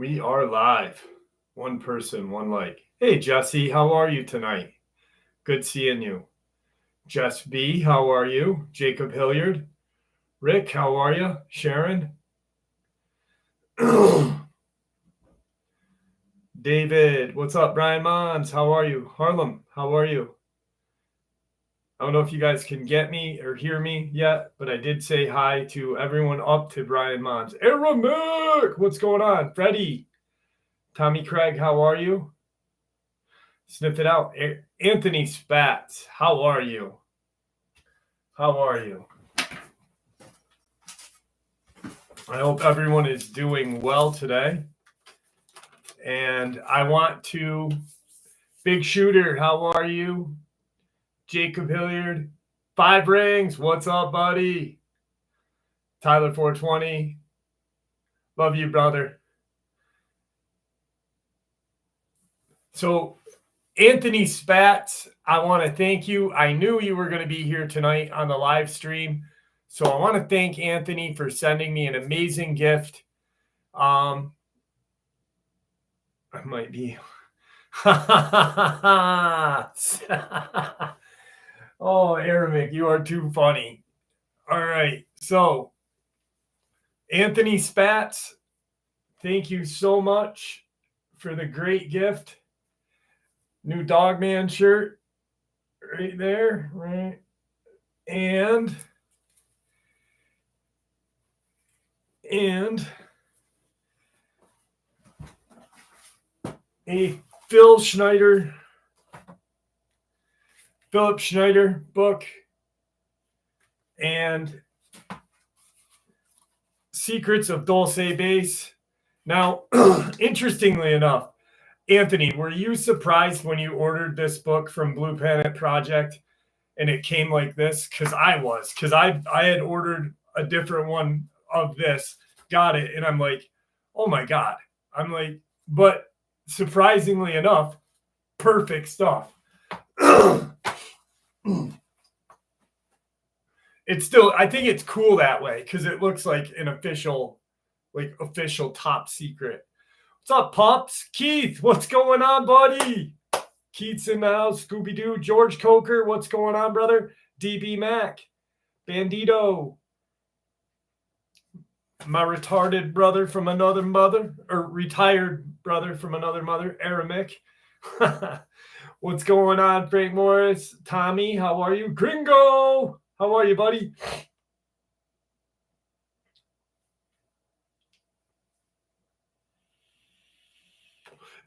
We are live. One person, one like. Hey, Jesse, how are you tonight? Good seeing you. Jess B, how are you? Jacob Hilliard. Rick, how are you? Sharon. David, what's up? Brian Mons, how are you? Harlem, how are you? I don't know if you guys can get me or hear me yet, but I did say hi to everyone up to Brian Mons. Arabic, what's going on? Freddie. Tommy Craig, how are you? Sniff it out. Anthony Spatz, how are you? How are you? I hope everyone is doing well today. And I want to, Big Shooter, how are you? Jacob Hilliard, 5 Rings, what's up, buddy? Tyler 420, love you, brother. So, Anthony Spatz, I want to thank you. I knew you were going to be here tonight on the live stream. So I want to thank Anthony for sending me an amazing gift. I might be. Oh, Arabic, you are too funny. All right. So, Anthony Spatz, thank you so much for the great gift. New Dogman shirt right there, right? And a Philip Schneider book, and Secrets of Dulce Bass. Now, interestingly enough, Anthony, were you surprised when you ordered this book from Blue Planet Project and it came like this? Because I was, because I had ordered a different one of this, got it, and I'm like, oh my God. I'm like, but surprisingly enough, perfect stuff. It's still, I think it's cool that way because it looks like an official top secret. What's up, Pops? Keith, what's going on, buddy? Keith's in the house. Scooby-Doo. George Coker, what's going on, brother? DB Mac. Bandito. My retarded brother from another mother, or retired brother from another mother, Arabic. What's going on, Frank Morris? Tommy, how are you? Gringo, how are you, buddy?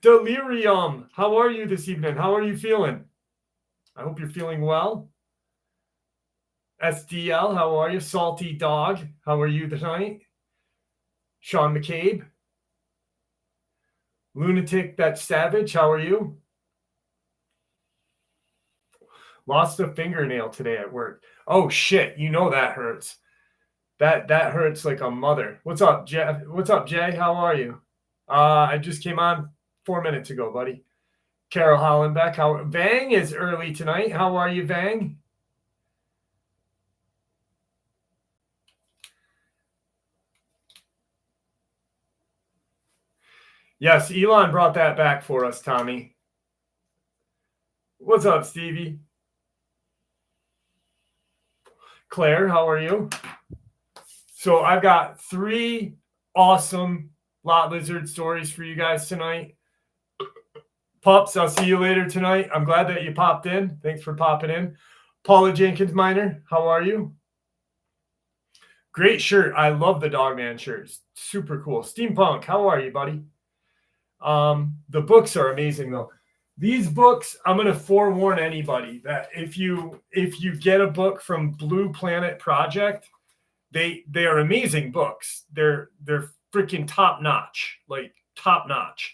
Delirium, how are you this evening? How are you feeling? I hope you're feeling well. SDL, how are you? Salty Dog, how are you tonight? Sean McCabe. Lunatic That's Savage, how are you? Lost a fingernail today at work. Oh shit, you know that hurts. That hurts like a mother. What's up, Jeff? What's up, Jay? How are you? I just came on 4 minutes ago, buddy. Carol Hollenbeck. Vang is early tonight. How are you, Vang? Yes, Elon brought that back for us, Tommy. What's up, Stevie? Claire, how are you? So I've got 3 awesome lot lizard stories for you guys tonight. Pups, I'll see you later tonight. I'm glad that you popped in. Thanks for popping in. Paula Jenkins Miner, how are you? Great shirt. I love the Dogman shirts. Super cool. Steampunk, how are you, buddy? The books are amazing, though. These books, I'm going to forewarn anybody that if you get a book from Blue Planet Project, they are amazing books. They're freaking top notch, like top notch.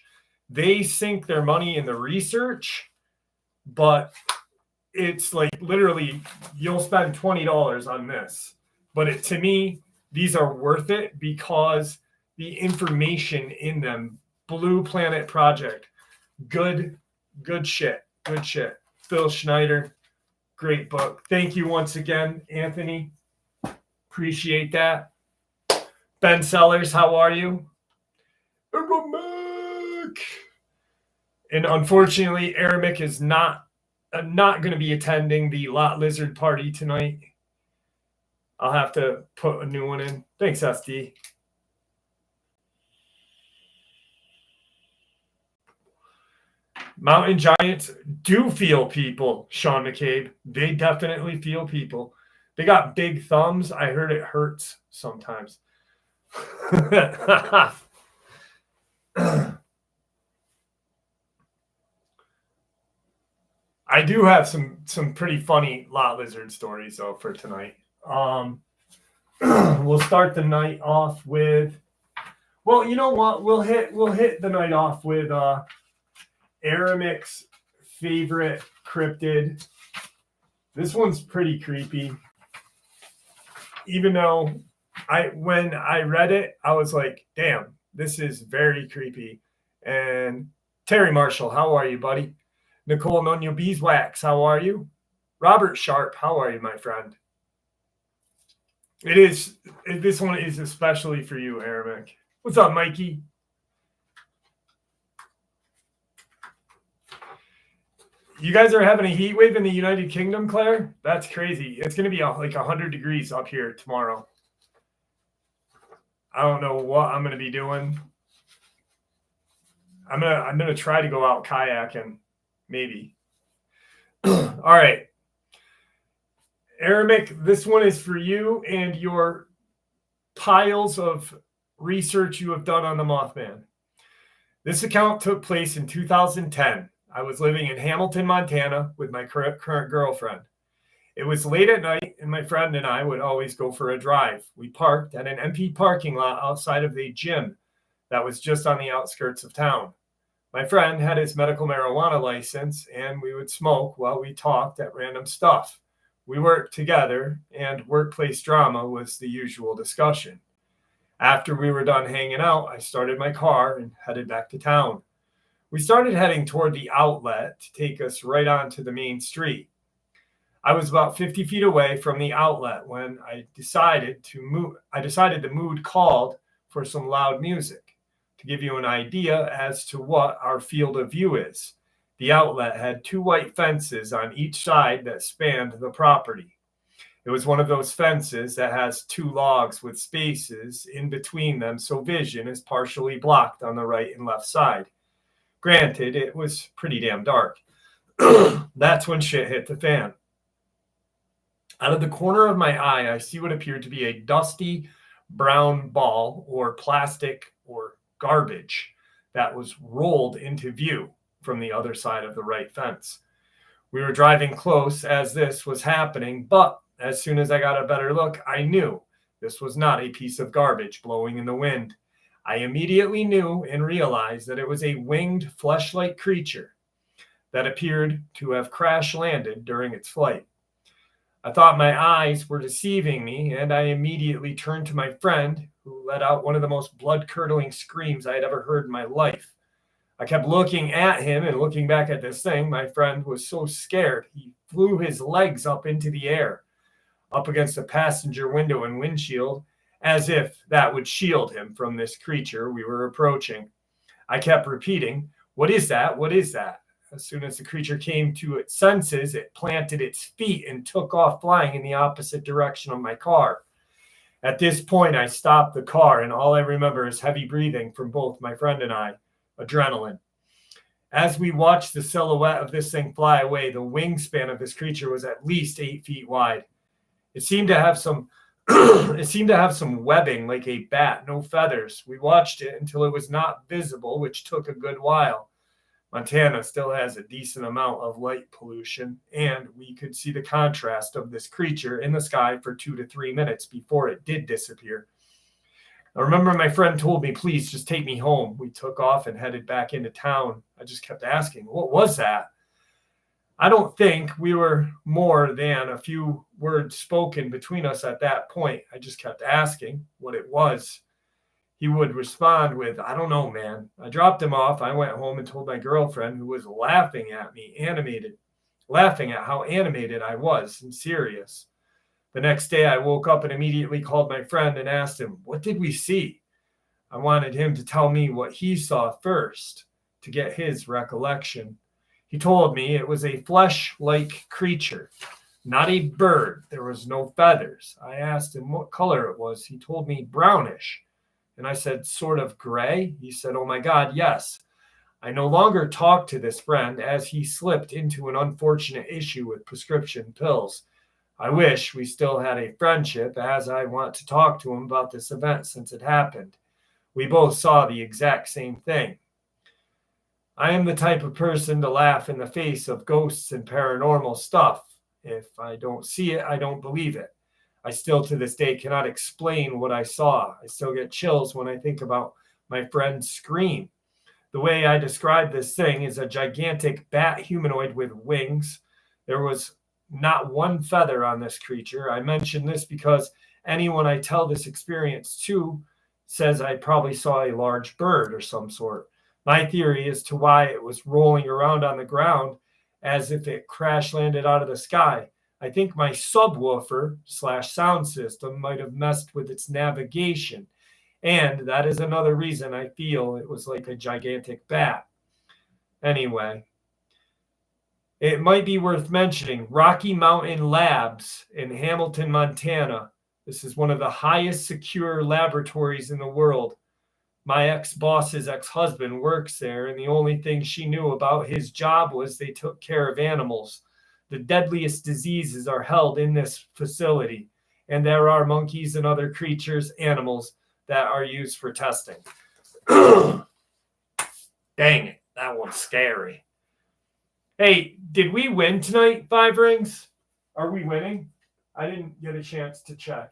They sink their money in the research, but it's like literally you'll spend $20 on this. But to me, these are worth it because the information in them, Blue Planet Project, good shit. Good shit. Phil Schneider, great book. Thank you once again, Anthony. Appreciate that. Ben Sellers, how are you? Aramek. And unfortunately, Aramek is not going to be attending the Lot Lizard party tonight. I'll have to put a new one in. Thanks, SD. Mountain giants do feel people, Sean McCabe. They definitely feel people. They got big thumbs. I heard it hurts sometimes. I do have some pretty funny lot lizard stories though for tonight. We'll start the night off with, well, you know what? We'll hit the night off with Aramek's favorite cryptid. This one's pretty creepy. Even though when I read it, I was like, damn, this is very creepy. And Terry Marshall, how are you, buddy? Nicole Nonyo Beeswax, how are you? Robert Sharp, how are you, my friend? This one is especially for you, Aramek. What's up, Mikey? You guys are having a heat wave in the United Kingdom, Claire? That's crazy. It's going to be like 100 degrees up here tomorrow. I don't know what I'm going to be doing. I'm gonna try to go out kayaking, maybe. All right. Aramek, this one is for you and your piles of research you have done on the Mothman. This account took place in 2010. I was living in Hamilton, Montana with my current girlfriend. It was late at night, and my friend and I would always go for a drive. We parked at an empty parking lot outside of the gym that was just on the outskirts of town. My friend had his medical marijuana license, and we would smoke while we talked at random stuff. We worked together, and workplace drama was the usual discussion. After we were done hanging out, I started my car and headed back to town. We started heading toward the outlet to take us right onto the main street. I was about 50 feet away from the outlet when I decided the mood called for some loud music. To give you an idea as to what our field of view is, the outlet had 2 white fences on each side that spanned the property. It was one of those fences that has 2 logs with spaces in between them, so vision is partially blocked on the right and left side. Granted, it was pretty damn dark. That's when shit hit the fan. Out of the corner of my eye, I see what appeared to be a dusty brown ball or plastic or garbage that was rolled into view from the other side of the right fence. We were driving close as this was happening, but as soon as I got a better look, I knew this was not a piece of garbage blowing in the wind. I immediately knew and realized that it was a winged flesh-like creature that appeared to have crash landed during its flight. I thought my eyes were deceiving me, and I immediately turned to my friend, who let out one of the most blood-curdling screams I had ever heard in my life. I kept looking at him and looking back at this thing. My friend was so scared, he flew his legs up into the air, up against the passenger window and windshield, as if that would shield him from this creature we were approaching. I kept repeating, "What is that? What is that?" As soon as the creature came to its senses, it planted its feet and took off flying in the opposite direction of my car. At this point, I stopped the car, and all I remember is heavy breathing from both my friend and I, adrenaline. As we watched the silhouette of this thing fly away, the wingspan of this creature was at least 8 feet wide. It seemed to have some webbing like a bat, no feathers. We watched it until it was not visible, which took a good while. Montana still has a decent amount of light pollution, and we could see the contrast of this creature in the sky for 2 to 3 minutes before it did disappear. I remember my friend told me, "Please just take me home." We took off and headed back into town. I just kept asking, "What was that?" I don't think we were more than a few words spoken between us at that point. I just kept asking what it was. He would respond with, "I don't know, man." I dropped him off. I went home and told my girlfriend, who was laughing at how animated I was and serious. The next day, I woke up and immediately called my friend and asked him, "What did we see?" I wanted him to tell me what he saw first to get his recollection. He told me it was a flesh-like creature, not a bird. There was no feathers. I asked him what color it was. He told me brownish. And I said, sort of gray? He said, oh my God, yes. I no longer talk to this friend as he slipped into an unfortunate issue with prescription pills. I wish we still had a friendship, as I want to talk to him about this event since it happened. We both saw the exact same thing. I am the type of person to laugh in the face of ghosts and paranormal stuff. If I don't see it, I don't believe it. I still to this day cannot explain what I saw. I still get chills when I think about my friend's scream. The way I describe this thing is a gigantic bat humanoid with wings. There was not one feather on this creature. I mention this because anyone I tell this experience to says I probably saw a large bird or some sort. My theory as to why it was rolling around on the ground as if it crash landed out of the sky. I think my subwoofer / sound system might have messed with its navigation. And that is another reason I feel it was like a gigantic bat. Anyway, it might be worth mentioning Rocky Mountain Labs in Hamilton, Montana. This is one of the highest secure laboratories in the world. My ex-boss's ex-husband works there, and the only thing she knew about his job was they took care of animals. The deadliest diseases are held in this facility, and there are monkeys and other creatures, animals, that are used for testing. Dang it, that one's scary. Hey, did we win tonight, Five Rings? Are we winning? I didn't get a chance to check.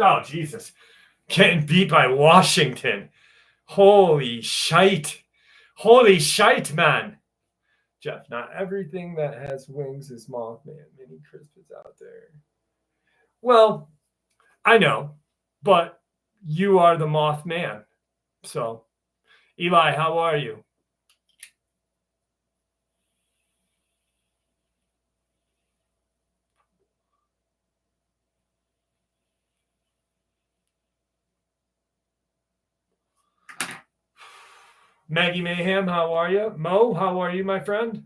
Oh, Jesus. Getting beat by Washington. Holy shite. Holy shite, man. Jeff, not everything that has wings is Mothman. Mini Crisp is out there. Well, I know, but you are the Mothman. So, Eli, how are you? Maggie Mayhem, how are you? Mo, how are you, my friend?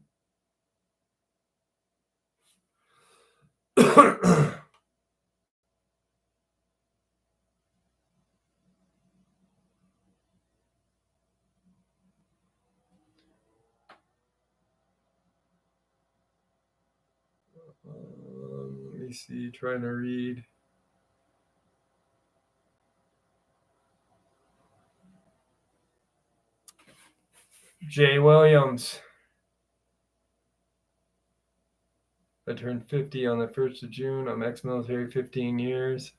Let me see, trying to read. Jay Williams. I turned 50 on the 1st of June. I'm ex-military, 15 years.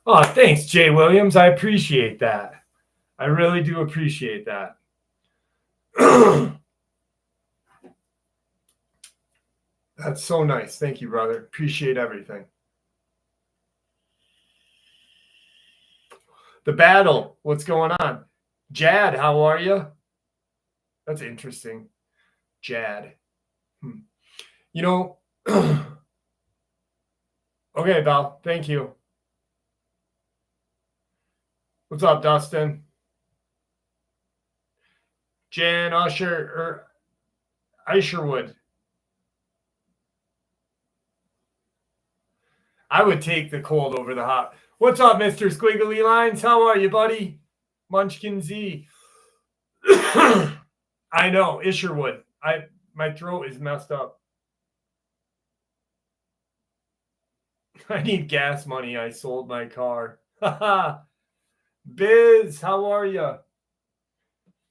Oh, thanks, Jay Williams. I appreciate that. I really do appreciate that. That's so nice. Thank you, brother. Appreciate everything. The battle. What's going on? Jad, how are you? That's interesting. Jad. You know, okay, Val. Thank you. What's up, Dustin? Jan Usher or Isherwood. I would take the cold over the hot. What's up, Mr. Squiggly Lines? How are you, buddy? Munchkin Z. I know, Isherwood. My throat is messed up. I need gas money. I sold my car. Biz, how are you?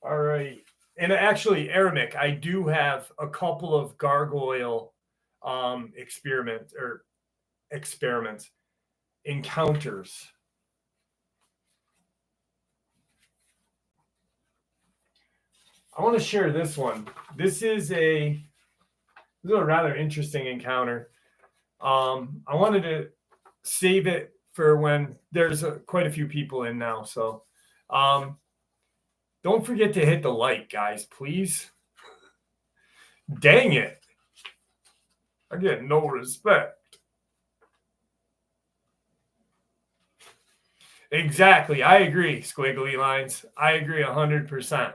All right. And actually, Aramic, I do have a couple of gargoyle encounters. I want to share this one. This is a rather interesting encounter. I wanted to save it for when there's quite a few people in now. So don't forget to hit the like, guys, please. Dang it. I get no respect. Exactly. I agree, Squiggly Lines. I agree 100%.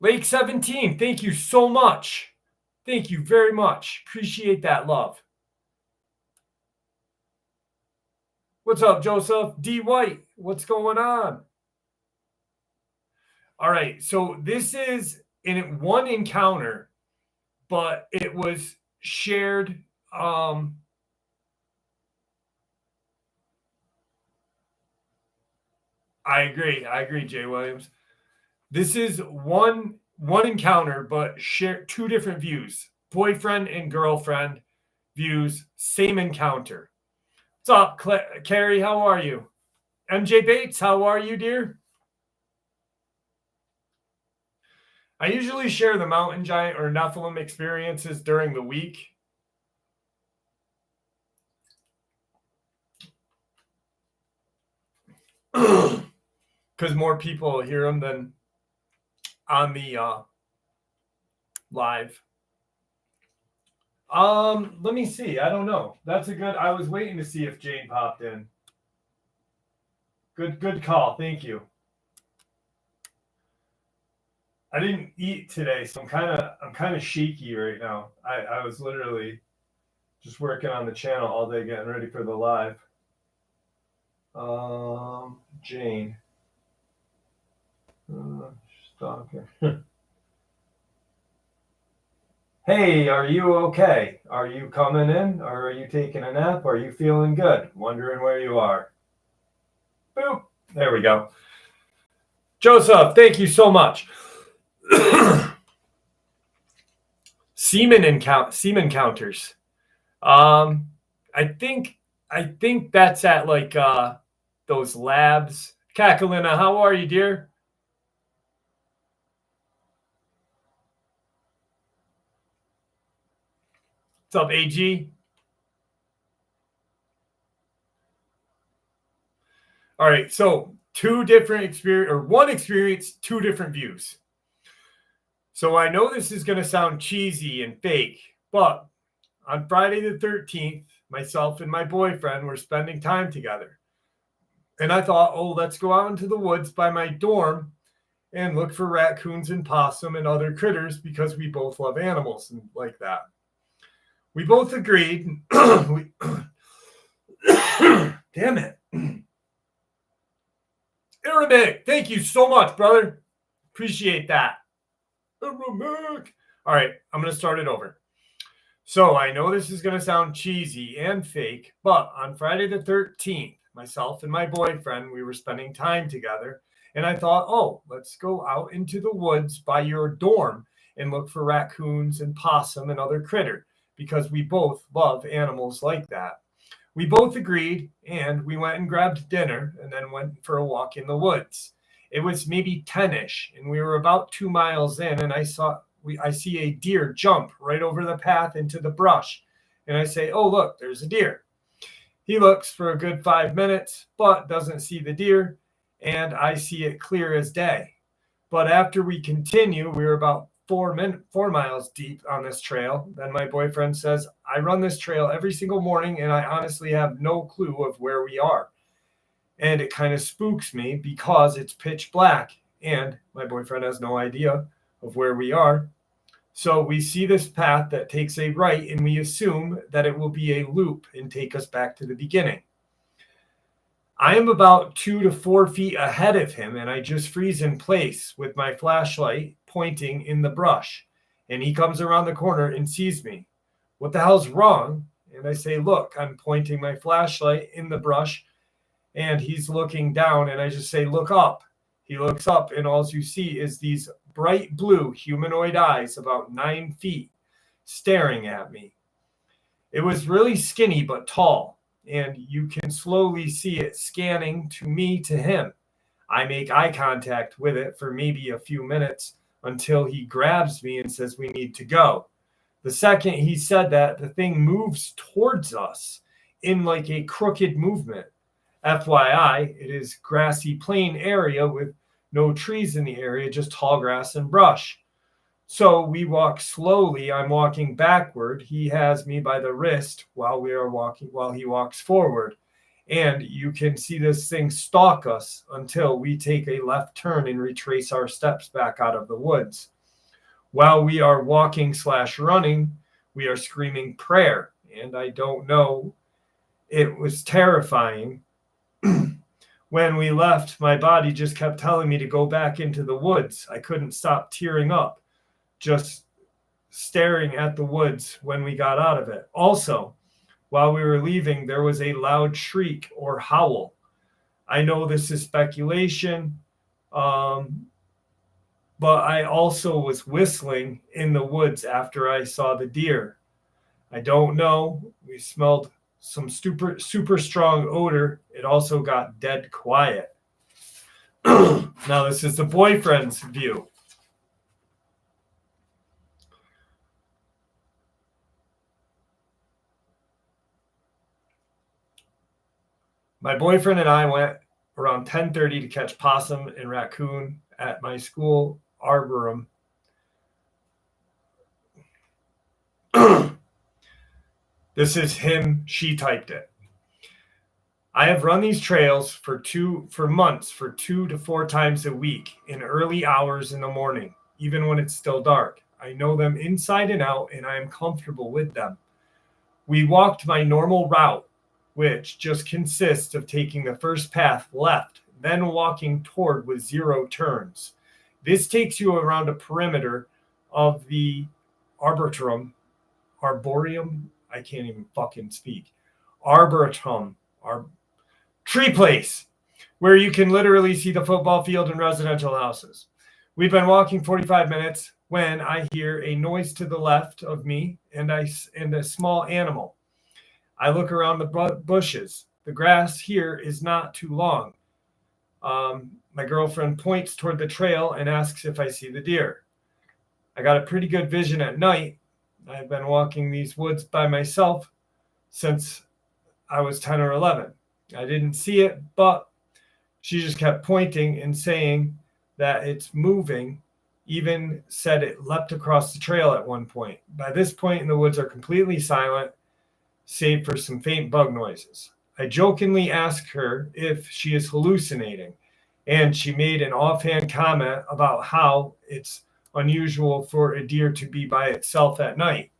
Lake 17, thank you so much. Thank you very much. Appreciate that love. What's up, Joseph? D. White, what's going on? All right, so this is in one encounter, but it was shared. I agree, Jay Williams. This is one encounter, but share two different views. Boyfriend and girlfriend views, same encounter. What's up, Carrie? How are you? MJ Bates, how are you, dear? I usually share the mountain giant or Nephilim experiences during the week. Because more people hear them than on the live. Let me see. I don't know. That's a good. I was waiting to see if Jane popped in. Good call. Thank you. I didn't eat today, so I'm kind of shaky right now. I was literally just working on the channel all day, getting ready for the live. Jane. Stalker. Hey, are you okay? Are you coming in, or are you taking a nap? Are you feeling good? Wondering where you are. Boop. There we go. Joseph, thank you so much. Semen encounters. I think that's at like those labs. Kakalina, how are you, dear? What's up, AG? All right, so two different experience, or one experience, two different views. So I know this is going to sound cheesy and fake, but on Friday the 13th, myself and my boyfriend were spending time together. And I thought, oh, let's go out into the woods by my dorm and look for raccoons and possum and other critters because we both love animals and like that. We both agreed. Damn it. Arabic, thank you so much, brother. Appreciate that. Arabic. All right, I'm going to start it over. So I know this is going to sound cheesy and fake, but on Friday the 13th, myself and my boyfriend, we were spending time together. And I thought, oh, let's go out into the woods by your dorm and look for raccoons and possum and other critter because we both love animals like that. We both agreed, and we went and grabbed dinner and then went for a walk in the woods. It was maybe 10-ish, and we were about 2 miles in, and I see a deer jump right over the path into the brush. And I say, oh, look, there's a deer. He looks for a good 5 minutes, but doesn't see the deer, and I see it clear as day. But after we continue, we were about 4 miles deep on this trail. Then my boyfriend says, I run this trail every single morning, and I honestly have no clue of where we are. And it kind of spooks me because it's pitch black, and my boyfriend has no idea of where we are. So we see this path that takes a right, and we assume that it will be a loop and take us back to the beginning. I am about 2 to 4 feet ahead of him, and I just freeze in place with my flashlight pointing in the brush. And he comes around the corner and sees me. What the hell's wrong? And I say, look, I'm pointing my flashlight in the brush, and he's looking down, and I just say, look up. He looks up, and all you see is these bright blue humanoid eyes about 9 feet staring at me. It was really skinny but tall, and you can slowly see it scanning to me to him. I make eye contact with it for maybe a few minutes until he grabs me and says we need to go. The second he said that, the thing moves towards us in like a crooked movement. FYI, it is grassy plain area with no trees in the area, just tall grass and brush. So we walk slowly. I'm walking backward. He has me by the wrist while he walks forward. And you can see this thing stalk us until we take a left turn and retrace our steps back out of the woods. While we are walking/running, we are screaming prayer. And I don't know, it was terrifying. When we left, my body just kept telling me to go back into the woods. I couldn't stop tearing up, just staring at the woods when we got out of it. Also, while we were leaving, there was a loud shriek or howl. I know this is speculation, but I also was whistling in the woods after I saw the deer. I don't know. We smelled some super strong odor. It also got dead quiet. Now, this is the boyfriend's view. My boyfriend and I went around 10:30 to catch possum and raccoon at my school arboretum. This is him. She typed it. I have run these trails for months, for 2 to 4 times a week in early hours in the morning, even when it's still dark. I know them inside and out, and I am comfortable with them. We walked my normal route, which just consists of taking the first path left, then walking toward with 0 turns. This takes you around a perimeter of the arboretum. I can't even fucking speak. Arboretum, tree place, where you can literally see the football field and residential houses. We've been walking 45 minutes when I hear a noise to the left of me and a small animal. I look around the bushes. The grass here is not too long. My girlfriend points toward the trail and asks if I see the deer. I got a pretty good vision at night. I've been walking these woods by myself since I was 10 or 11. I didn't see it, but she just kept pointing and saying that it's moving, even said it leapt across the trail at one point. By this point, in the woods are completely silent, save for some faint bug noises. I jokingly ask her if she is hallucinating, and she made an offhand comment about how it's unusual for a deer to be by itself at night.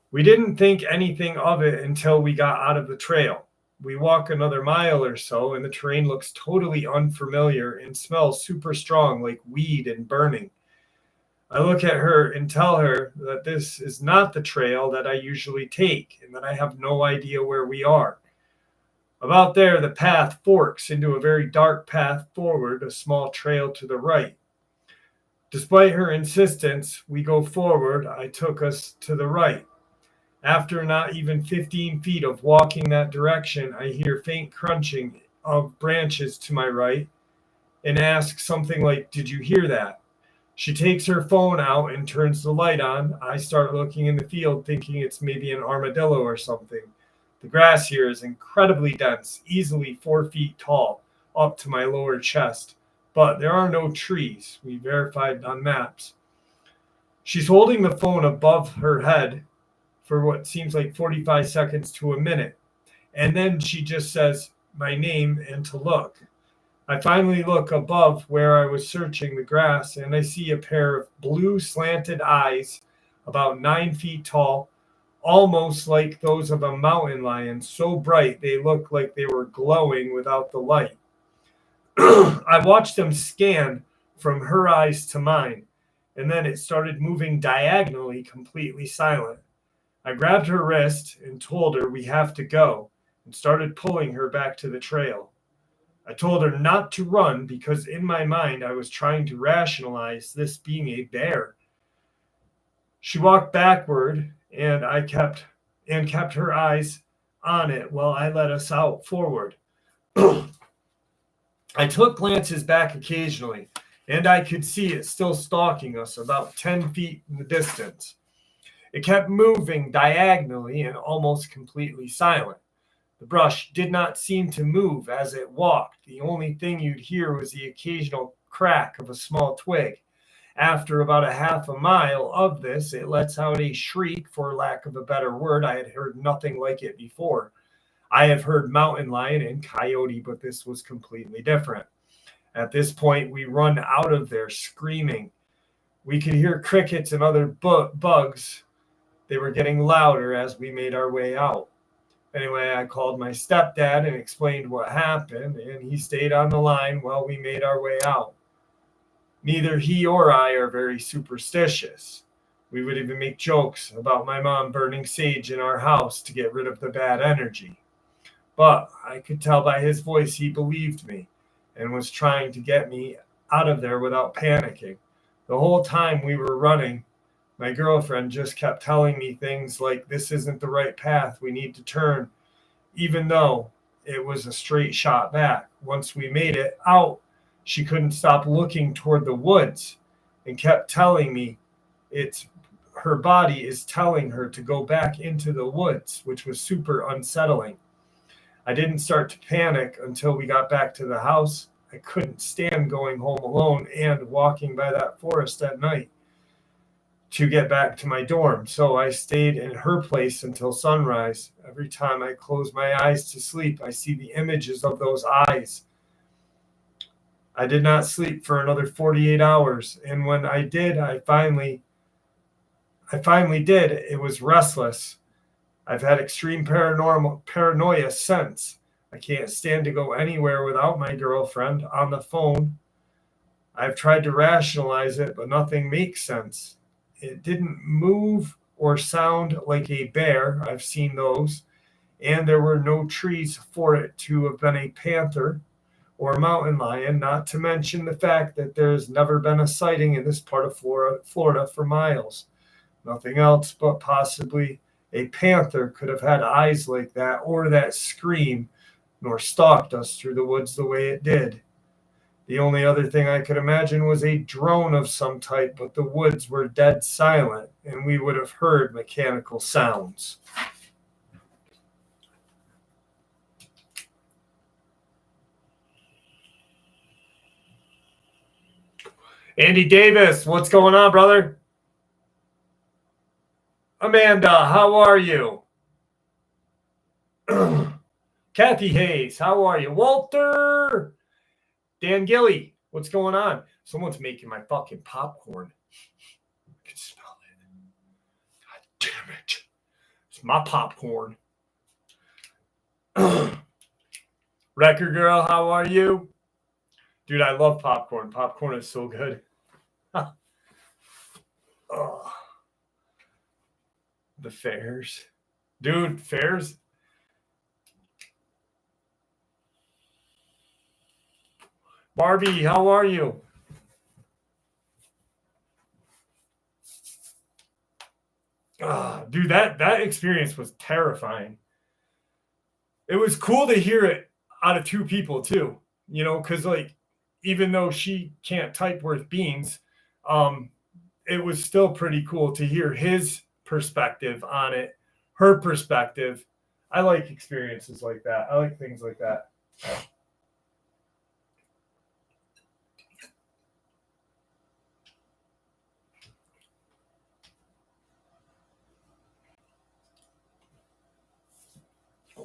We didn't think anything of it until we got out of the trail. We walk another mile or so, and the terrain looks totally unfamiliar and smells super strong, like weed and burning. I look at her and tell her that this is not the trail that I usually take, and that I have no idea where we are. About there, the path forks into a very dark path forward, a small trail to the right. Despite her insistence, we go forward. I took us to the right. After not even 15 feet of walking that direction, I hear faint crunching of branches to my right and ask something like, "Did you hear that?" She takes her phone out and turns the light on. I start looking in the field, thinking it's maybe an armadillo or something. The grass here is incredibly dense, easily 4 feet tall, up to my lower chest. But there are no trees. We verified on maps. She's holding the phone above her head for what seems like 45 seconds to a minute. And then she just says my name and to look. I finally look above where I was searching the grass, and I see a pair of blue slanted eyes, about 9 feet tall, almost like those of a mountain lion, so bright they look like they were glowing without the light. I watched them scan from her eyes to mine, and then it started moving diagonally, completely silent. I grabbed her wrist and told her we have to go, and started pulling her back to the trail. I told her not to run because in my mind I was trying to rationalize this being a bear. She walked backward, and I kept her eyes on it while I led us out forward. I took glances back occasionally, and I could see it still stalking us about 10 feet in the distance. It kept moving diagonally and almost completely silent. The brush did not seem to move as it walked. The only thing you'd hear was the occasional crack of a small twig. After about a half a mile of this, it lets out a shriek, for lack of a better word. I had heard nothing like it before. I have heard mountain lion and coyote, but this was completely different. At this point, we run out of there screaming. We could hear crickets and other bugs. They were getting louder as we made our way out. Anyway, I called my stepdad and explained what happened, and he stayed on the line while we made our way out. Neither he or I are very superstitious. We would even make jokes about my mom burning sage in our house to get rid of the bad energy. But I could tell by his voice he believed me and was trying to get me out of there without panicking. The whole time we were running, my girlfriend just kept telling me things like, this isn't the right path, we need to turn, even though it was a straight shot back. Once we made it out, she couldn't stop looking toward the woods and kept telling me her body is telling her to go back into the woods, which was super unsettling. I didn't start to panic until we got back to the house. I couldn't stand going home alone and walking by that forest at night to get back to my dorm. So I stayed in her place until sunrise. Every time I close my eyes to sleep, I see the images of those eyes. I did not sleep for another 48 hours. And when I did, I finally did. It was restless. I've had extreme paranoia since. I can't stand to go anywhere without my girlfriend on the phone. I've tried to rationalize it, but nothing makes sense. It didn't move or sound like a bear. I've seen those. And there were no trees for it to have been a panther or a mountain lion, not to mention the fact that there's never been a sighting in this part of Florida for miles. Nothing else but possibly a panther could have had eyes like that, or that scream, nor stalked us through the woods the way it did. The only other thing I could imagine was a drone of some type, but the woods were dead silent, and we would have heard mechanical sounds. Andy Davis, what's going on, brother? Amanda, how are you? Kathy Hayes, how are you? Walter! Dan Gilly, what's going on? Someone's making my fucking popcorn. I can smell it. God damn it. It's my popcorn. Record Girl, how are you? Dude, I love popcorn. Popcorn is so good. Oh. The fairs. Dude, fairs. Barbie, how are you? Dude, that experience was terrifying. It was cool to hear it out of two people too, you know, because like even though she can't type worth beans, it was still pretty cool to hear his perspective on it, her perspective. I like experiences like that. I like things like that.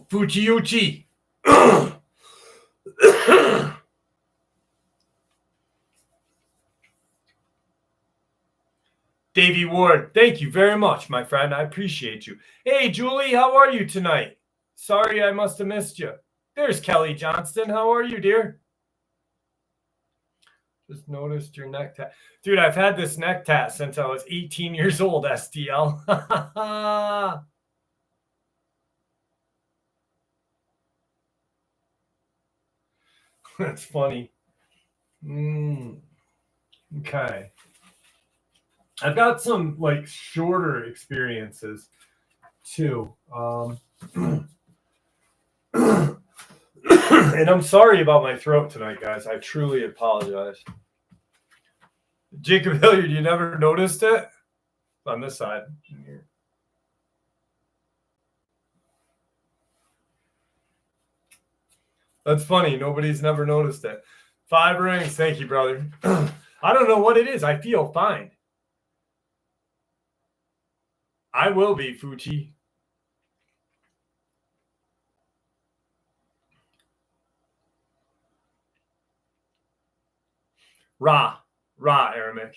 Fujiuchi. Davey Ward, thank you very much, my friend. I appreciate you. Hey, Julie, how are you tonight? Sorry I must have missed you. There's Kelly Johnston. How are you, dear? Just noticed your neck tat. Dude, I've had this neck tat since I was 18 years old, STL. That's funny. Okay. I've got some like shorter experiences too. And I'm sorry about my throat tonight, guys. I truly apologize. Jacob Hilliard, you never noticed it? On this side. That's funny. Nobody's never noticed it. 5 rings. Thank you, brother. I don't know what it is. I feel fine. I will be, Fuji. Ra, Aramik.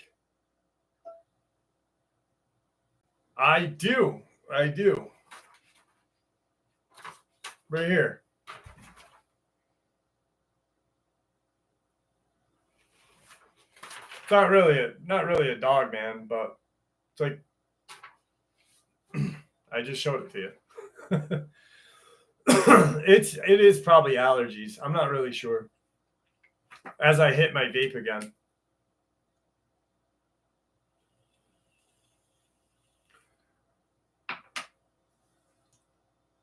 I do. Right here. It's not really a Dogman, but it's like I just showed it to you. It is probably allergies. I'm not really sure. As I hit my vape again.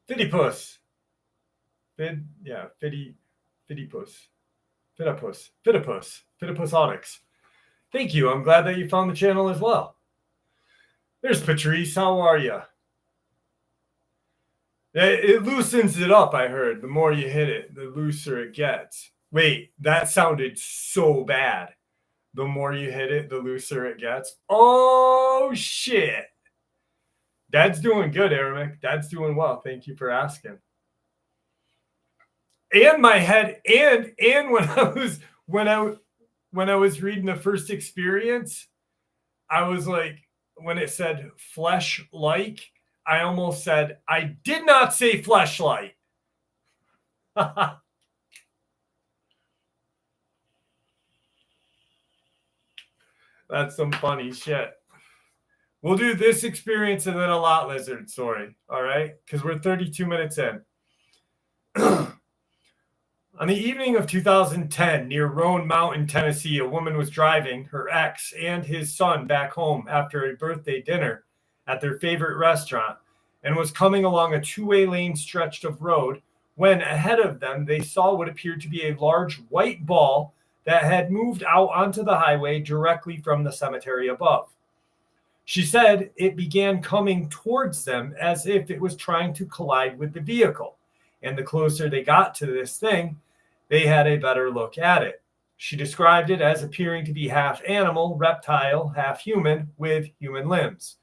Fidipus. Fidipus Onyx. Thank you. I'm glad that you found the channel as well. There's Patrice. How are you? It loosens it up, I heard. The more you hit it, the looser it gets. Wait, that sounded so bad. The more you hit it, the looser it gets. Oh, shit. Dad's doing good, Aramik. Dad's doing well. Thank you for asking. And my head, and when I was reading the first experience, I was like, when it said flesh-like, I almost said, I did not say fleshlight. That's some funny shit. We'll do this experience and then a lot lizard story. All right? Because we're 32 minutes in. On the evening of 2010, near Roan Mountain, Tennessee, a woman was driving her ex and his son back home after a birthday dinner at their favorite restaurant and was coming along a two-way lane stretch of road when ahead of them they saw what appeared to be a large white ball that had moved out onto the highway directly from the cemetery above. She said it began coming towards them as if it was trying to collide with the vehicle, and the closer they got to this thing, they had a better look at it. She described it as appearing to be half animal, reptile, half human, with human limbs.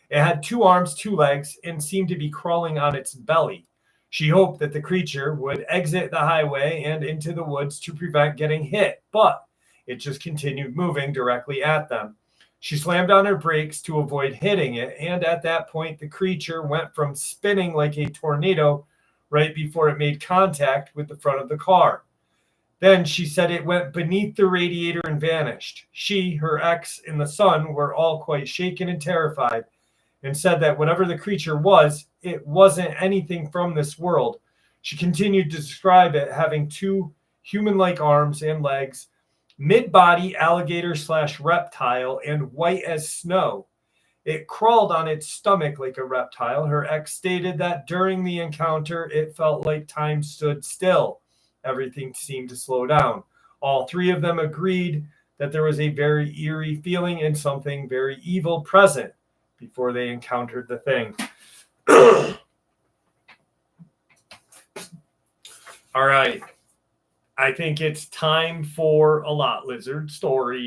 It had 2 arms, 2 legs, and seemed to be crawling on its belly. She hoped that the creature would exit the highway and into the woods to prevent getting hit, but it just continued moving directly at them. She slammed on her brakes to avoid hitting it, and at that point, the creature went from spinning like a tornado right before it made contact with the front of the car. Then she said it went beneath the radiator and vanished. She, her ex, and the son were all quite shaken and terrified, and said that whatever the creature was, it wasn't anything from this world. She continued to describe it having 2 human-like arms and legs, mid-body alligator/reptile, and white as snow. It crawled on its stomach like a reptile. Her ex stated that during the encounter, it felt like time stood still. Everything seemed to slow down. All 3 of them agreed that there was a very eerie feeling and something very evil present before they encountered the thing. All right. I think it's time for a lot lizard story.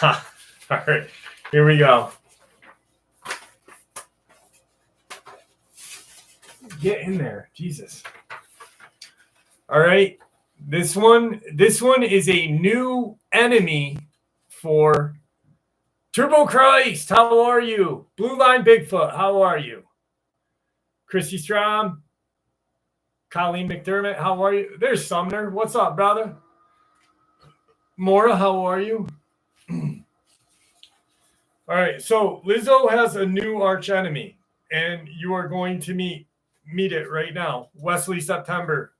All right, here we go. Get in there, Jesus. All right, this one is a new enemy for Turbo Christ. How are you? Blue Line Bigfoot. How are you? Chrissy Strom, Colleen McDermott. How are you? There's Sumner. What's up, brother? Mora, how are you? All right, so Lizzo has a new arch enemy, and you are going to meet it right now. Wesley September.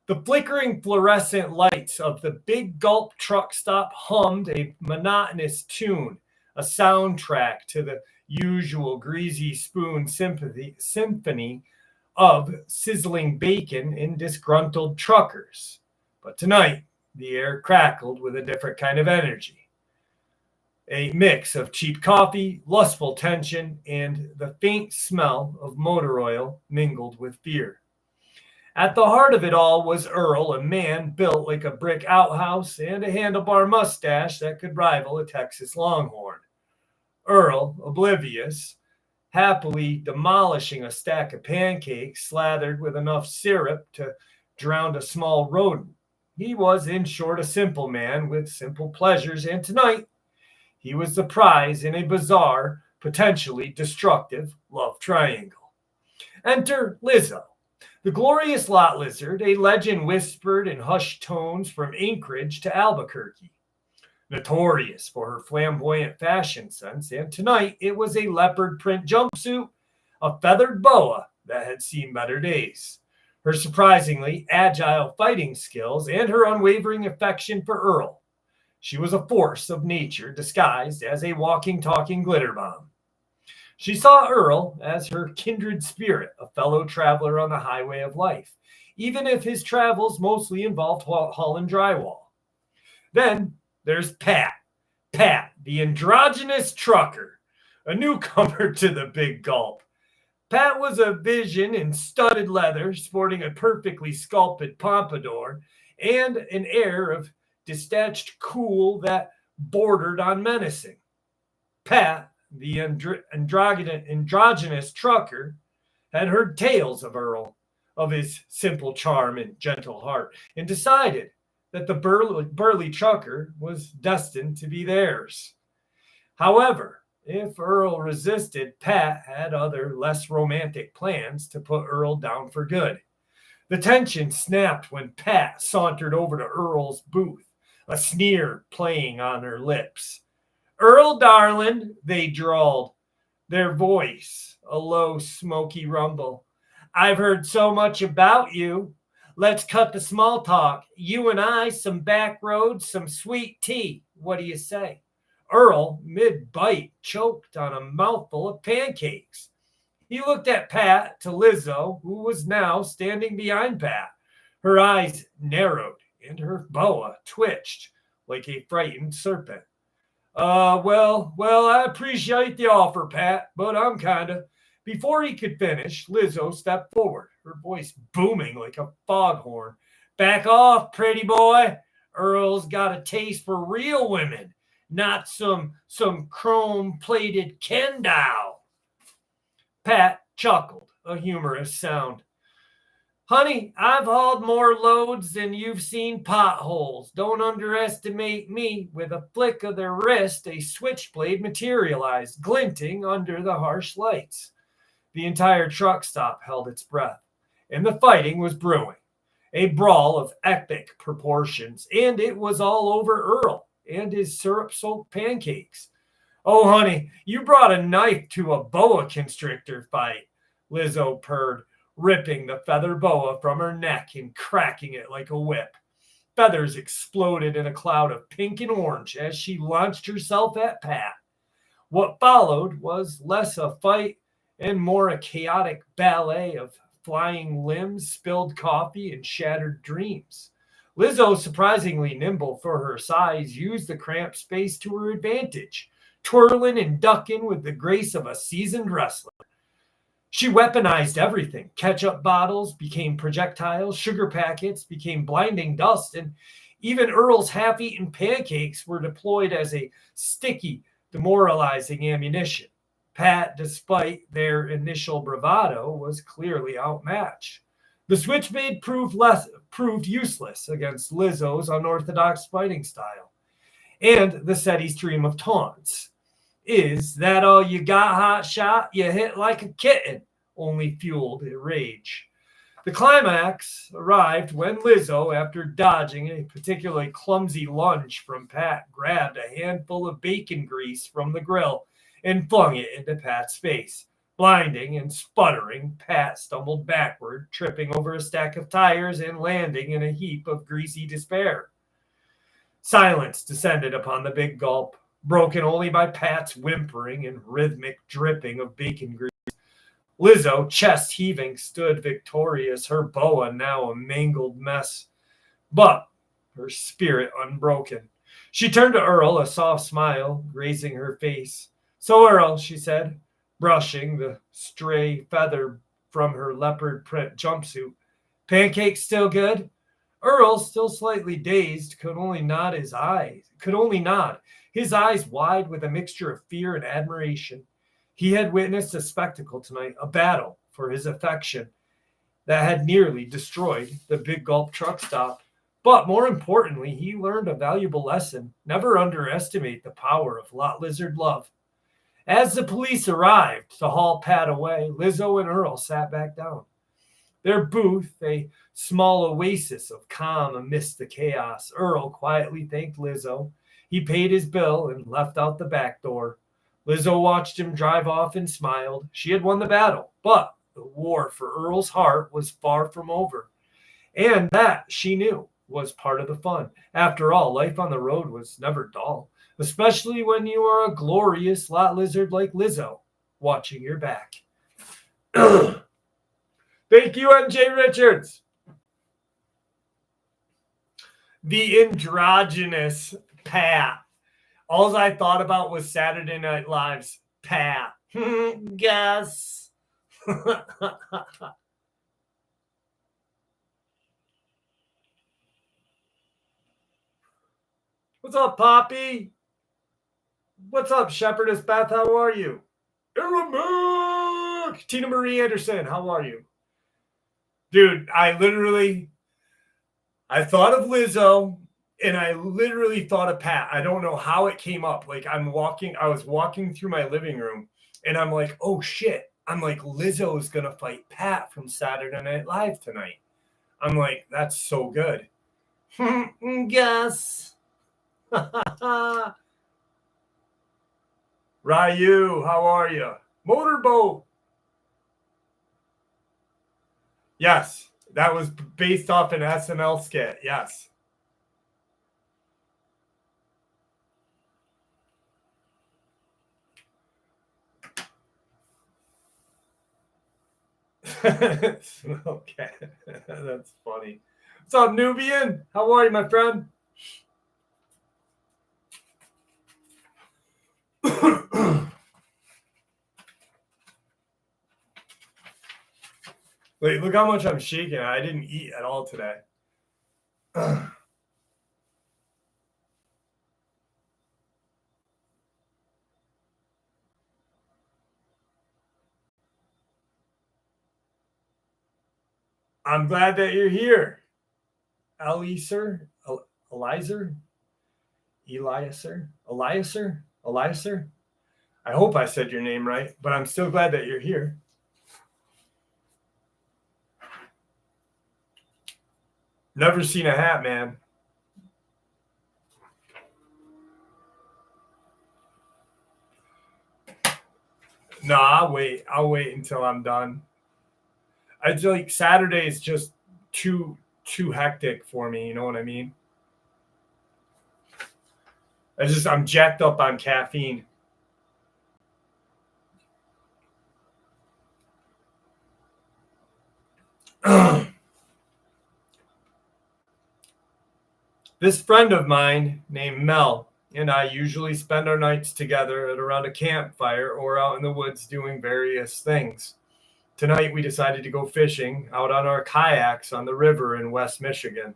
The flickering fluorescent lights of the Big Gulp truck stop hummed a monotonous tune, a soundtrack to the usual greasy spoon symphony of sizzling bacon and disgruntled truckers. But tonight, the air crackled with a different kind of energy. A mix of cheap coffee, lustful tension, and the faint smell of motor oil mingled with fear. At the heart of it all was Earl, a man built like a brick outhouse and a handlebar mustache that could rival a Texas Longhorn. Earl, oblivious, happily demolishing a stack of pancakes slathered with enough syrup to drown a small rodent. He was, in short, a simple man with simple pleasures, and tonight he was the prize in a bizarre, potentially destructive love triangle. Enter Lizzo, the glorious lot lizard, a legend whispered in hushed tones from Anchorage to Albuquerque. Notorious for her flamboyant fashion sense, and tonight it was a leopard print jumpsuit, a feathered boa that had seen better days. Her surprisingly agile fighting skills, and her unwavering affection for Earl. She was a force of nature disguised as a walking, talking glitter bomb. She saw Earl as her kindred spirit, a fellow traveler on the highway of life, even if his travels mostly involved hauling drywall. Then there's Pat. Pat, the androgynous trucker, a newcomer to the Big Gulp. Pat was a vision in studded leather, sporting a perfectly sculpted pompadour and an air of detached cool that bordered on menacing. Pat, the androgynous trucker, had heard tales of Earl, of his simple charm and gentle heart, and decided that the burly trucker was destined to be theirs. However, if Earl resisted, Pat had other, less romantic plans to put Earl down for good. The tension snapped when Pat sauntered over to Earl's booth, a sneer playing on her lips. "Earl, darling," they drawled, their voice a low, smoky rumble. "I've heard so much about you. Let's cut the small talk. You and I, some back roads, some sweet tea. What do you say?" Earl, mid-bite, choked on a mouthful of pancakes. He looked at Pat to Lizzo, who was now standing behind Pat. Her eyes narrowed and her boa twitched like a frightened serpent. Well, I appreciate the offer, Pat, but I'm kinda..." Before he could finish, Lizzo stepped forward, her voice booming like a foghorn. "Back off, pretty boy. Earl's got a taste for real women, not some chrome-plated Ken doll." Pat chuckled, a humorous sound. "Honey, I've hauled more loads than you've seen potholes. Don't underestimate me." With a flick of their wrist, a switchblade materialized, glinting under the harsh lights. The entire truck stop held its breath, and the fighting was brewing. A brawl of epic proportions, and it was all over Earl and his syrup-soaked pancakes. "Oh, honey, you brought a knife to a boa constrictor fight," Lizzo purred, ripping the feather boa from her neck and cracking it like a whip. Feathers exploded in a cloud of pink and orange as she launched herself at Pat. What followed was less a fight and more a chaotic ballet of flying limbs, spilled coffee, and shattered dreams. Lizzo, surprisingly nimble for her size, used the cramped space to her advantage, twirling and ducking with the grace of a seasoned wrestler. She weaponized everything. Ketchup bottles became projectiles, sugar packets became blinding dust, and even Earl's half-eaten pancakes were deployed as a sticky, demoralizing ammunition. Pat, despite their initial bravado, was clearly outmatched. The switchblade proved useless against Lizzo's unorthodox fighting style, and the steady stream of taunts. "Is that all you got, hot shot? You hit like a kitten," only fueled rage. The climax arrived when Lizzo, after dodging a particularly clumsy lunge from Pat, grabbed a handful of bacon grease from the grill and flung it into Pat's face. Blinding and sputtering, Pat stumbled backward, tripping over a stack of tires and landing in a heap of greasy despair. Silence descended upon the Big Gulp, broken only by Pat's whimpering and rhythmic dripping of bacon grease. Lizzo, chest heaving, stood victorious, her boa now a mangled mess, but her spirit unbroken. She turned to Earl, a soft smile grazing her face. "So, Earl," she said, brushing the stray feather from her leopard print jumpsuit, Pancakes still good? Earl, still slightly dazed, could only nod, his eyes wide with a mixture of fear and admiration. He had witnessed a spectacle tonight, a battle for his affection that had nearly destroyed the Big Gulp truck stop. But more importantly, he learned a valuable lesson. Never underestimate the power of lot lizard love. As the police arrived to haul Pat away, Lizzo and Earl sat back down. Their booth, a small oasis of calm amidst the chaos. Earl quietly thanked Lizzo. He paid his bill and left out the back door. Lizzo watched him drive off and smiled. She had won the battle, but the war for Earl's heart was far from over. And that, she knew, was part of the fun. After all, life on the road was never dull, especially when you are a glorious lot lizard like Lizzo watching your back. Thank you, NJ Richards. The androgynous Pat. All I thought about was Saturday Night Live's Pat. Guess. What's up, Poppy? What's up, Shepherdess Beth? How are you? Aramark! Tina Marie Anderson, how are you? Dude, I thought of Lizzo, and I literally thought of Pat. I don't know how it came up. Like, I was walking through my living room, and I'm like, oh shit. I'm like, Lizzo is going to fight Pat from Saturday Night Live tonight. I'm like, that's so good. Guess. Ryu, how are you? Motorboat. Yes, that was based off an SNL skit. Yes. Okay, that's funny. What's up, Nubian? How are you, my friend? Wait, look how much I'm shaking. I didn't eat at all today. I'm glad that you're here. Eliaser? I hope I said your name right, but I'm still glad that you're here. Never seen a hat, man. No, I'll wait until I'm done. I feel like Saturday is just too hectic for me, you know what I mean? I'm jacked up on caffeine. This friend of mine named Mel and I usually spend our nights together at around a campfire or out in the woods doing various things. Tonight we decided to go fishing out on our kayaks on the river in West Michigan.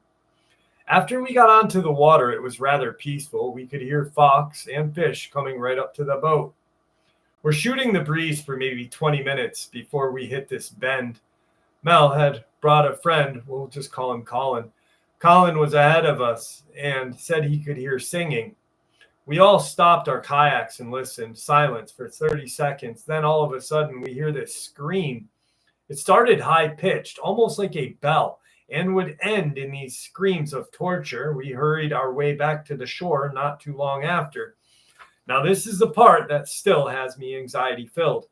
After we got onto the water, it was rather peaceful. We could hear fox and fish coming right up to the boat. We're shooting the breeze for maybe 20 minutes before we hit this bend. Mel had brought a friend, we'll just call him Colin. Colin was ahead of us and said he could hear singing. We all stopped our kayaks and listened, silence for 30 seconds. Then all of a sudden we hear this scream. It started high-pitched, almost like a bell, and would end in these screams of torture. We hurried our way back to the shore not too long after. Now this is the part that still has me anxiety-filled.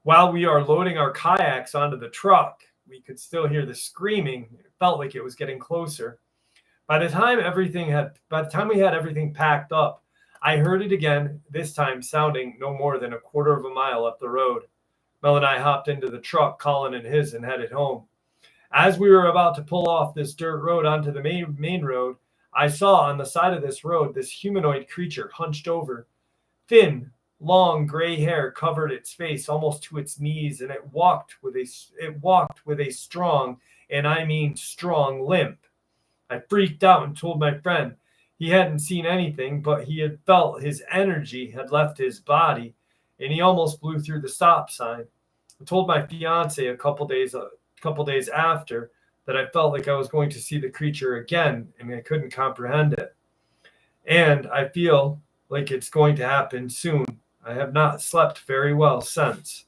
While we are loading our kayaks onto the truck, we could still hear the screaming. It felt like it was getting closer. By the time we had everything packed up, I heard it again, this time sounding no more than a quarter of a mile up the road. Mel and I hopped into the truck, Colin and his, and headed home. As we were about to pull off this dirt road onto the main road, I saw on the side of this road this humanoid creature hunched over. Thin, long gray hair covered its face almost to its knees, and it walked with a strong and I mean strong limp. I freaked out and told my friend he hadn't seen anything, but he had felt his energy had left his body, and he almost blew through the stop sign. I told my fiance a couple days after that I felt like I was going to see the creature again, and I couldn't comprehend it. And I feel like it's going to happen soon. I have not slept very well since.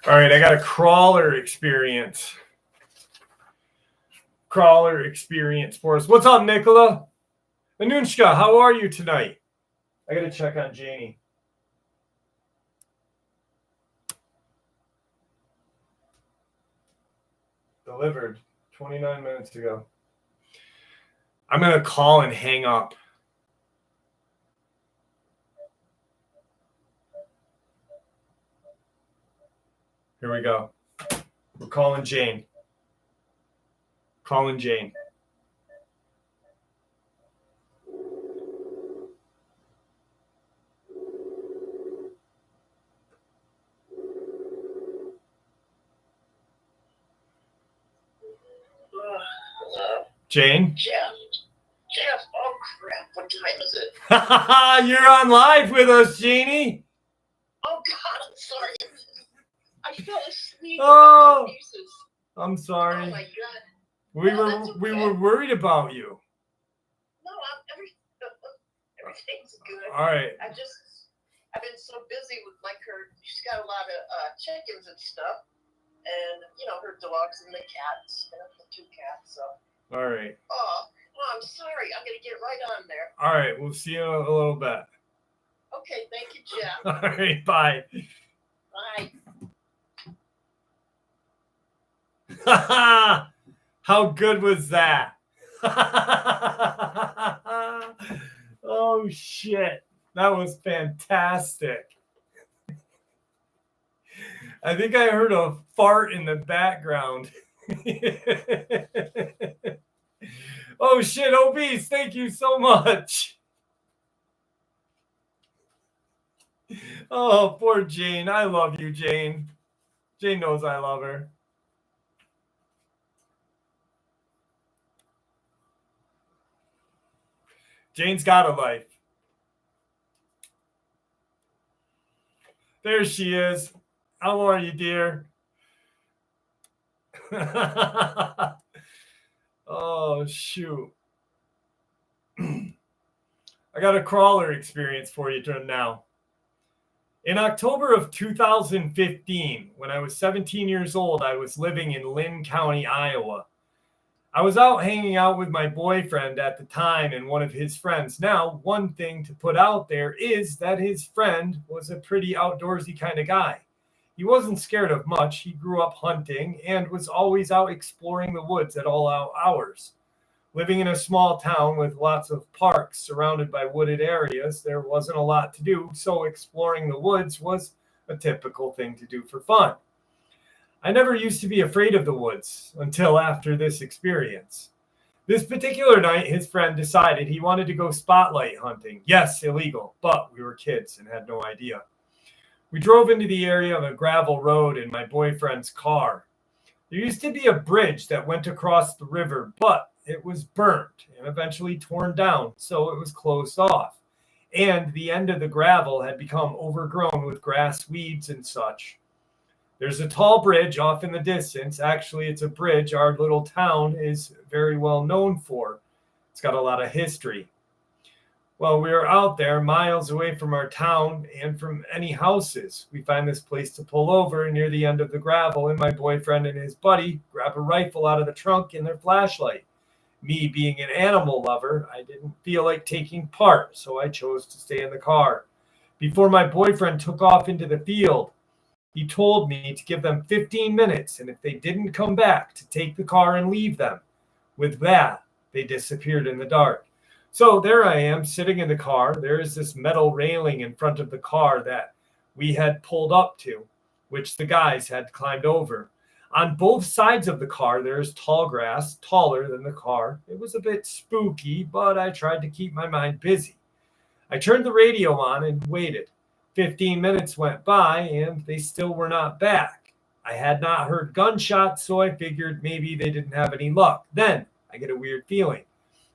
All right, I got a crawler experience. Crawler experience for us. What's up, Nicola? Anunshka, how are you tonight? I got to check on Janie. Delivered 29 minutes ago. I'm going to call and hang up. Here we go. We're calling Jane. Calling Jane. Jane? Jeff, oh crap, what time is it? You're on live with us, Jeannie. Oh God, I'm sorry. I fell asleep. Oh, I'm sorry. Oh my God. We were worried about you. No, everything's good. All right. I've been so busy with she's got a lot of chickens and stuff, and her dogs and the cats, and the 2 cats. So. All right. Oh, I'm sorry. I'm gonna get right on there. All right, we'll see you in a little bit. Okay, thank you, Jeff. All right, bye. Bye. How good was that? Oh, shit. That was fantastic. I think I heard a fart in the background. Oh, shit, Obese, thank you so much. Oh, poor Jane. I love you, Jane. Jane knows I love her. Jane's got a life. There she is. How are you, dear? Oh, shoot. I got a crawler experience for you now. In October of 2015, when I was 17 years old, I was living in Lynn County, Iowa. I was out hanging out with my boyfriend at the time and one of his friends. Now, one thing to put out there is that his friend was a pretty outdoorsy kind of guy. He wasn't scared of much. He grew up hunting and was always out exploring the woods at all hours. Living in a small town with lots of parks surrounded by wooded areas, there wasn't a lot to do, so exploring the woods was a typical thing to do for fun. I never used to be afraid of the woods until after this experience. This particular night, his friend decided he wanted to go spotlight hunting. Yes, illegal, but we were kids and had no idea. We drove into the area of a gravel road in my boyfriend's car. There used to be a bridge that went across the river, but it was burnt and eventually torn down, so it was closed off. And the end of the gravel had become overgrown with grass, weeds, and such. There's a tall bridge off in the distance. Actually, it's a bridge our little town is very well known for. It's got a lot of history. Well, we were out there miles away from our town and from any houses. We find this place to pull over near the end of the gravel, and my boyfriend and his buddy grab a rifle out of the trunk and their flashlight. Me being an animal lover, I didn't feel like taking part, so I chose to stay in the car. Before my boyfriend took off into the field, he told me to give them 15 minutes, and if they didn't come back, to take the car and leave them. With that, they disappeared in the dark. So there I am, sitting in the car. There is this metal railing in front of the car that we had pulled up to, which the guys had climbed over. On both sides of the car, there's tall grass, taller than the car. It was a bit spooky, but I tried to keep my mind busy. I turned the radio on and waited. 15 minutes went by, and they still were not back. I had not heard gunshots, so I figured maybe they didn't have any luck. Then I get a weird feeling,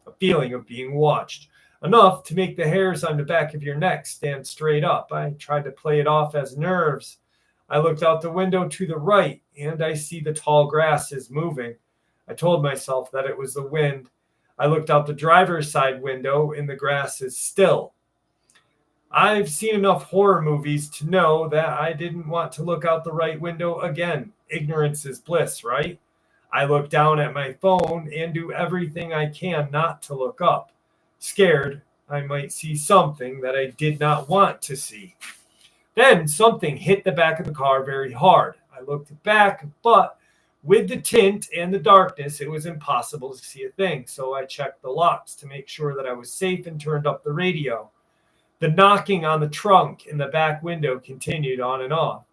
a feeling of being watched, enough to make the hairs on the back of your neck stand straight up. I tried to play it off as nerves. I looked out the window to the right, and I see the tall grass is moving. I told myself that it was the wind. I looked out the driver's side window, and the grass is still. I've seen enough horror movies to know that I didn't want to look out the right window again. Ignorance is bliss, right? I look down at my phone and do everything I can not to look up, scared I might see something that I did not want to see. Then something hit the back of the car very hard. I looked back, but with the tint and the darkness, it was impossible to see a thing. So I checked the locks to make sure that I was safe and turned up the radio. The knocking on the trunk in the back window continued on and off.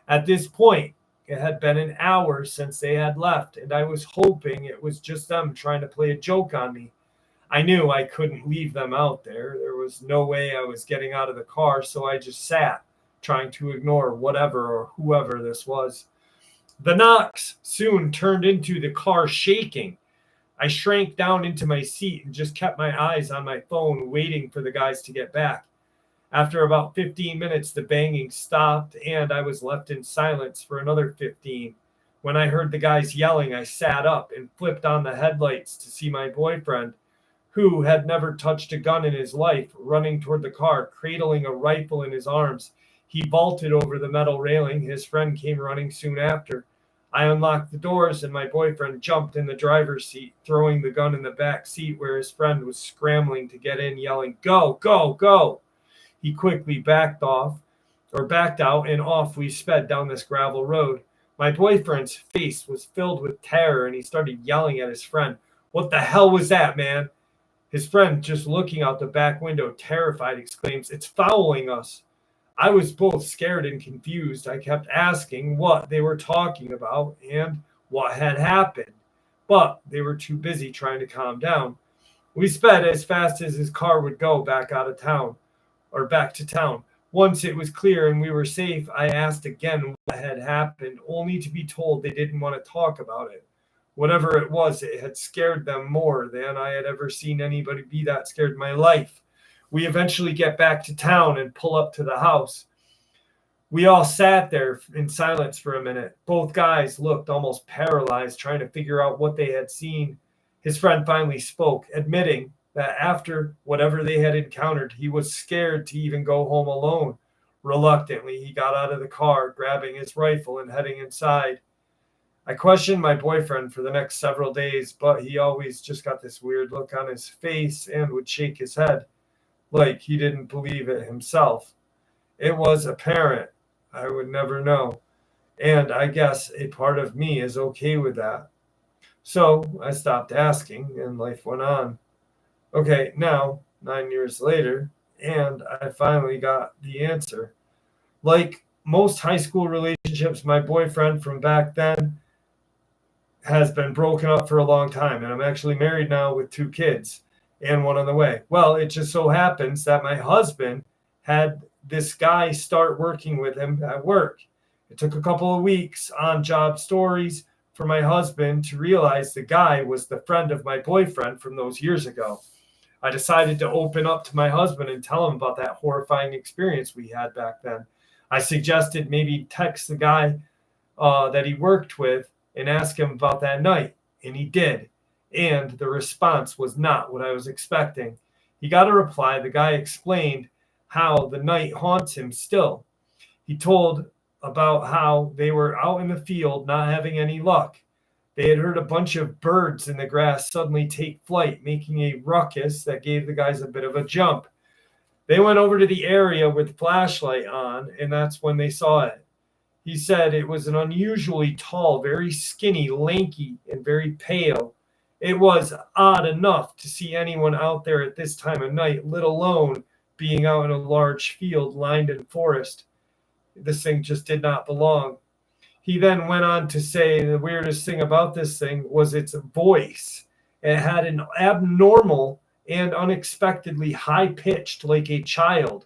At this point, it had been an hour since they had left, and I was hoping it was just them trying to play a joke on me. I knew I couldn't leave them out there. There was no way I was getting out of the car, so I just sat, trying to ignore whatever or whoever this was. The knocks soon turned into the car shaking. I shrank down into my seat and just kept my eyes on my phone, waiting for the guys to get back. After about 15 minutes, the banging stopped, and I was left in silence for another 15. When I heard the guys yelling, I sat up and flipped on the headlights to see my boyfriend, who had never touched a gun in his life, running toward the car, cradling a rifle in his arms. He vaulted over the metal railing. His friend came running soon after. I unlocked the doors, and my boyfriend jumped in the driver's seat, throwing the gun in the back seat where his friend was scrambling to get in, yelling, "Go, go, go!" He quickly backed out, and off we sped down this gravel road. My boyfriend's face was filled with terror, and he started yelling at his friend, "What the hell was that, man?" His friend, just looking out the back window, terrified, exclaims, "It's following us." I was both scared and confused. I kept asking what they were talking about and what had happened, but they were too busy trying to calm down. We sped as fast as his car would go back to town. Once it was clear and we were safe, I asked again what had happened, only to be told they didn't want to talk about it. Whatever it was, it had scared them more than I had ever seen anybody be that scared in my life. We eventually get back to town and pull up to the house. We all sat there in silence for a minute. Both guys looked almost paralyzed, trying to figure out what they had seen. His friend finally spoke, admitting that after whatever they had encountered, he was scared to even go home alone. Reluctantly, he got out of the car, grabbing his rifle and heading inside. I questioned my boyfriend for the next several days, but he always just got this weird look on his face and would shake his head, like he didn't believe it himself. It was apparent. I would never know. And I guess a part of me is okay with that. So I stopped asking, and life went on. Okay, now, 9 years later, and I finally got the answer. Like most high school relationships, my boyfriend from back then has been broken up for a long time, and I'm actually married now with 2 kids and one on the way. Well, it just so happens that my husband had this guy start working with him at work. It took a couple of weeks on job stories for my husband to realize the guy was the friend of my boyfriend from those years ago. I decided to open up to my husband and tell him about that horrifying experience we had back then. I suggested maybe text the guy that he worked with and ask him about that night, and he did. And the response was not what I was expecting. He got a reply. The guy explained how the night haunts him still. He told about how they were out in the field not having any luck. They had heard a bunch of birds in the grass suddenly take flight, making a ruckus that gave the guys a bit of a jump. They went over to the area with flashlight on, and that's when they saw it. He said it was an unusually tall, very skinny, lanky, and very pale. It was odd enough to see anyone out there at this time of night, let alone being out in a large field lined in forest. This thing just did not belong. He then went on to say the weirdest thing about this thing was its voice. It had an abnormal and unexpectedly high-pitched, like a child.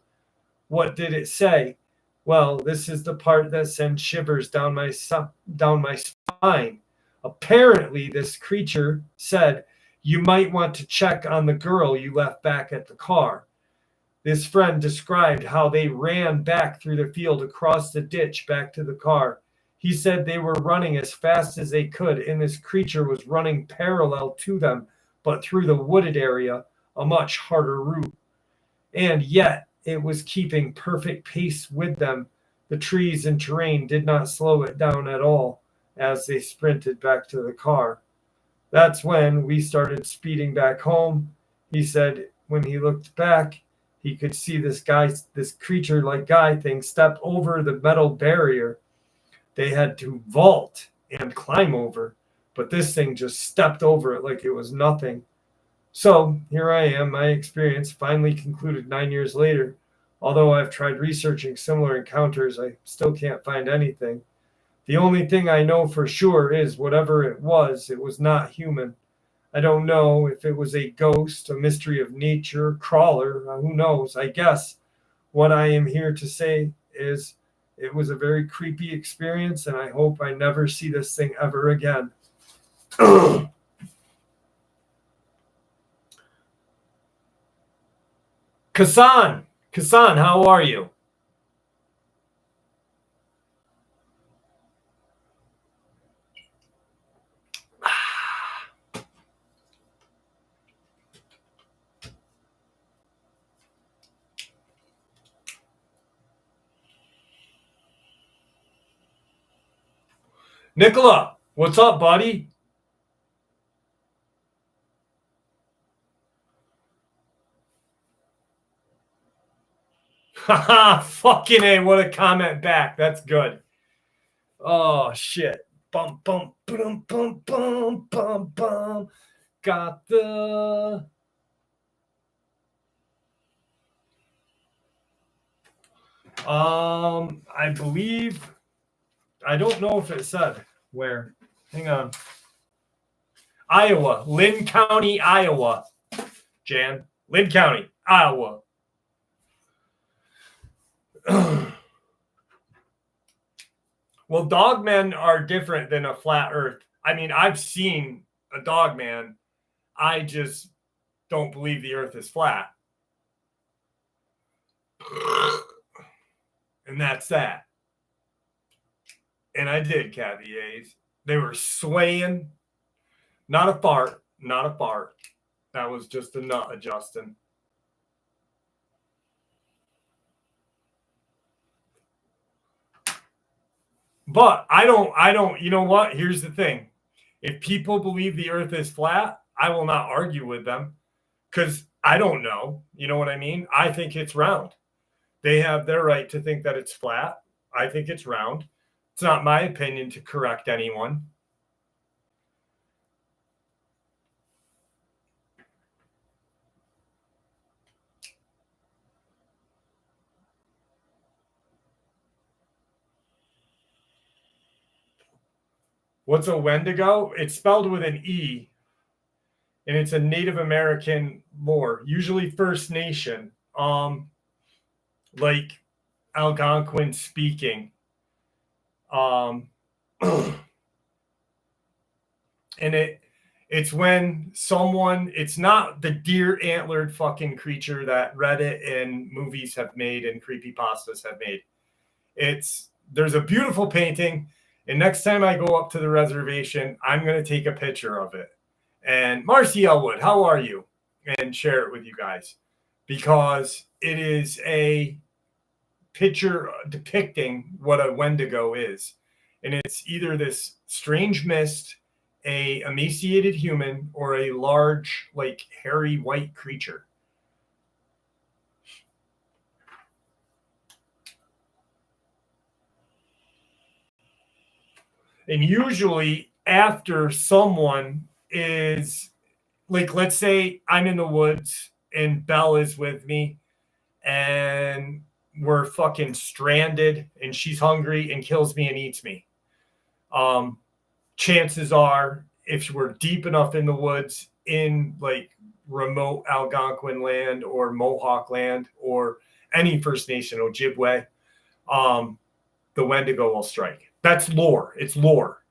What did it say? Well, this is the part that sends shivers down my spine. Apparently, this creature said, "You might want to check on the girl you left back at the car." This friend described how they ran back through the field across the ditch back to the car. He said they were running as fast as they could, and this creature was running parallel to them, but through the wooded area, a much harder route. And yet, it was keeping perfect pace with them. The trees and terrain did not slow it down at all as they sprinted back to the car. That's when we started speeding back home. He said when he looked back, he could see this creature-like guy thing step over the metal barrier they had to vault and climb over, but this thing just stepped over it like it was nothing. So here I am, my experience finally concluded 9 years later. Although I've tried researching similar encounters, I still can't find anything. The only thing I know for sure is whatever it was not human. I don't know if it was a ghost, a mystery of nature, crawler, who knows. I guess what I am here to say is it was a very creepy experience, and I hope I never see this thing ever again. Kassan, how are you? Nicola, what's up, buddy? Haha, fucking A, what a comment back. That's good. Oh, shit. Bum, bum, bum, bum, bum, bum, bum. Got the... I believe... I don't know if it said where. Hang on. Iowa. Lynn County, Iowa. Jan. Lynn County, Iowa. Well, dogmen are different than a flat earth. I mean, I've seen a dogman. I just don't believe the earth is flat. And that's that. And I did, Kathy A's. They were swaying. Not a fart. Not a fart. That was just a nut adjusting. But I don't, you know what? Here's the thing. If people believe the earth is flat, I will not argue with them because I don't know. You know what I mean? I think it's round. They have their right to think that it's flat. I think it's round. It's not my opinion to correct anyone. What's a Wendigo? It's spelled with an E, and it's a Native American lore, usually First Nation, like Algonquin speaking. And it's when someone, it's not the deer antlered fucking creature that Reddit and movies have made and creepypastas have made. There's a beautiful painting, and next time I go up to the reservation, I'm going to take a picture of it. And Marcy Elwood, how are you? And share it with you guys, because it is a picture depicting what a Wendigo is. And it's either this strange mist, a emaciated human, or a large, like, hairy white creature. And usually after someone is, like, let's say I'm in the woods and Belle is with me and we're fucking stranded and she's hungry and kills me and eats me. Chances are, if we're deep enough in the woods in like remote Algonquin land or Mohawk land or any First Nation, Ojibwe, the Wendigo will strike. That's lore. It's lore.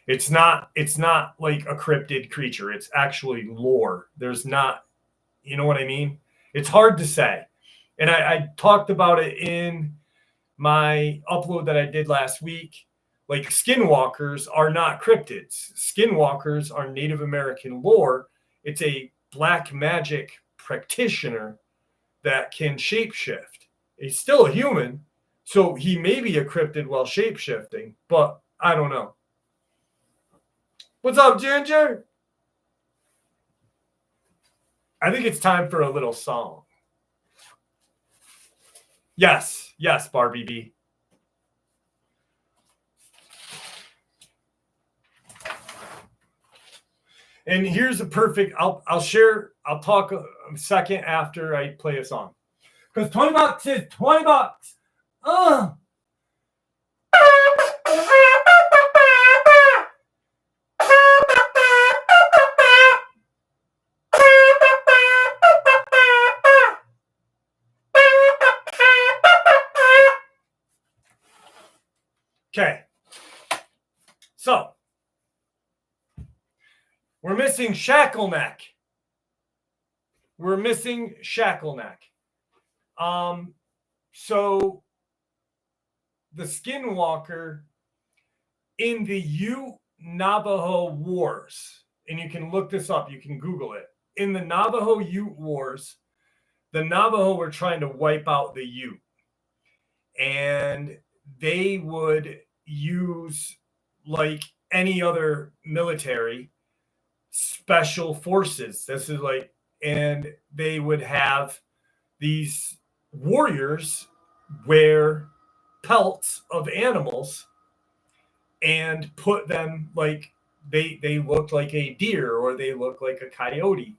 It's not like a cryptid creature. It's actually lore. There's not, you know what I mean? It's hard to say. And I talked about it in my upload that I did last week. Like, skinwalkers are not cryptids. Skinwalkers are Native American lore. It's a black magic practitioner that can shapeshift. He's still a human, so he may be a cryptid while shapeshifting, but I don't know. What's up, Ginger? I think it's time for a little song. Yes, Barbie B. And here's a perfect, I'll talk a second after I play a song. Because $20 is $20. Okay. So, we're missing Shackleneck. So the Skinwalker in the Ute Navajo Wars, and you can look this up, you can Google it. In the Navajo Ute Wars, the Navajo were trying to wipe out the Ute. And they would use, like any other military, special forces. This is like, and they would have these warriors wear pelts of animals and put them like they looked like a deer or they looked like a coyote,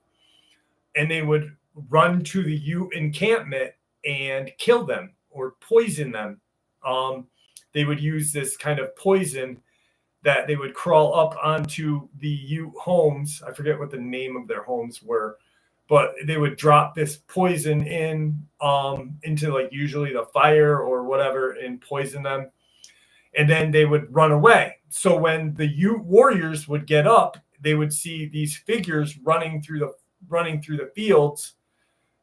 and they would run to the Ute encampment and kill them or poison them. They would use this kind of poison that they would crawl up onto the Ute homes. I forget what the name of their homes were, but they would drop this poison in into like usually the fire or whatever and poison them. And then they would run away. So when the Ute warriors would get up, they would see these figures running through the fields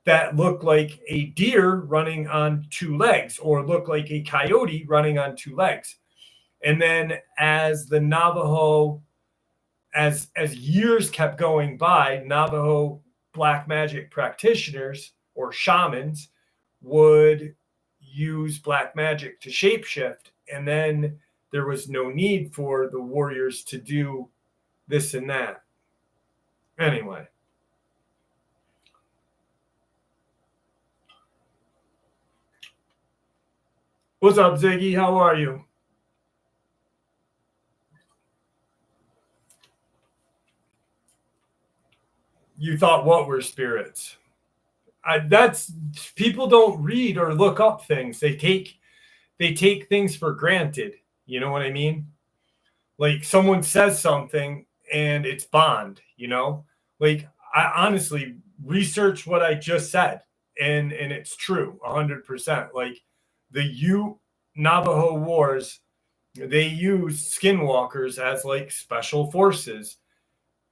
that look like a deer running on two legs or look like a coyote running on two legs. And then as the Navajo, as years kept going by, Navajo black magic practitioners or shamans would use black magic to shapeshift. And then there was no need for the warriors to do this and that. Anyway. What's up, Ziggy? How are you? You thought what were spirits? That's people don't read or look up things. They take things for granted. You know what I mean? Like someone says something and it's Bond, you know? Like I honestly researched what I just said and it's true 100%. Like the Ute Navajo Wars, they used skinwalkers as like special forces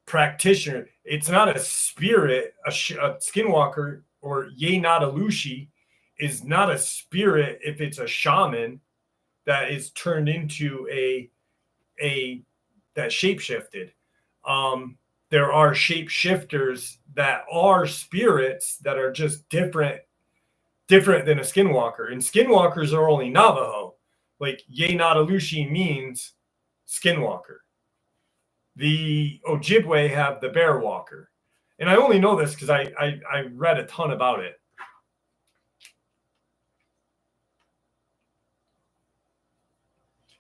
practitioner. It's not a spirit. A skinwalker or Ye Nadalushi is not a spirit if it's a shaman that is turned into a that shapeshifted. There are shapeshifters that are spirits that are just different than a skinwalker. And skinwalkers are only Navajo. Like Ye Nadalushi means skinwalker. The Ojibwe have the bear walker. And I only know this because I read a ton about it.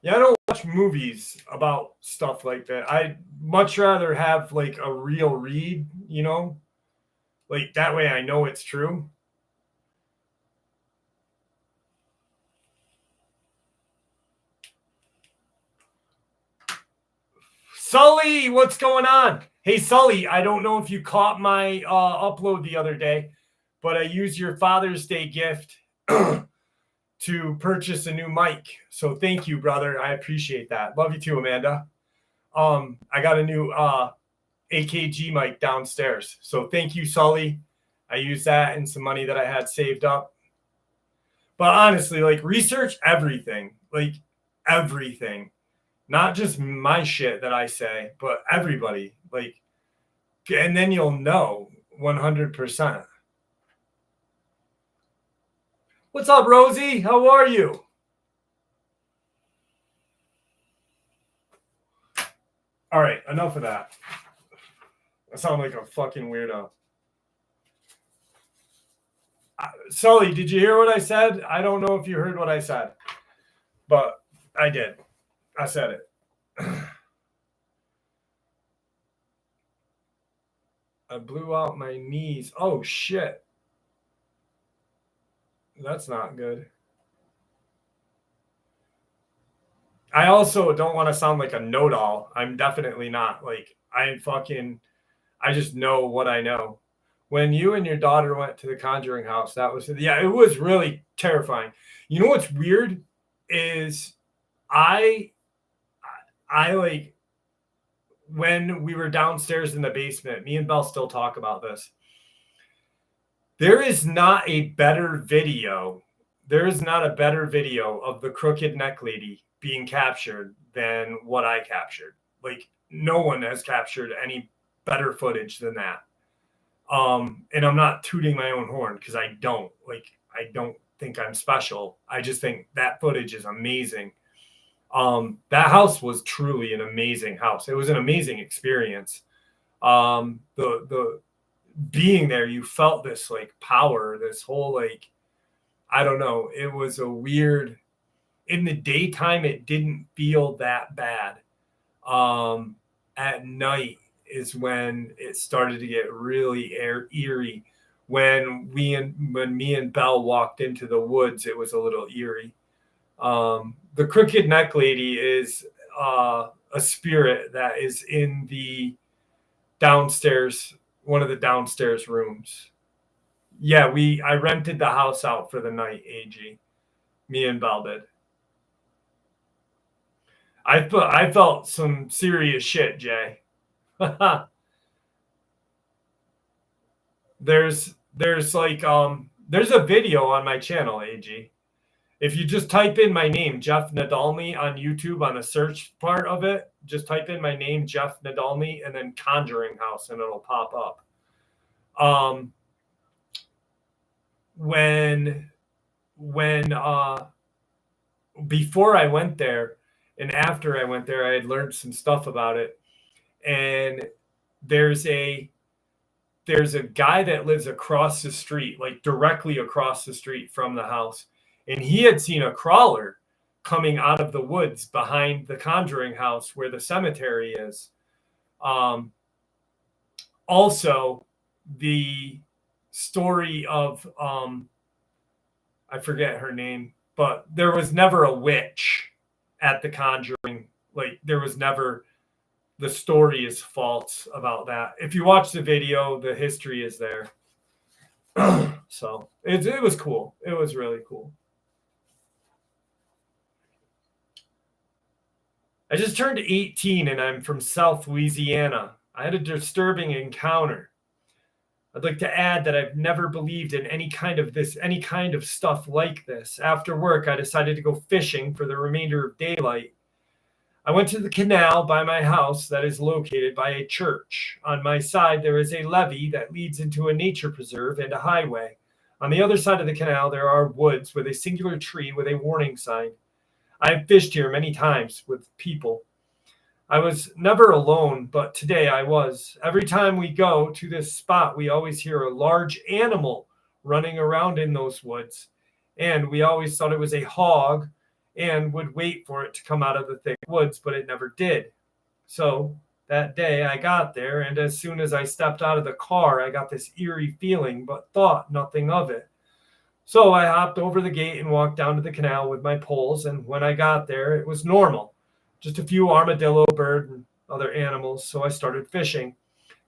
Yeah, I don't watch movies about stuff like that. I'd much rather have like a real read, you know? Like that way I know it's true. Sully, what's going on? Hey, Sully, I don't know if you caught my upload the other day, but I used your Father's Day gift to purchase a new mic. So thank you, brother. I appreciate that. Love you too, Amanda. I got a new AKG mic downstairs. So thank you, Sully. I used that and some money that I had saved up. But honestly, like, research everything. Like, everything. Not just my shit that I say, but everybody. Like, and then you'll know 100%. What's up, Rosie? How are you? All right, enough of that. I sound like a fucking weirdo. Sully, did you hear what I said? I don't know if you heard what I said, but I did. I said it. I blew out my knees. Oh, shit. That's not good. I also don't want to sound like a know-it-all. I'm definitely not. Like, I just know what I know. When you and your daughter went to the Conjuring house, it was really terrifying. You know what's weird is I like, when we were downstairs in the basement, me and Belle still talk about this. There is not a better video. There is not a better video of the crooked neck lady being captured than what I captured. Like, no one has captured any better footage than that. And I'm not tooting my own horn because I don't think I'm special. I just think that footage is amazing. That house was truly an amazing house. It was an amazing experience. The being there, you felt this like power, this whole, like, I don't know. It was a weird, in the daytime, it didn't feel that bad. At night is when it started to get really eerie. When me and Belle walked into the woods, it was a little eerie. The crooked neck lady is a spirit that is in the downstairs, one of the downstairs rooms. Yeah, I rented the house out for the night, AG. Me and Belle did. I felt some serious shit, Jay. There's like there's a video on my channel, AG. If you just type in my name, Jeff Nadolny, on YouTube, on the search part of it, just type in my name, Jeff Nadolny, and then Conjuring House, and it'll pop up. When before I went there and after I went there, I had learned some stuff about it. And there's a guy that lives across the street, like directly across the street from the house. And he had seen a crawler coming out of the woods behind the Conjuring house where the cemetery is. Also, the story of, I forget her name, but there was never a witch at the Conjuring. Like, there was never, the story is false about that. If you watch the video, the history is there. So it was cool. It was really cool. I just turned 18 and I'm from South Louisiana. I had a disturbing encounter. I'd like to add that I've never believed in any kind of stuff like this. After work, I decided to go fishing for the remainder of daylight. I went to the canal by my house that is located by a church. On my side, there is a levee that leads into a nature preserve and a highway. On the other side of the canal, there are woods with a singular tree with a warning sign. I have fished here many times with people. I was never alone, but today I was. Every time we go to this spot, we always hear a large animal running around in those woods. And we always thought it was a hog and would wait for it to come out of the thick woods, but it never did. So that day I got there, and as soon as I stepped out of the car, I got this eerie feeling, but thought nothing of it. So I hopped over the gate and walked down to the canal with my poles, and when I got there, it was normal. Just a few armadillo, bird, and other animals, so I started fishing.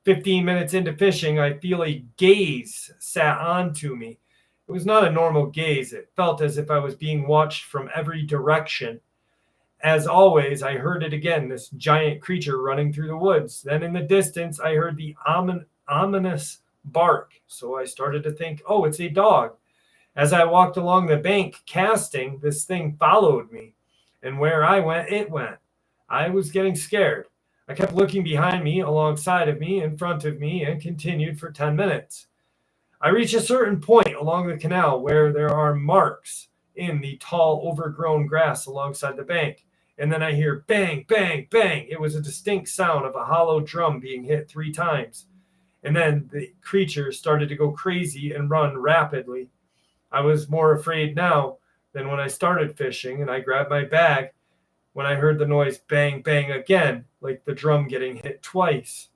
15 minutes into fishing, I feel a gaze sat onto me. It was not a normal gaze. It felt as if I was being watched from every direction. As always, I heard it again, this giant creature running through the woods. Then in the distance, I heard the ominous bark. So I started to think, oh, it's a dog. As I walked along the bank casting, this thing followed me. And where I went, it went. I was getting scared. I kept looking behind me, alongside of me, in front of me, and continued for 10 minutes. I reached a certain point along the canal where there are marks in the tall, overgrown grass alongside the bank. And then I hear bang, bang, bang. It was a distinct sound of a hollow drum being hit 3 times. And then the creature started to go crazy and run rapidly. I was more afraid now than when I started fishing, and I grabbed my bag when I heard the noise bang, bang again, like the drum getting hit twice.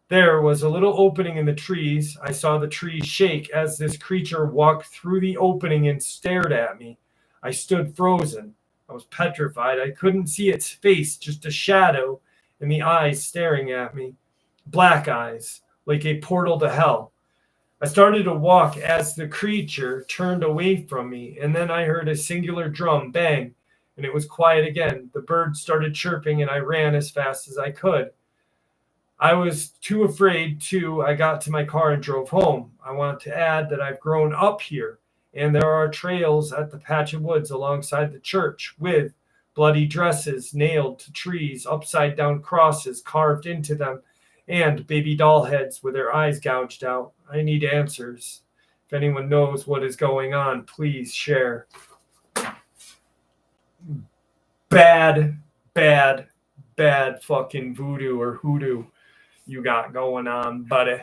There was a little opening in the trees. I saw the trees shake as this creature walked through the opening and stared at me. I stood frozen. I was petrified. I couldn't see its face, just a shadow, and the eyes staring at me. Black eyes, like a portal to hell. I started to walk as the creature turned away from me, and then I heard a singular drum bang, and it was quiet again. The birds started chirping, and I ran as fast as I could. I was too afraid to. I got to my car and drove home. I want to add that I've grown up here, and there are trails at the patch of woods alongside the church with bloody dresses nailed to trees, upside down crosses carved into them, and baby doll heads with their eyes gouged out. I need answers. If anyone knows what is going on, please share. Bad, bad, bad fucking voodoo or hoodoo you got going on, buddy.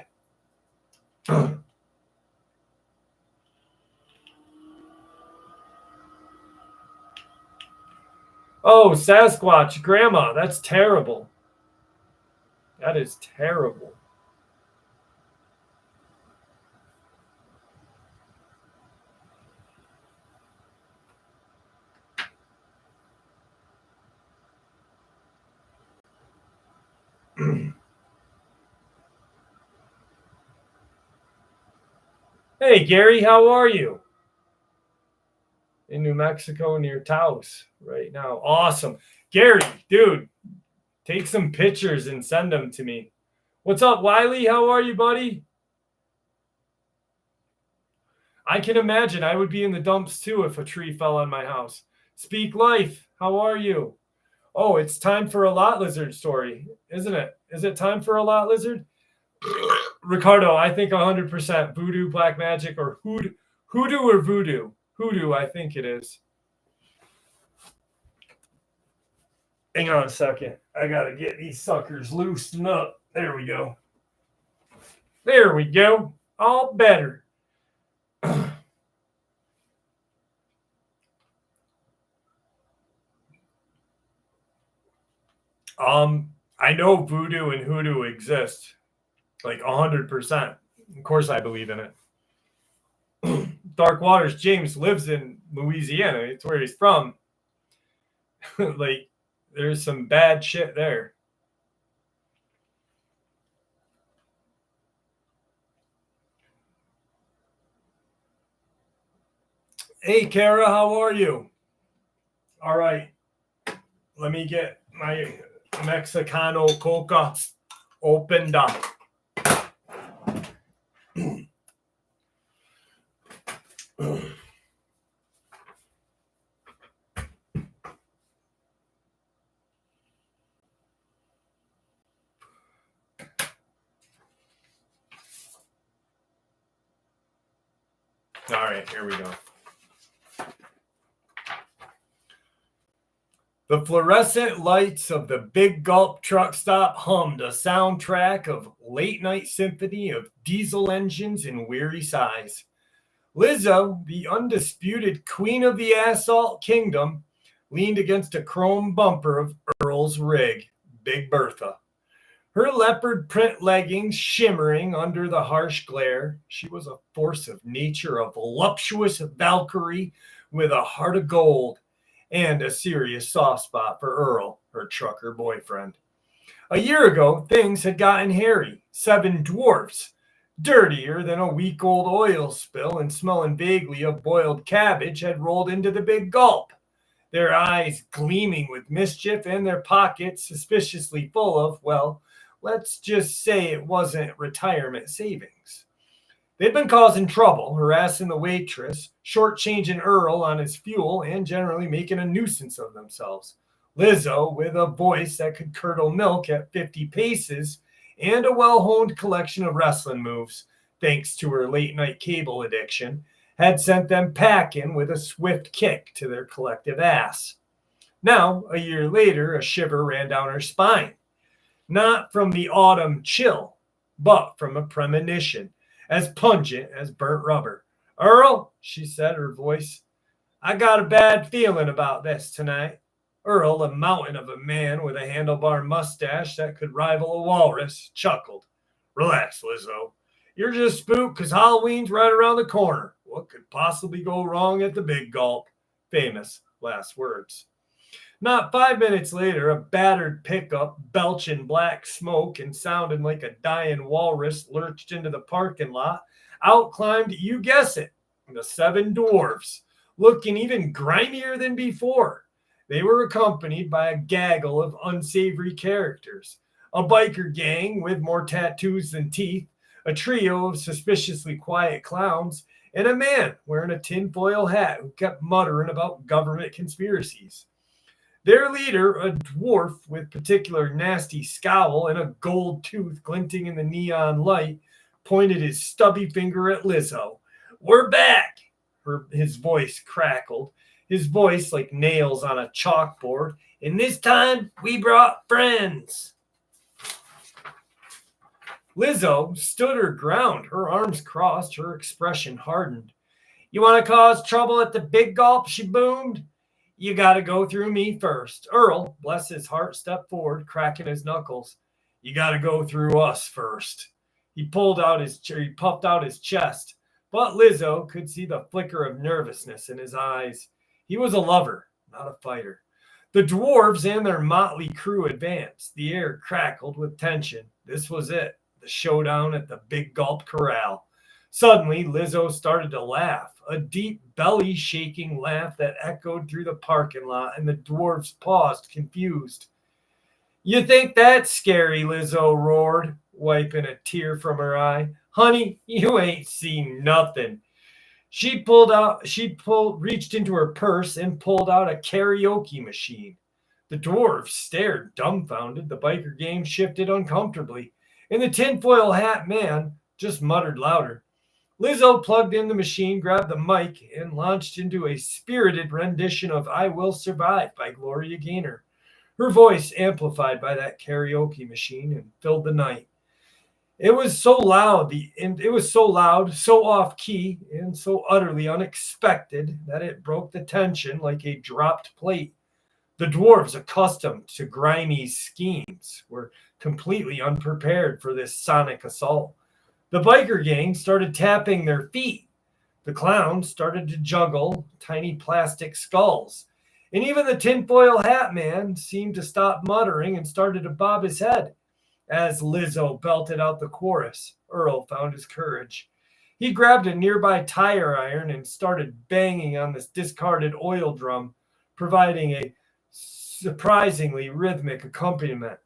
Oh, Sasquatch, Grandma, that's terrible. That is terrible. Hey, Gary, how are you? In New Mexico near Taos right now. Awesome. Gary, dude, take some pictures and send them to me. What's up, Wiley? How are you, buddy? I can imagine I would be in the dumps too if a tree fell on my house. Speak life. How are you? Oh, it's time for a lot lizard story, isn't it? Is it time for a lot lizard? Ricardo, I think 100% voodoo, black magic, or hoodoo or voodoo. Hoodoo, I think it is. Hang on a second. I got to get these suckers loosened up. There we go. There we go. All better. I know voodoo and hoodoo exist. Like 100%. Of course I believe in it. Dark Waters, James lives in Louisiana. It's where he's from. Like, there's some bad shit there. Hey, Kara, how are you? All right. Let me get my Mexicano coca opened up. All right, here we go. The fluorescent lights of the Big Gulp truck stop hummed a soundtrack of late-night symphony of diesel engines in weary sighs. Lizzo, the undisputed queen of the assault kingdom, leaned against a chrome bumper of Earl's rig, Big Bertha. Her leopard print leggings shimmering under the harsh glare, she was a force of nature, a voluptuous Valkyrie with a heart of gold and a serious soft spot for Earl, her trucker boyfriend. A year ago, things had gotten hairy. 7 dwarfs, dirtier than a week-old oil spill and smelling vaguely of boiled cabbage, had rolled into the big gulp, their eyes gleaming with mischief and their pockets suspiciously full of, well, let's just say it wasn't retirement savings. They'd been causing trouble, harassing the waitress, shortchanging Earl on his fuel, and generally making a nuisance of themselves. Lizzo, with a voice that could curdle milk at 50 paces, and a well-honed collection of wrestling moves, thanks to her late-night cable addiction, had sent them packing with a swift kick to their collective ass. Now, a year later, a shiver ran down her spine. Not from the autumn chill, but from a premonition, as pungent as burnt rubber. "Earl," she said, her voice, "I got a bad feeling about this tonight." Earl, a mountain of a man with a handlebar mustache that could rival a walrus, chuckled. "Relax, Lizzo. You're just spooked because Halloween's right around the corner. What could possibly go wrong at the Big Gulp?" Famous last words. Not 5 minutes later, a battered pickup, belching black smoke and sounding like a dying walrus, lurched into the parking lot. Out climbed, you guess it, the 7 dwarfs, looking even grimier than before. They were accompanied by a gaggle of unsavory characters, a biker gang with more tattoos than teeth, a trio of suspiciously quiet clowns, and a man wearing a tinfoil hat who kept muttering about government conspiracies. Their leader, a dwarf with particular nasty scowl and a gold tooth glinting in the neon light, pointed his stubby finger at Lizzo. "We're back!" His voice crackled, his voice like nails on a chalkboard. "And this time, we brought friends." Lizzo stood her ground, her arms crossed, her expression hardened. "You want to cause trouble at the Big Gulp?" she boomed. "You got to go through me first." Earl, bless his heart, stepped forward, cracking his knuckles. "You got to go through us first." He puffed out his chest, but Lizzo could see the flicker of nervousness in his eyes. He was a lover, not a fighter. The dwarves and their motley crew advanced. The air crackled with tension. This was it, the showdown at the Big Gulp Corral. Suddenly, Lizzo started to laugh, a deep belly-shaking laugh that echoed through the parking lot, and the dwarves paused, confused. "You think that's scary?" Lizzo roared, wiping a tear from her eye. "Honey, you ain't seen nothing." She reached into her purse and pulled out a karaoke machine. The dwarves stared dumbfounded. The biker gang shifted uncomfortably, and the tinfoil hat man just muttered louder. Lizzo plugged in the machine, grabbed the mic, and launched into a spirited rendition of "I Will Survive" by Gloria Gaynor. Her voice amplified by that karaoke machine and filled the night. It was so loud, so off-key, and so utterly unexpected that it broke the tension like a dropped plate. The dwarves, accustomed to grimy schemes, were completely unprepared for this sonic assault. The biker gang started tapping their feet. The clowns started to juggle tiny plastic skulls. And even the tinfoil hat man seemed to stop muttering and started to bob his head. As Lizzo belted out the chorus, Earl found his courage. He grabbed a nearby tire iron and started banging on this discarded oil drum, providing a surprisingly rhythmic accompaniment.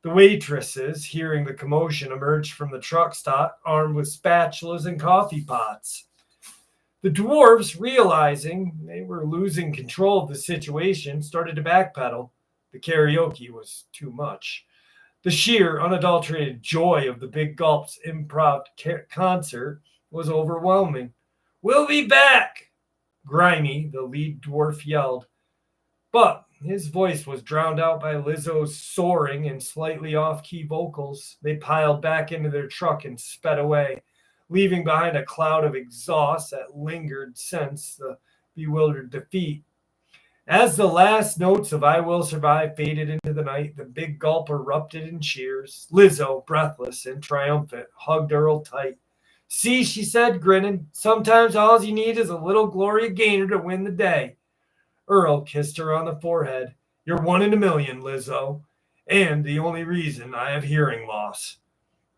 The waitresses, hearing the commotion, emerged from the truck stop, armed with spatulas and coffee pots. The dwarves, realizing they were losing control of the situation, started to backpedal. The karaoke was too much. The sheer, unadulterated joy of the Big Gulp's improv concert was overwhelming. "We'll be back!" Grimy, the lead dwarf, yelled. But his voice was drowned out by Lizzo's soaring and slightly off-key vocals. They piled back into their truck and sped away, leaving behind a cloud of exhaust that lingered since the bewildered defeat. As the last notes of "I Will Survive" faded into the night, the Big Gulp erupted in cheers. Lizzo, breathless and triumphant, hugged Earl tight. "See," she said, grinning, "sometimes all you need is a little Gloria Gaynor to win the day." Earl kissed her on the forehead. "You're one in a million, Lizzo." and the only reason I have hearing loss.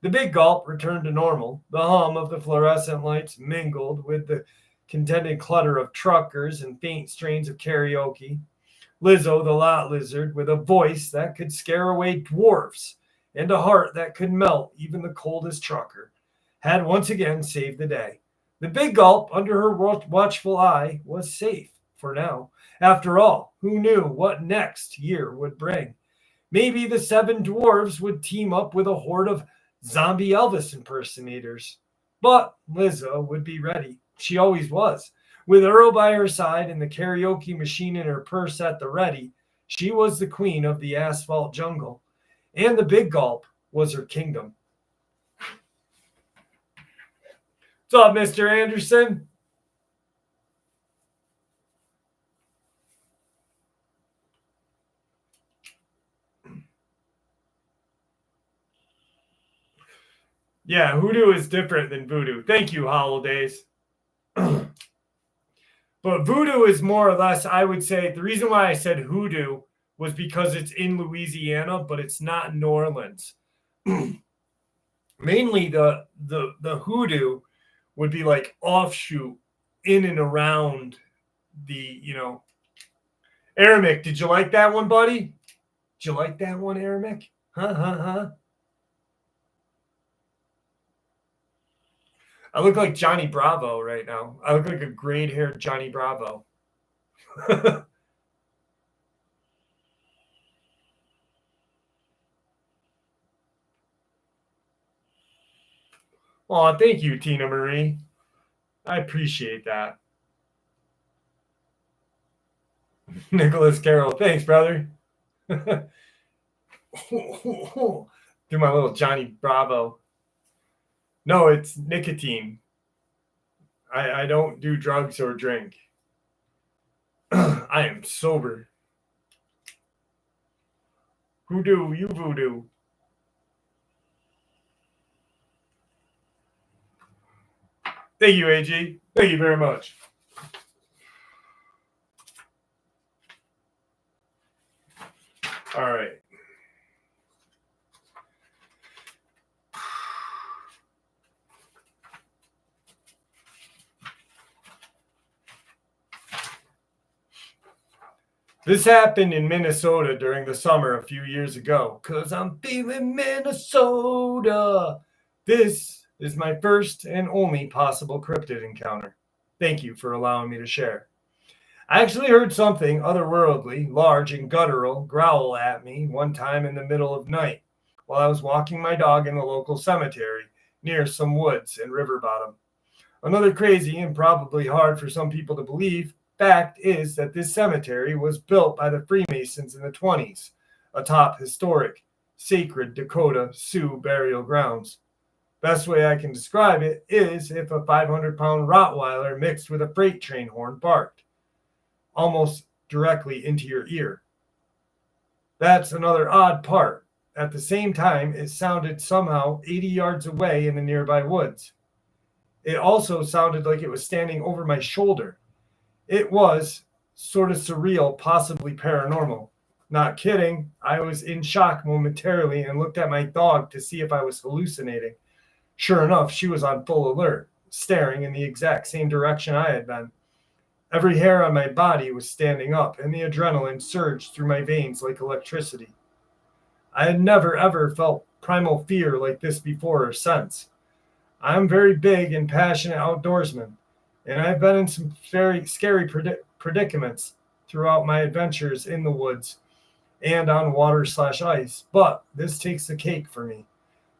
The big gulp returned to normal. The hum of the fluorescent lights mingled with the contented clutter of truckers and faint strains of karaoke. Lizzo the lot lizard, with a voice that could scare away dwarfs and a heart that could melt even the coldest trucker, had once again saved the day. The big gulp, under her watchful eye, was safe for now. After all, who knew what next year would bring? Maybe the seven dwarves would team up with a horde of zombie Elvis impersonators. But Lizzo would be ready. She always was. With Earl by her side and the karaoke machine in her purse at the ready, she was the queen of the asphalt jungle. And the big gulp was her kingdom. What's up, Mr. Anderson? Yeah, hoodoo is different than voodoo. Thank you, Holidays. But voodoo is more or less, I would say, the reason why I said hoodoo was because it's in Louisiana, but it's not New Orleans. Mainly the hoodoo would be like offshoot in and around the, Aramic, did you like that one, buddy? Did you like that one, Aramic? Huh? I look like Johnny Bravo right now. I look like a grayed-haired Johnny Bravo. Oh, thank you, Tina Marie. I appreciate that. Nicholas Carroll, thanks, brother. Do my little Johnny Bravo. No, it's nicotine. I don't do drugs or drink. I am sober. Hoodoo, you voodoo. Thank you, AG. Thank you very much. All right. This happened in Minnesota during the summer a few years ago. 'Cause I'm feeling Minnesota. This is my first and only possible cryptid encounter. Thank you for allowing me to share. I actually heard something otherworldly, large and guttural, growl at me one time in the middle of night while I was walking my dog in the local cemetery near some woods and river bottom. Another crazy and probably hard for some people to believe fact is that this cemetery was built by the Freemasons in the 20s, atop historic, sacred Dakota Sioux burial grounds. Best way I can describe it is if a 500-pound Rottweiler mixed with a freight train horn barked, almost directly into your ear. That's another odd part. At the same time, it sounded somehow 80 yards away in the nearby woods. It also sounded like it was standing over my shoulder. It was sort of surreal, possibly paranormal. Not kidding. I was in shock momentarily and looked at my dog to see if I was hallucinating. Sure enough, she was on full alert, staring in the exact same direction I had been. Every hair on my body was standing up, and the adrenaline surged through my veins like electricity. I had never, ever felt primal fear like this before or since. I'm very big and passionate outdoorsman, and I've been in some very scary predicaments throughout my adventures in the woods and on water/ice, but this takes the cake for me.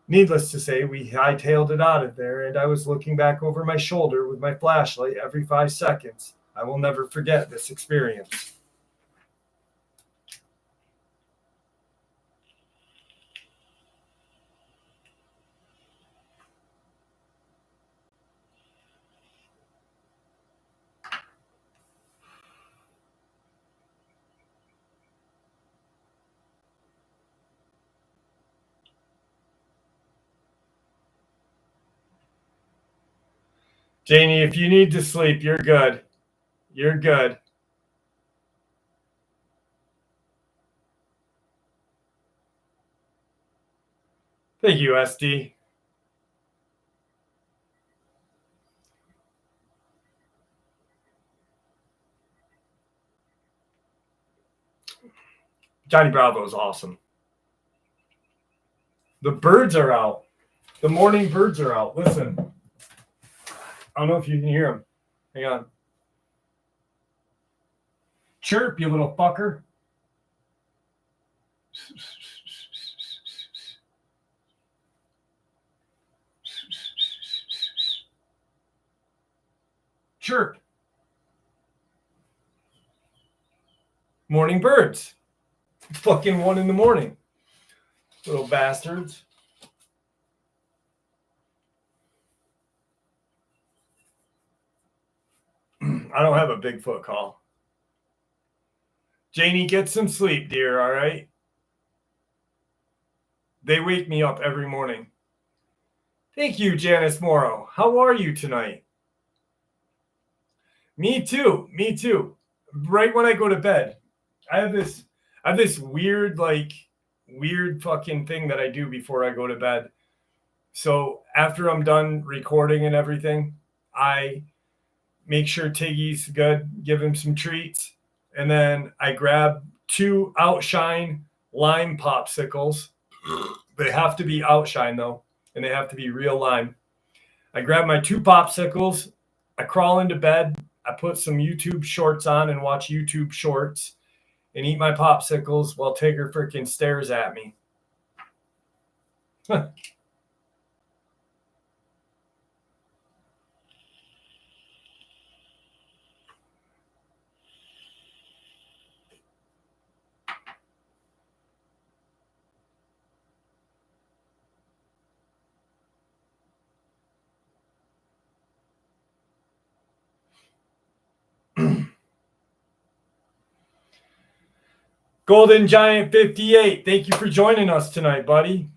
Needless to say, we hightailed it out of there, and I was looking back over my shoulder with my flashlight every 5 seconds. I will never forget this experience. Janie, if you need to sleep, you're good. You're good. Thank you, SD. Johnny Bravo is awesome. The birds are out. The morning birds are out. Listen. I don't know if you can hear them. Hang on. Chirp, you little fucker. Chirp. Morning birds. Fucking 1 a.m. Little bastards. I don't have a Bigfoot call. Janie, get some sleep, dear, all right? They wake me up every morning. Thank you, Janice Morrow. How are you tonight? Me too. Me too. Right when I go to bed. I have this weird fucking thing that I do before I go to bed. So after I'm done recording and everything, I make sure Tiggy's good, give him some treats, and then I grab 2 Outshine lime popsicles. They have to be Outshine though, and they have to be real lime. I grab my 2 popsicles, I crawl into bed, I put some YouTube shorts on and watch YouTube shorts and eat my popsicles while Tigger freaking stares at me. Golden Giant 58, thank you for joining us tonight, buddy.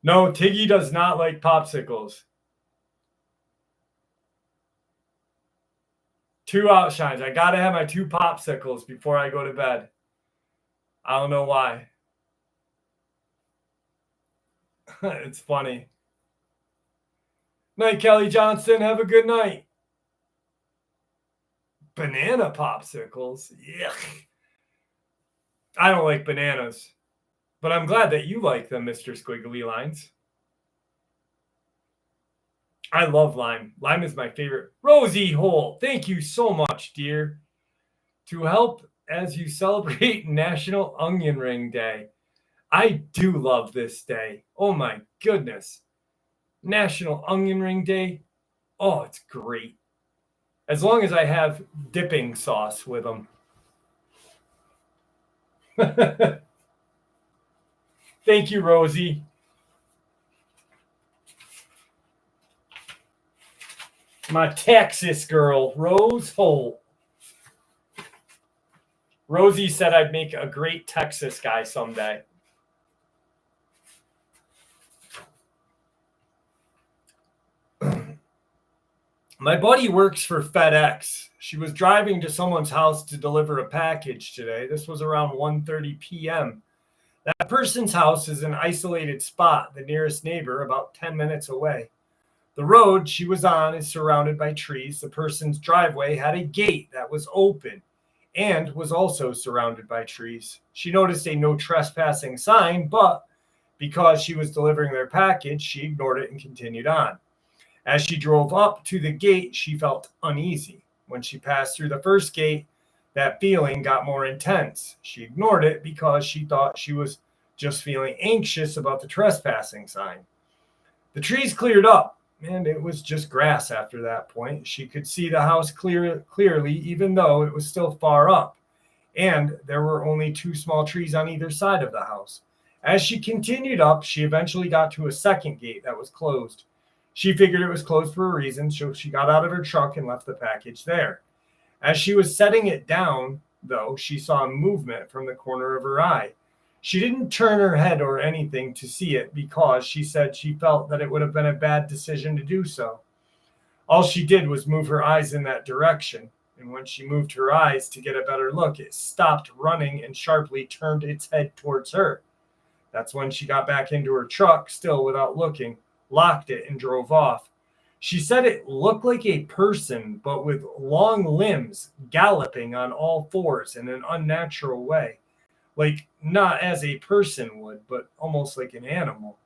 No, Tiggy does not like popsicles. 2 Outshines. I got to have my 2 popsicles before I go to bed. I don't know why. It's funny. Night, Kelly Johnson. Have a good night. Banana popsicles? Yuck. I don't like bananas, but I'm glad that you like them, Mr. Squiggly Lines. I love lime. Lime is my favorite. Rosie Holt, thank you so much, dear. To help as you celebrate National Onion Ring Day. I do love this day. Oh my goodness. National Onion Ring Day. Oh, it's great. As long as I have dipping sauce with them. Thank you, Rosie. My Texas girl, Rose Holt. Rosie said I'd make a great Texas guy someday. My buddy works for FedEx. She was driving to someone's house to deliver a package today. This was around 1:30 p.m. That person's house is an isolated spot, the nearest neighbor about 10 minutes away. The road she was on is surrounded by trees. The person's driveway had a gate that was open and was also surrounded by trees. She noticed a no trespassing sign, but because she was delivering their package, she ignored it and continued on. As she drove up to the gate, she felt uneasy. When she passed through the first gate, that feeling got more intense. She ignored it because she thought she was just feeling anxious about the trespassing sign. The trees cleared up, and it was just grass after that point. She could see the house clearly, even though it was still far up, and there were only 2 small trees on either side of the house. As she continued up, she eventually got to a second gate that was closed. She figured it was closed for a reason, so she got out of her truck and left the package there. As she was setting it down, though, she saw movement from the corner of her eye. She didn't turn her head or anything to see it because she said she felt that it would have been a bad decision to do so. All she did was move her eyes in that direction, and when she moved her eyes to get a better look, it stopped running and sharply turned its head towards her. That's when she got back into her truck, still without looking, locked it, and drove off. She said it looked like a person, but with long limbs, galloping on all fours in an unnatural way. Like, not as a person would, but almost like an animal.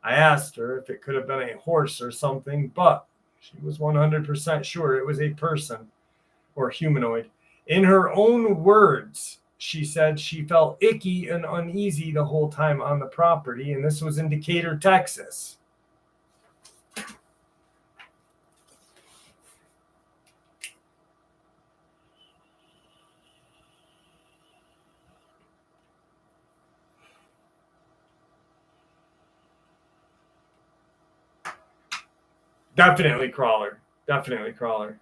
I asked her if it could have been a horse or something, but she was 100% sure it was a person or humanoid. In her own words, she said she felt icky and uneasy the whole time on the property, and this was in Decatur, Texas. Definitely crawler. Definitely crawler.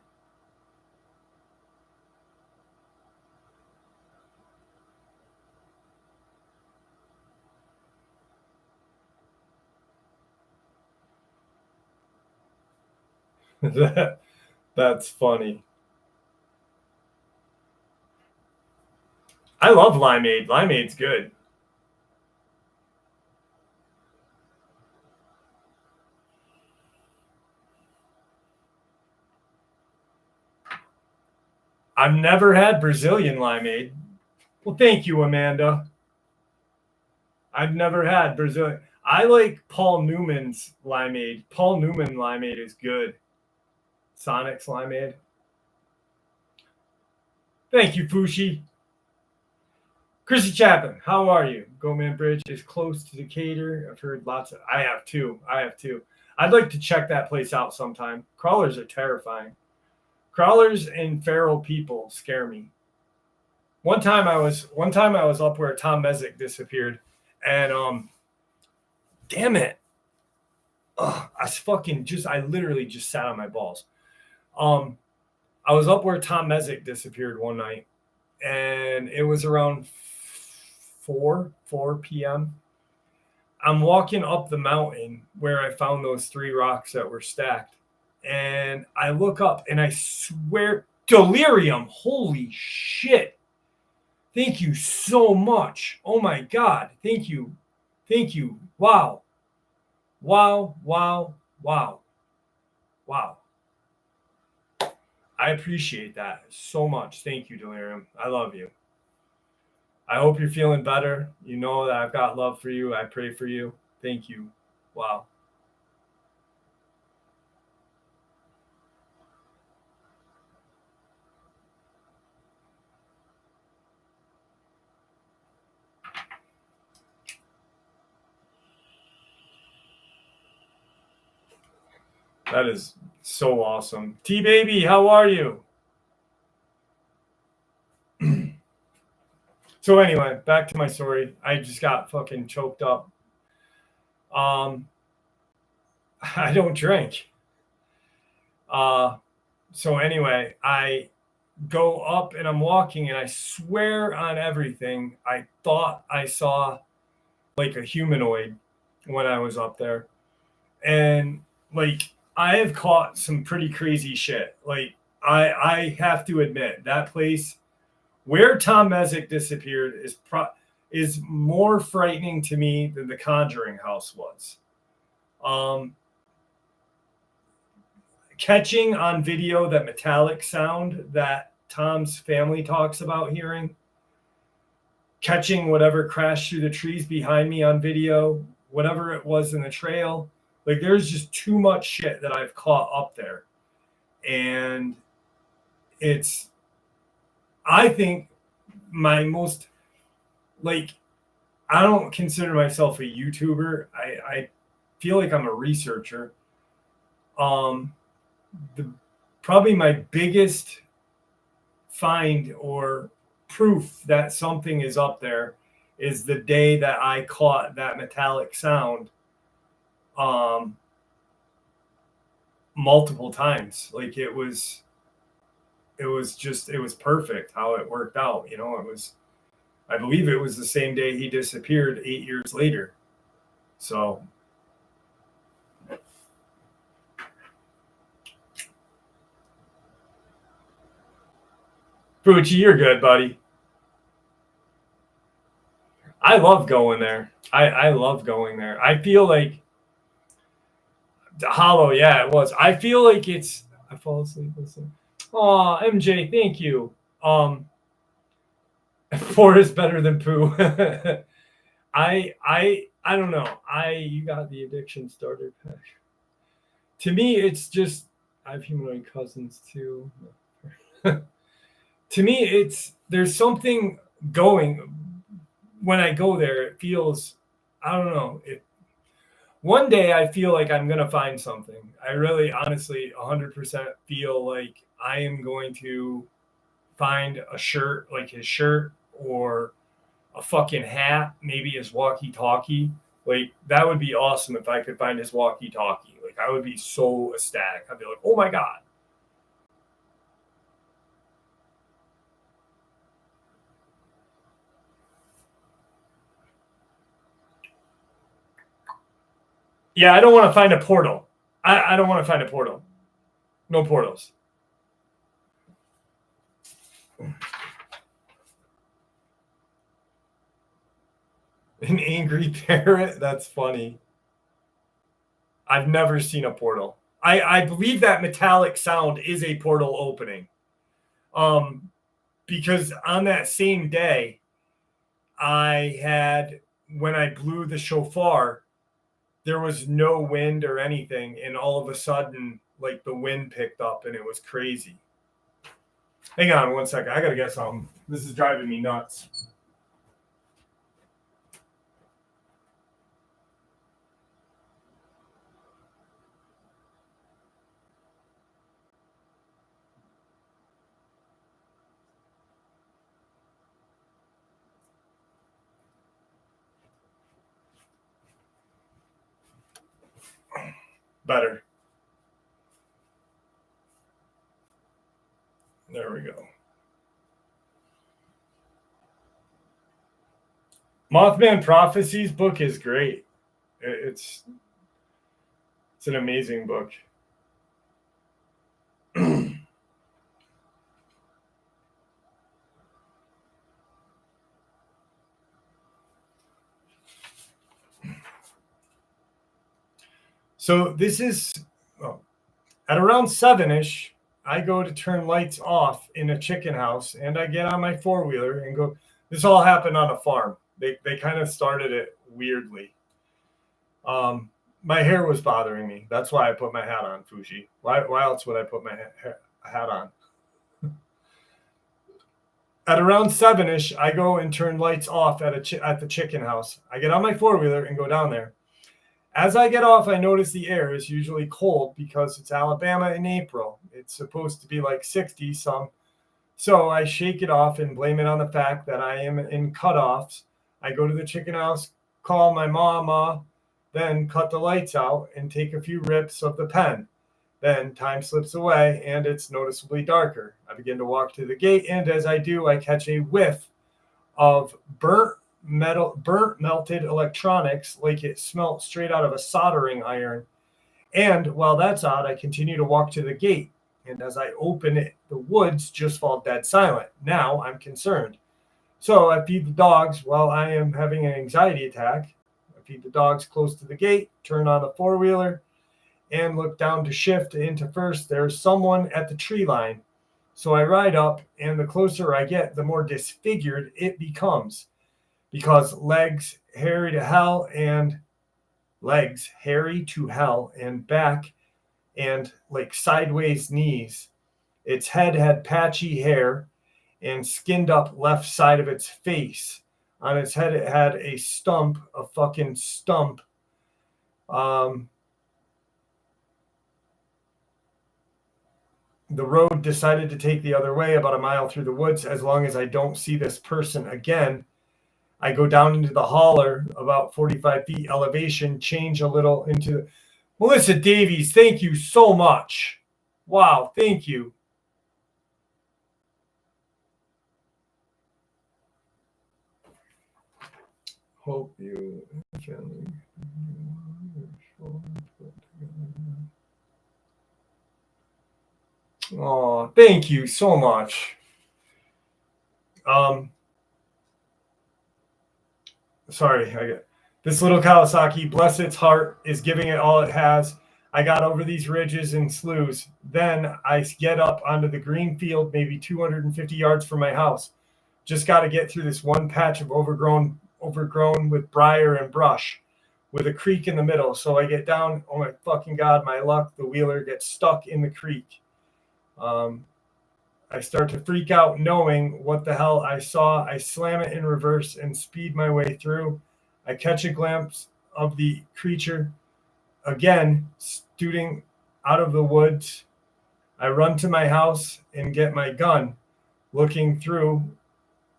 That's funny. I love limeade. Limeade's good. I've never had Brazilian limeade. Well, thank you, Amanda. I've never had Brazilian. I like Paul Newman's limeade. Paul Newman limeade is good. Sonic's limeade. Thank you, Fushi. Chrissy Chapman, how are you? Goman Bridge is close to Decatur. I've heard lots of. I have too. I'd like to check that place out sometime. Crawlers are terrifying. Crawlers and feral people scare me. One time I was up where Tom Mezek disappeared, and damn it, I literally just sat on my balls. I was up where Tom Mezek disappeared one night, and it was around 4 p.m. I'm walking up the mountain where I found those 3 rocks that were stacked, and I look up, and I swear, delirium, holy shit. Thank you so much. Oh my God. Thank you. Wow. I appreciate that so much. Thank you, Delirium. I love you. I hope you're feeling better. You know that I've got love for you. I pray for you. Thank you. Wow. That is so awesome. T-Baby, how are you? So anyway, back to my story. I just got fucking choked up. I don't drink. So anyway, I go up and I'm walking, and I swear on everything, I thought I saw like a humanoid when I was up there. And like, I have caught some pretty crazy shit. Like, I have to admit, that place where Tom Mezek disappeared is more frightening to me than the Conjuring house was. Catching on video that metallic sound that Tom's family talks about hearing, catching whatever crashed through the trees behind me on video, whatever it was in the trail. Like, there's just too much shit that I've caught up there. And I think my most, like, I don't consider myself a YouTuber. I feel like I'm a researcher. Probably my biggest find or proof that something is up there is the day that I caught that metallic sound multiple times. Like, it was perfect how it worked out. You know, I believe it was the same day he disappeared 8 years later. So Fucci, you're good, buddy. I love going there. I love going there. I feel like Hollow, yeah, it was. I feel like it's. I fall asleep. Listen. Oh, MJ, thank you. Four is better than poo. I don't know. You got the addiction starter pack. To me, it's just I have humanoid cousins too. To me, there's something going when I go there. It feels I don't know. One day I feel like I'm gonna find something. I really, honestly, 100% feel like I am going to find a shirt, like his shirt, or a fucking hat, maybe his walkie-talkie. Like that would be awesome if I could find his walkie-talkie. Like I would be so ecstatic. I'd be like, oh my god. Yeah, I don't want to find a portal. I don't want to find a portal. No portals. An angry parrot? That's funny. I've never seen a portal. I believe that metallic sound is a portal opening. Because on that same day, when I blew the shofar, there was no wind or anything, and all of a sudden, like the wind picked up, and it was crazy. Hang on 1 second. I gotta get something. This is driving me nuts. Better. There we go. Mothman Prophecies book is great. It's an amazing book. So this is at around 7-ish. I go to turn lights off in a chicken house, and I get on my four-wheeler and go. This all happened on a farm. They kind of started it weirdly. My hair was bothering me. That's why I put my hat on, Fushi. Why else would I put my hat on? At around 7-ish, I go and turn lights off at the chicken house. I get on my four-wheeler and go down there. As I get off, I notice the air is usually cold because it's Alabama in April. It's supposed to be like 60 some. So I shake it off and blame it on the fact that I am in cutoffs. I go to the chicken house, call my mama, then cut the lights out and take a few rips of the pen. Then time slips away and it's noticeably darker. I begin to walk to the gate, and as I do, I catch a whiff of burnt melted electronics, like it smelt straight out of a soldering iron. And while that's odd, I continue to walk to the gate. And as I open it, the woods just fall dead silent. Now I'm concerned. So I feed the dogs while I am having an anxiety attack. I feed the dogs close to the gate, turn on the four-wheeler, and look down to shift into first. There's someone at the tree line. So I ride up, and the closer I get, the more disfigured it becomes. Because legs hairy to hell and back and like sideways knees. Its head had patchy hair and skinned up left side of its face. On its head, it had a fucking stump. The road decided to take the other way about a mile through the woods. As long as I don't see this person again, I go down into the holler, about 45 feet elevation, change a little into Melissa Davies. Thank you so much. Wow, thank you. Hope you family. Oh, thank you so much. Sorry, this little Kawasaki, bless its heart, is giving it all it has. I got over these ridges and sloughs. Then I get up onto the green field, maybe 250 yards from my house. Just got to get through this one patch of overgrown with briar and brush with a creek in the middle. So I get down. Oh my fucking God, my luck. The wheeler gets stuck in the creek. I start to freak out knowing what the hell I saw. I slam it in reverse and speed my way through. I catch a glimpse of the creature again, shooting out of the woods. I run to my house and get my gun, looking through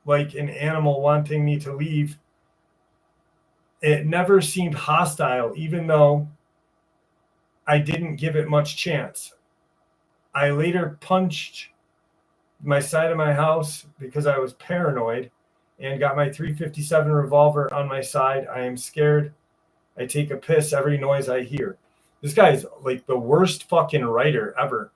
like an animal wanting me to leave. It never seemed hostile, even though I didn't give it much chance. I later punched my side of my house because I was paranoid and got my .357 revolver on my side. I am scared. I take a piss every noise I hear. This guy is like the worst fucking writer ever.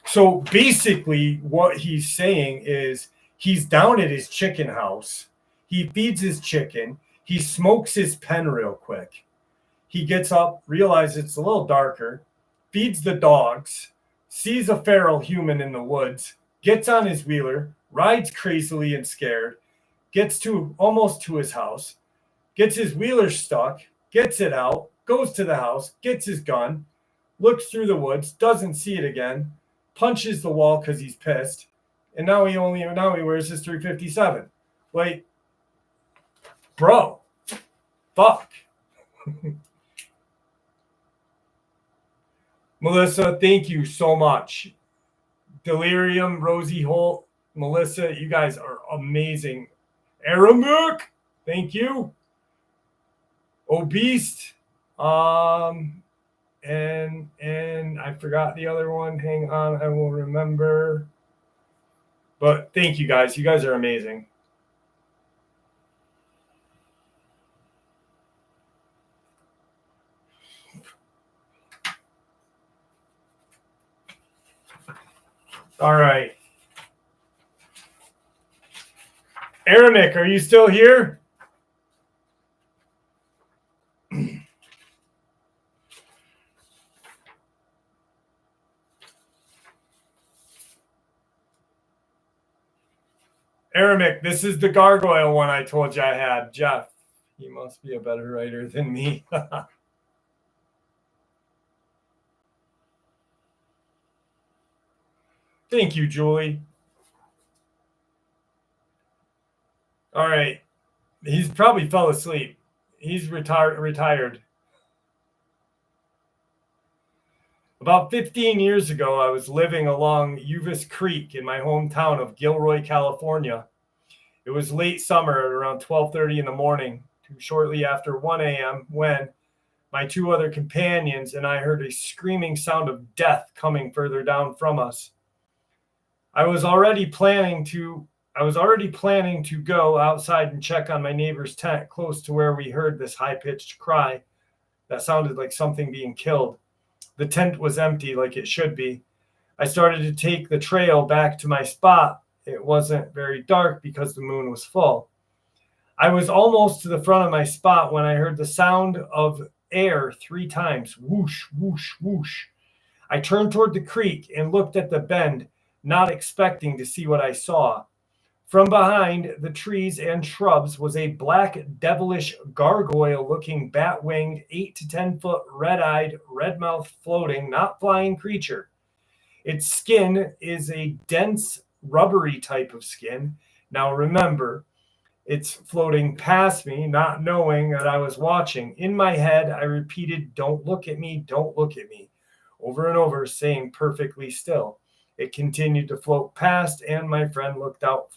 So basically what he's saying is he's down at his chicken house. He feeds his chicken. He smokes his pen real quick. He gets up, realizes it's a little darker, feeds the dogs, sees a feral human in the woods, gets on his wheeler, rides crazily and scared, gets to almost to his house, gets his wheeler stuck, gets it out, goes to the house, gets his gun, looks through the woods, doesn't see it again, punches the wall because he's pissed, and now he wears his .357. Like, bro, fuck. Melissa, thank you so much. Delirium, Rosie Holt, Melissa, you guys are amazing. Aramook, thank you. Obese, and I forgot the other one. Hang on, I will remember. But thank you guys. You guys are amazing. All right. Aramic, are you still here? Aramic, this is the Gargoyle one I told you I had. Jeff, he must be a better writer than me. Thank you, Julie. All right. He's probably fell asleep. He's retired. About 15 years ago, I was living along Uvis Creek in my hometown of Gilroy, California. It was late summer at around 12:30 in the morning, shortly after 1 a.m., when my two other companions and I heard a screaming sound of death coming further down from us. I was already planning to go outside and check on my neighbor's tent close to where we heard this high-pitched cry that sounded like something being killed. The tent was empty like it should be. I started to take the trail back to my spot. It wasn't very dark because the moon was full. I was almost to the front of my spot when I heard the sound of air 3 times. Whoosh, whoosh, whoosh. I turned toward the creek and looked at the bend, not expecting to see what I saw. From behind the trees and shrubs was a black, devilish, gargoyle-looking, bat-winged, 8 to 10 foot, red-eyed, red-mouthed, floating, not flying creature. Its skin is a dense, rubbery type of skin. Now remember, it's floating past me, not knowing that I was watching. In my head, I repeated, "Don't look at me, don't look at me," over and over, saying perfectly still. It continued to float past, and my friend looked out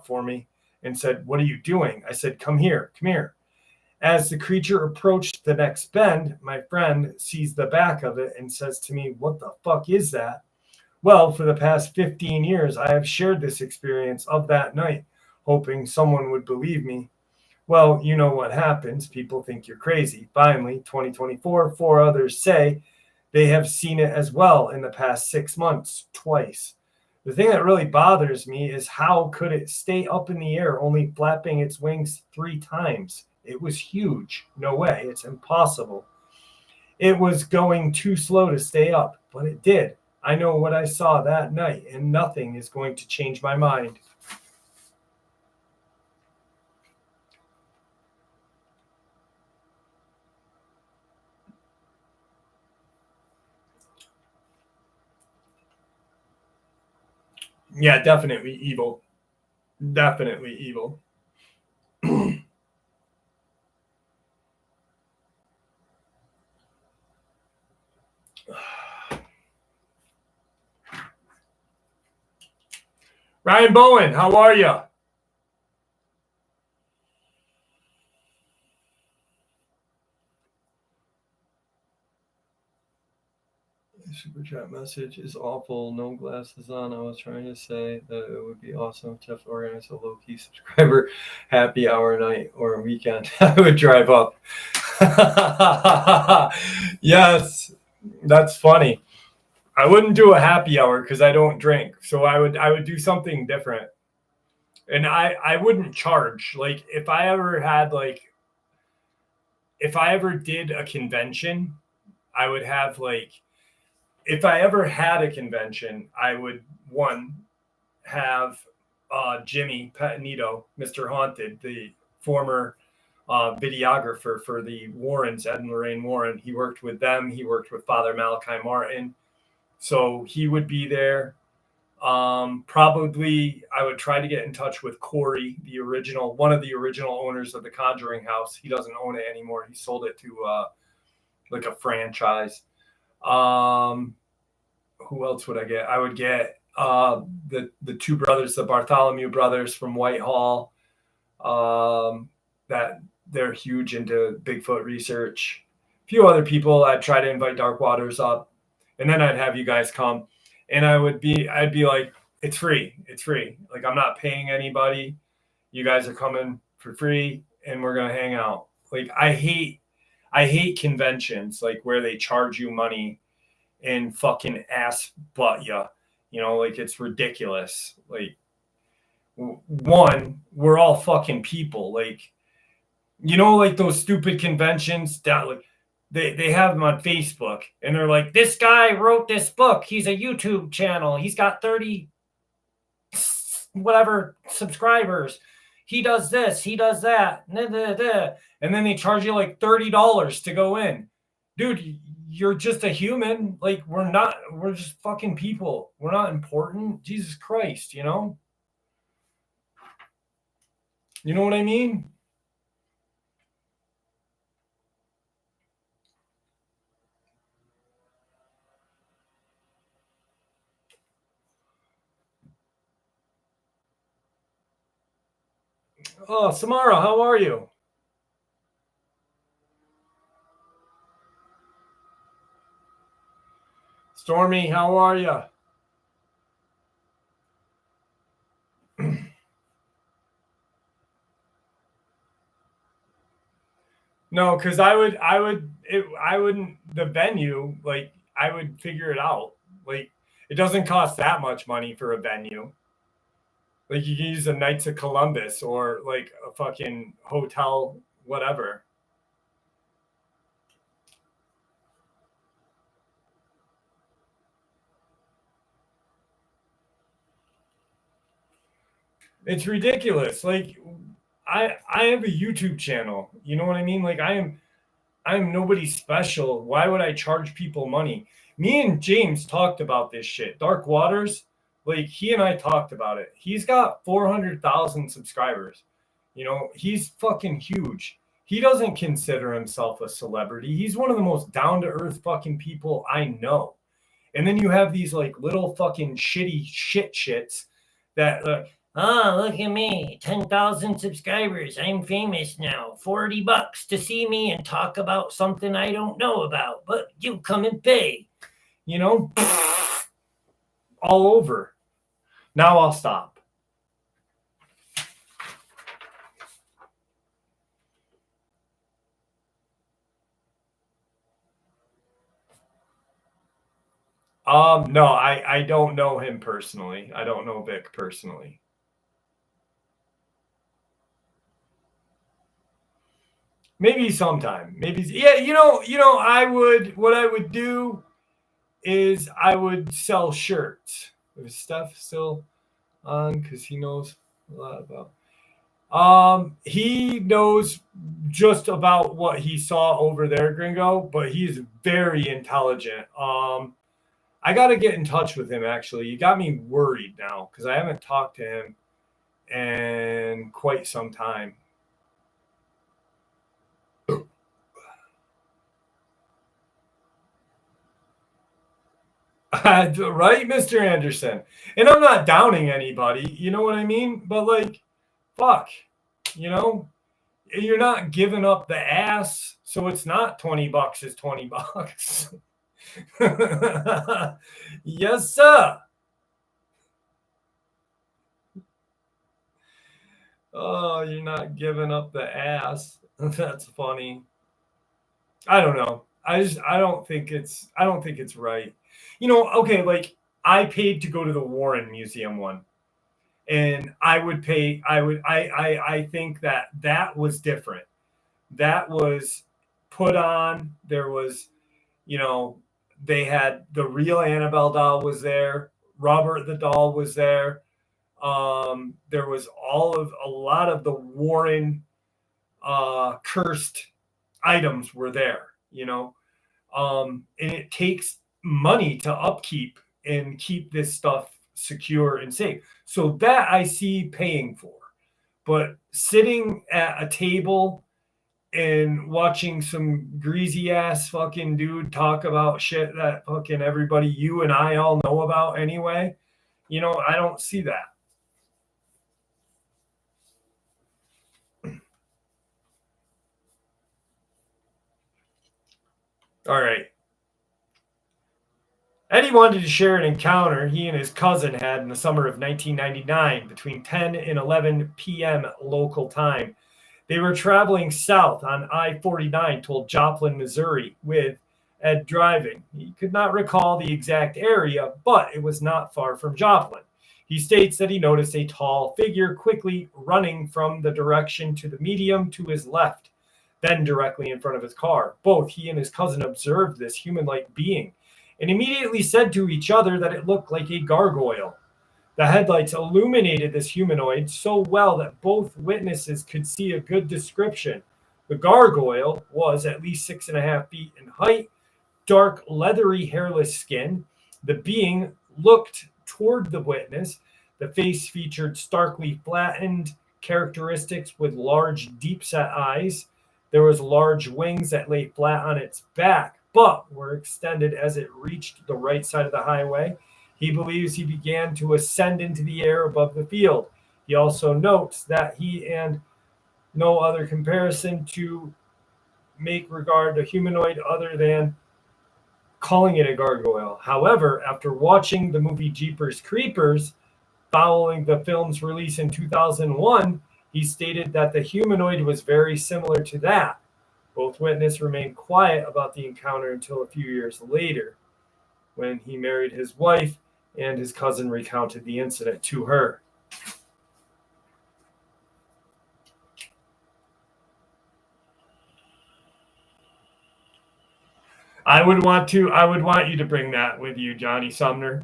for me and said, "What are you doing?" I said, come here. As the creature approached the next bend, my friend sees the back of it and says to me, "What the fuck is that?" Well, for the past 15 years, I have shared this experience of that night, hoping someone would believe me. Well, you know what happens. People think you're crazy. Finally, 2024, 4 others say they have seen it as well in the past 6 months, twice. The thing that really bothers me is how could it stay up in the air, only flapping its wings 3 times It was huge. No way. It's impossible. It was going too slow to stay up, but it did. I know what I saw that night, and nothing is going to change my mind. Yeah, definitely evil. Definitely evil. Ryan Bowen, how are you? Super chat message is awful. No glasses on. I was trying to say that it would be awesome if Jeff organized a low key subscriber happy hour night or a weekend. I would drive up. Yes, that's funny. I wouldn't do a happy hour because I don't drink. So I would do something different. And I wouldn't charge. Like if I ever did a convention, I would have if I ever had a convention, I would have Jimmy Petanito, Mr. Haunted, the former videographer for the Warrens, Ed and Lorraine Warren. He worked with them. He worked with Father Malachi Martin. So he would be there. Probably I would try to get in touch with Corey, one of the original owners of the Conjuring House. He doesn't own it anymore. He sold it to like a franchise. Who else would I get? I would get the two brothers, the Bartholomew brothers from Whitehall. That they're huge into Bigfoot research. A few other people. I'd try to invite Dark Waters up, and then I'd have you guys come. And I'd be like, it's free. It's free. Like, I'm not paying anybody. You guys are coming for free and we're going to hang out. Like, I hate conventions, like where they charge you money and fucking ass butt you, like it's ridiculous. Like, one, we're all fucking people. Like, like those stupid conventions that like, they have them on Facebook and they're like, this guy wrote this book. He's a YouTube channel. He's got 30 whatever subscribers. He does this. He does that. And then they charge you like $30 to go in. Dude, you're just a human. Like, we're just fucking people. We're not important. Jesus Christ, You know what I mean? Oh, Samara, how are you? Stormy, how are you? No, because I wouldn't, the venue, like, I would figure it out. Like, it doesn't cost that much money for a venue. Like, you can use the Knights of Columbus or like a fucking hotel, whatever. It's ridiculous. Like, I have a YouTube channel. You know what I mean? Like, I am nobody special. Why would I charge people money? Me and James talked about this shit. Dark Waters, like, he and I talked about it. He's got 400,000 subscribers. He's fucking huge. He doesn't consider himself a celebrity. He's one of the most down to earth fucking people I know. And then you have these like little fucking shitty shits that oh, look at me, 10,000 subscribers. I'm famous now. $40 to see me and talk about something I don't know about, but you come and pay. All over. Now I'll stop. No, I don't know him personally. I don't know Vic personally. Maybe sometime. Maybe yeah. What I would do is I would sell shirts. Is Steph still on? Because he knows a lot about. He knows just about what he saw over there, Gringo, but he's very intelligent. I got to get in touch with him. Actually, you got me worried now because I haven't talked to him in quite some time. Right, Mr. Anderson? And I'm not downing anybody, you know what I mean? But like, fuck, you know, you're not giving up the ass, so it's not $20, it's $20. Yes, sir. Oh, you're not giving up the ass. That's funny. I don't know. I don't think it's right. Okay, like I paid to go to the Warren Museum one. And I would pay I think that that was different. That was put on. There was, you know, they had the real Annabelle doll was there. Robert the doll was there. There was a lot of the Warren cursed items were there. And it takes money to upkeep and keep this stuff secure and safe. So that I see paying for. But sitting at a table and watching some greasy ass fucking dude talk about shit that fucking everybody, you and I all know about anyway, I don't see that. All right. Eddie wanted to share an encounter he and his cousin had in the summer of 1999 between 10 and 11 p.m. local time. They were traveling south on I-49 toward Joplin, Missouri, with Ed driving. He could not recall the exact area, but it was not far from Joplin. He states that he noticed a tall figure quickly running from the direction to the medium to his left, then directly in front of his car. Both he and his cousin observed this human-like being and immediately said to each other that it looked like a gargoyle. The headlights illuminated this humanoid so well that both witnesses could see a good description. The gargoyle was at least 6.5 feet in height, dark, leathery, hairless skin. The being looked toward the witness. The face featured starkly flattened characteristics with large, deep-set eyes. There was large wings that lay flat on its back, but were extended as it reached the right side of the highway. He believes he began to ascend into the air above the field. He also notes that he and no other comparison to make regard to humanoid other than calling it a gargoyle. However, after watching the movie Jeepers Creepers following the film's release in 2001, he stated that the humanoid was very similar to that. Both witnesses remained quiet about the encounter until a few years later, when he married his wife and his cousin recounted the incident to her. I would want you to bring that with you, Johnny Sumner.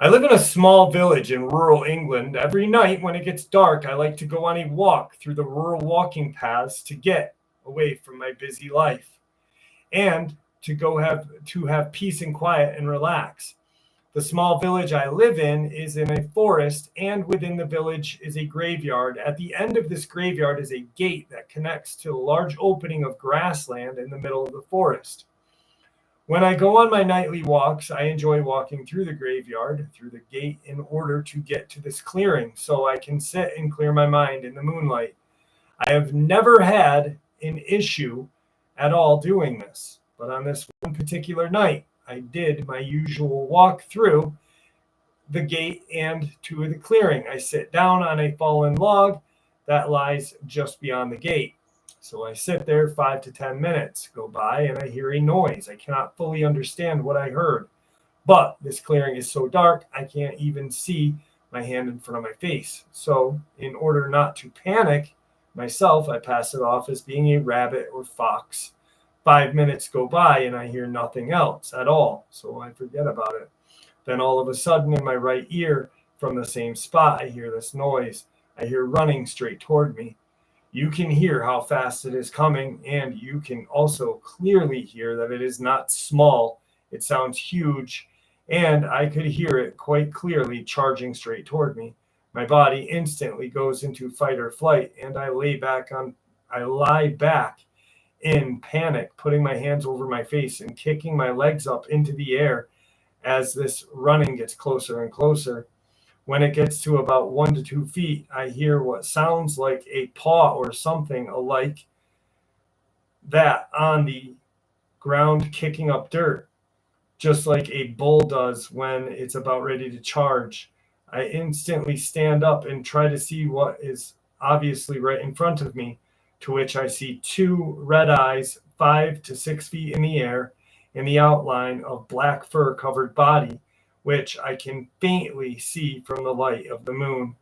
I live in a small village in rural England. Every night when it gets dark, I like to go on a walk through the rural walking paths to get away from my busy life and to have peace and quiet and relax. The small village I live in is in a forest, and within the village is a graveyard. At the end of this graveyard is a gate that connects to a large opening of grassland in the middle of the forest. When I go on my nightly walks, I enjoy walking through the graveyard, through the gate, in order to get to this clearing so I can sit and clear my mind in the moonlight. I have never had an issue at all doing this, but on this one particular night, I did my usual walk through the gate and to the clearing. I sit down on a fallen log that lies just beyond the gate. So I sit there 5 to 10 minutes go by and I hear a noise. I cannot fully understand what I heard. But this clearing is so dark, I can't even see my hand in front of my face. So in order not to panic myself, I pass it off as being a rabbit or fox. 5 minutes go by and I hear nothing else at all. So I forget about it. Then all of a sudden in my right ear, from the same spot, I hear this noise. I hear running straight toward me. You can hear how fast it is coming, and you can also clearly hear that it is not small. It sounds huge, and I could hear it quite clearly charging straight toward me. My body instantly goes into fight or flight, and I lie back in panic, putting my hands over my face and kicking my legs up into the air as this running gets closer and closer. When it gets to about 1 to 2 feet, I hear what sounds like a paw or something alike that on the ground kicking up dirt, just like a bull does when it's about ready to charge. I instantly stand up and try to see what is obviously right in front of me, to which I see 2 red eyes 5 to 6 feet in the air and the outline of black fur covered body, which I can faintly see from the light of the moon.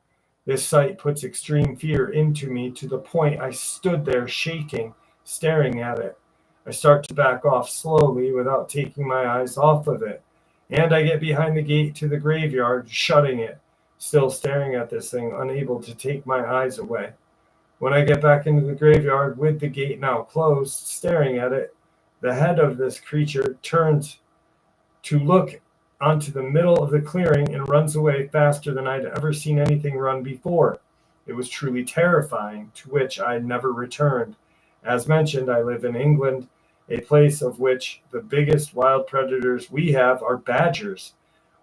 This sight puts extreme fear into me to the point I stood there shaking, staring at it. I start to back off slowly without taking my eyes off of it, and I get behind the gate to the graveyard, shutting it, still staring at this thing, unable to take my eyes away. When I get back into the graveyard with the gate now closed, staring at it, the head of this creature turns to look onto the middle of the clearing and runs away faster than I'd ever seen anything run before. It was truly terrifying, to which I never returned. As mentioned, I live in England, a place of which the biggest wild predators we have are badgers,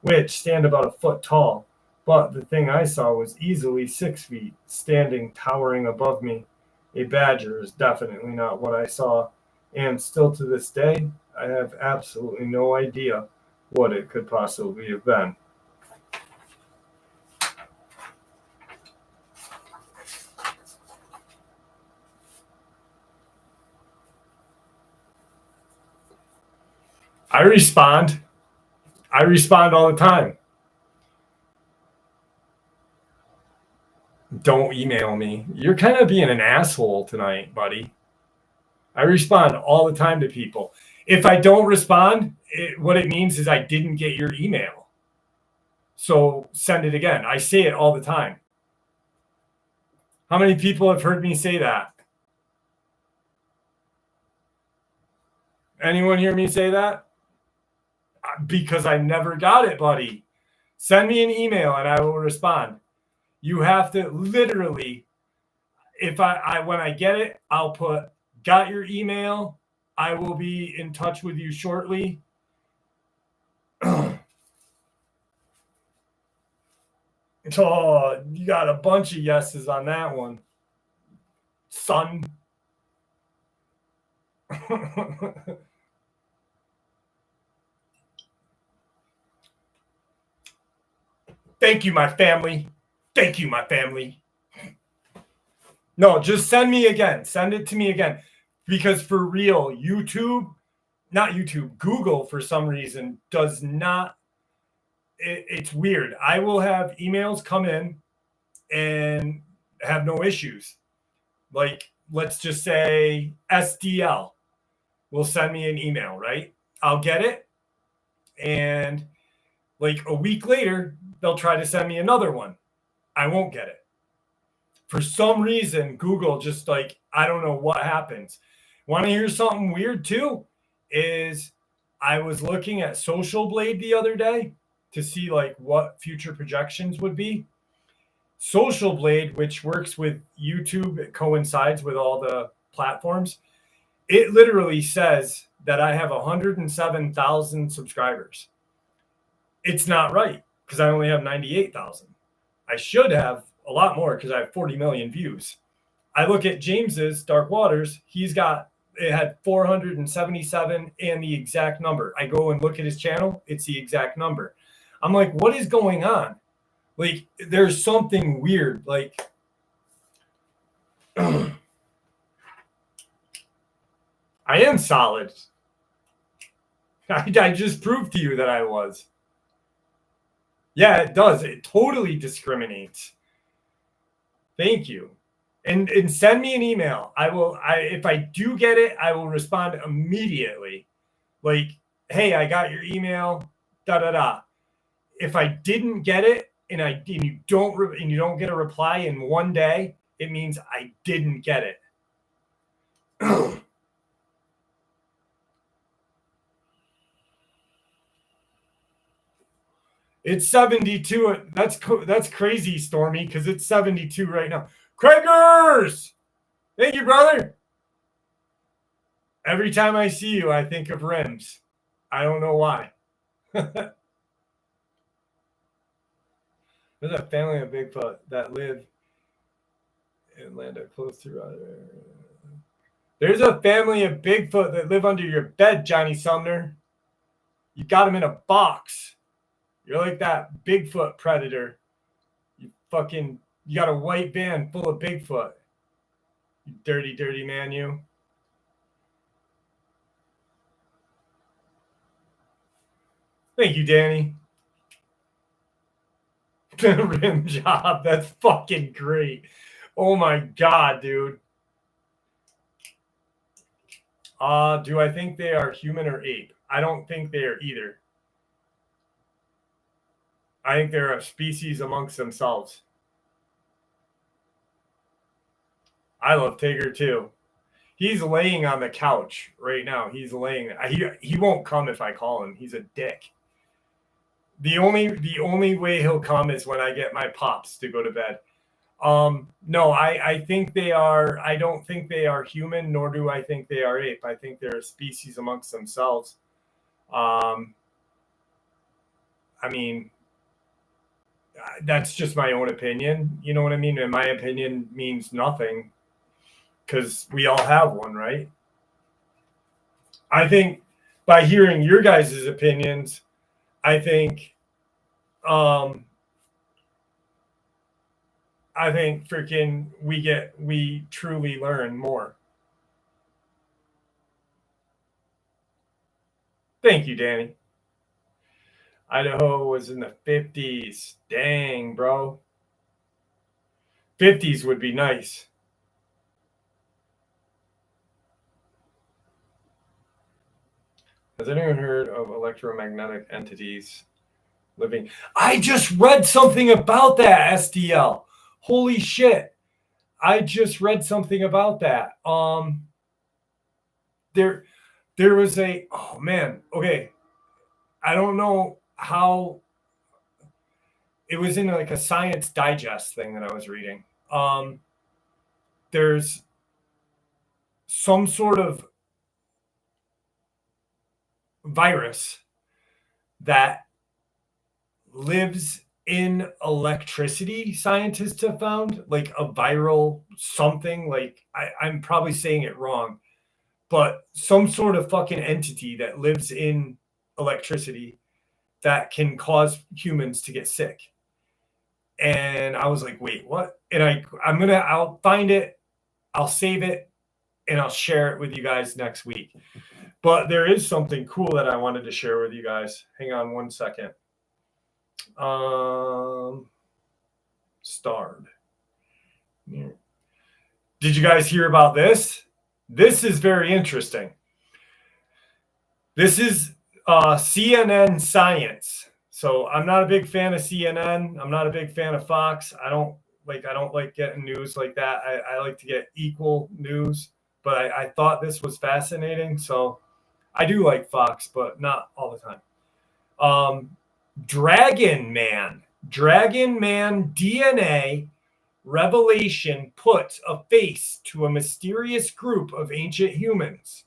which stand about a foot tall. But the thing I saw was easily 6 feet, standing towering above me. A badger is definitely not what I saw, and still to this day, I have absolutely no idea what it could possibly have been. I respond all the time. Don't email me. You're kind of being an asshole tonight, buddy. I respond all the time to people. If I don't respond, what it means is I didn't get your email. So send it again. I say it all the time. How many people have heard me say that? Anyone hear me say that? Because I never got it, buddy. Send me an email and I will respond. You have to literally, if I when I get it, I'll put, got your email. I will be in touch with you shortly. Oh, you got a bunch of yeses on that one, son. Thank you, my family. Thank you, my family. No, just send me again. Send it to me again. Because for real, Google for some reason does not. It's weird. I will have emails come in and have no issues. Like, let's just say SDL will send me an email, right? I'll get it. And like a week later, they'll try to send me another one. I won't get it. For some reason, Google just like, I don't know what happens. Want to hear something weird too? Is I was looking at Social Blade the other day to see like what future projections would be. Social Blade, which works with YouTube, it coincides with all the platforms. It literally says that I have 107,000 subscribers. It's not right because I only have 98,000. I should have a lot more because I have 40 million views. I look at James's Dark Waters. It had 477 and the exact number. I go and look at his channel. It's the exact number. I'm like, what is going on? Like, there's something weird. Like, I am solid. I just proved to you that I was. Yeah, it does. It totally discriminates. Thank you. And send me an email. If I do get it, I will respond immediately. Like, hey, I got your email, da da da. If I didn't get it and you don't get a reply in one day, it means I didn't get it. It's 72. That's crazy, Stormy, because it's 72 right now. Craigers! Thank you, brother. Every time I see you, I think of rims. I don't know why. There's a family of Bigfoot that live in Atlanta close to. There's a family of Bigfoot that live under your bed, Johnny Sumner. You got them in a box. You're like that Bigfoot predator. You got a white van full of Bigfoot. You dirty, dirty man, you. Thank you, Danny. Rim job. That's fucking great. Oh my God, dude. Do I think they are human or ape? I don't think they are either. I think they're a species amongst themselves. I love Tigger too. He's laying on the couch right now. He's laying. He won't come if I call him. He's a dick. The only way he'll come is when I get my pops to go to bed. No, I think they are. I don't think they are human, nor do I think they are ape. I think they're a species amongst themselves. I mean, that's just my own opinion. You know what I mean? And my opinion means nothing because we all have one, right? I think by hearing your guys' opinions, I think freaking we truly learn more. Thank you, Danny. Idaho was in the 50s. Dang, bro. 50s would be nice. Has anyone heard of electromagnetic entities living? I just read something about that, SDL. Holy shit. I just read something about that. There was oh man, okay. I don't know how it was in like a Science Digest thing that I was reading. There's some sort of virus that lives in electricity, scientists have found, like a viral something, like I'm probably saying it wrong, but some sort of fucking entity that lives in electricity that can cause humans to get sick. And I was like, wait, what? And I'll find it, I'll save it, and I'll share it with you guys next week. But there is something cool that I wanted to share with you guys. Hang on one second. Starred. Did you guys hear about this? This is very interesting. This is CNN Science. So I'm not a big fan of CNN. I'm not a big fan of Fox. I don't like getting news like that. I like to get equal news. But I thought this was fascinating. So I do like Fox, but not all the time. Dragon Man DNA revelation puts a face to a mysterious group of ancient humans.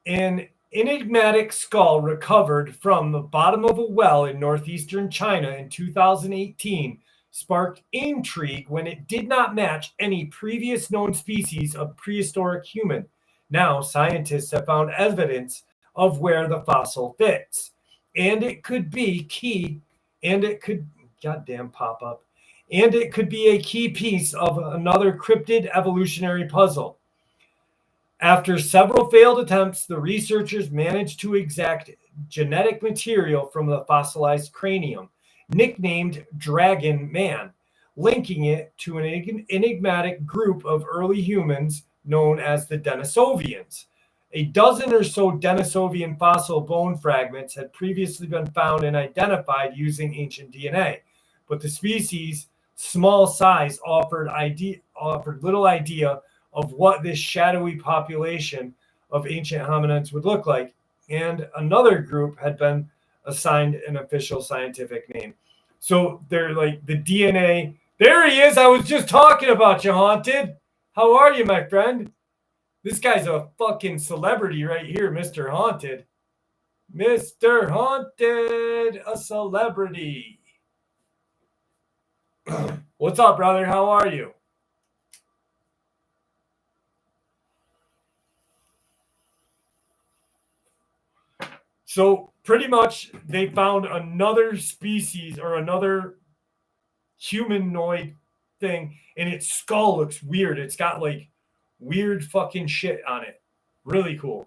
An enigmatic skull recovered from the bottom of a well in northeastern China in 2018 sparked intrigue when it did not match any previous known species of prehistoric human. Now, scientists have found evidence of where the fossil fits. And it could be key, and it could, goddamn pop up, and it could be a key piece of another cryptid evolutionary puzzle. After several failed attempts, the researchers managed to extract genetic material from the fossilized cranium, nicknamed Dragon Man, linking it to an enigmatic group of early humans known as the Denisovians. A dozen or so Denisovian fossil bone fragments had previously been found and identified using ancient DNA, but the species' small size offered little idea of what this shadowy population of ancient hominids would look like, and another group had been assigned an official scientific name. So they're like the DNA. There he is. I was just talking about you, Haunted. How are you, my friend? This guy's a fucking celebrity right here, Mr. Haunted. Mr. Haunted, a celebrity. What's up, brother? How are you? So pretty much they found another species or another humanoid thing, and its skull looks weird. It's got like weird fucking shit on it. Really cool.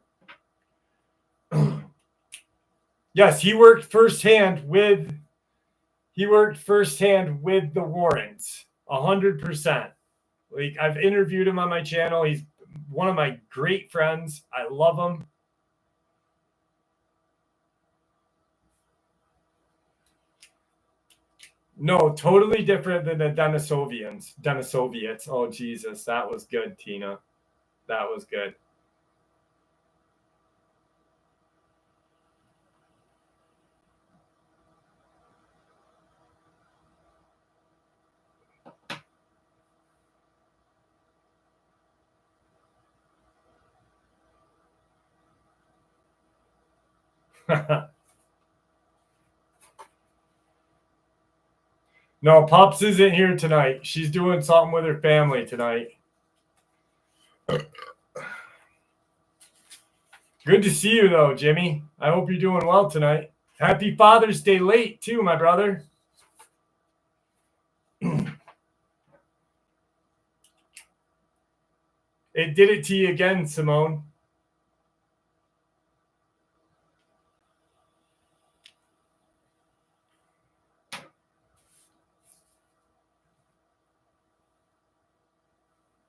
Yes, he worked firsthand with the Warrens. 100%. Like, I've interviewed him on my channel. He's one of my great friends. I love him. No, totally different than the Denisovians. Oh, Jesus. That was good, Tina. That was good. No, Pops isn't here tonight. She's doing something with her family tonight. Good to see you, though, Jimmy. I hope you're doing well tonight. Happy Father's Day late, too, my brother. It did it to you again, Simone.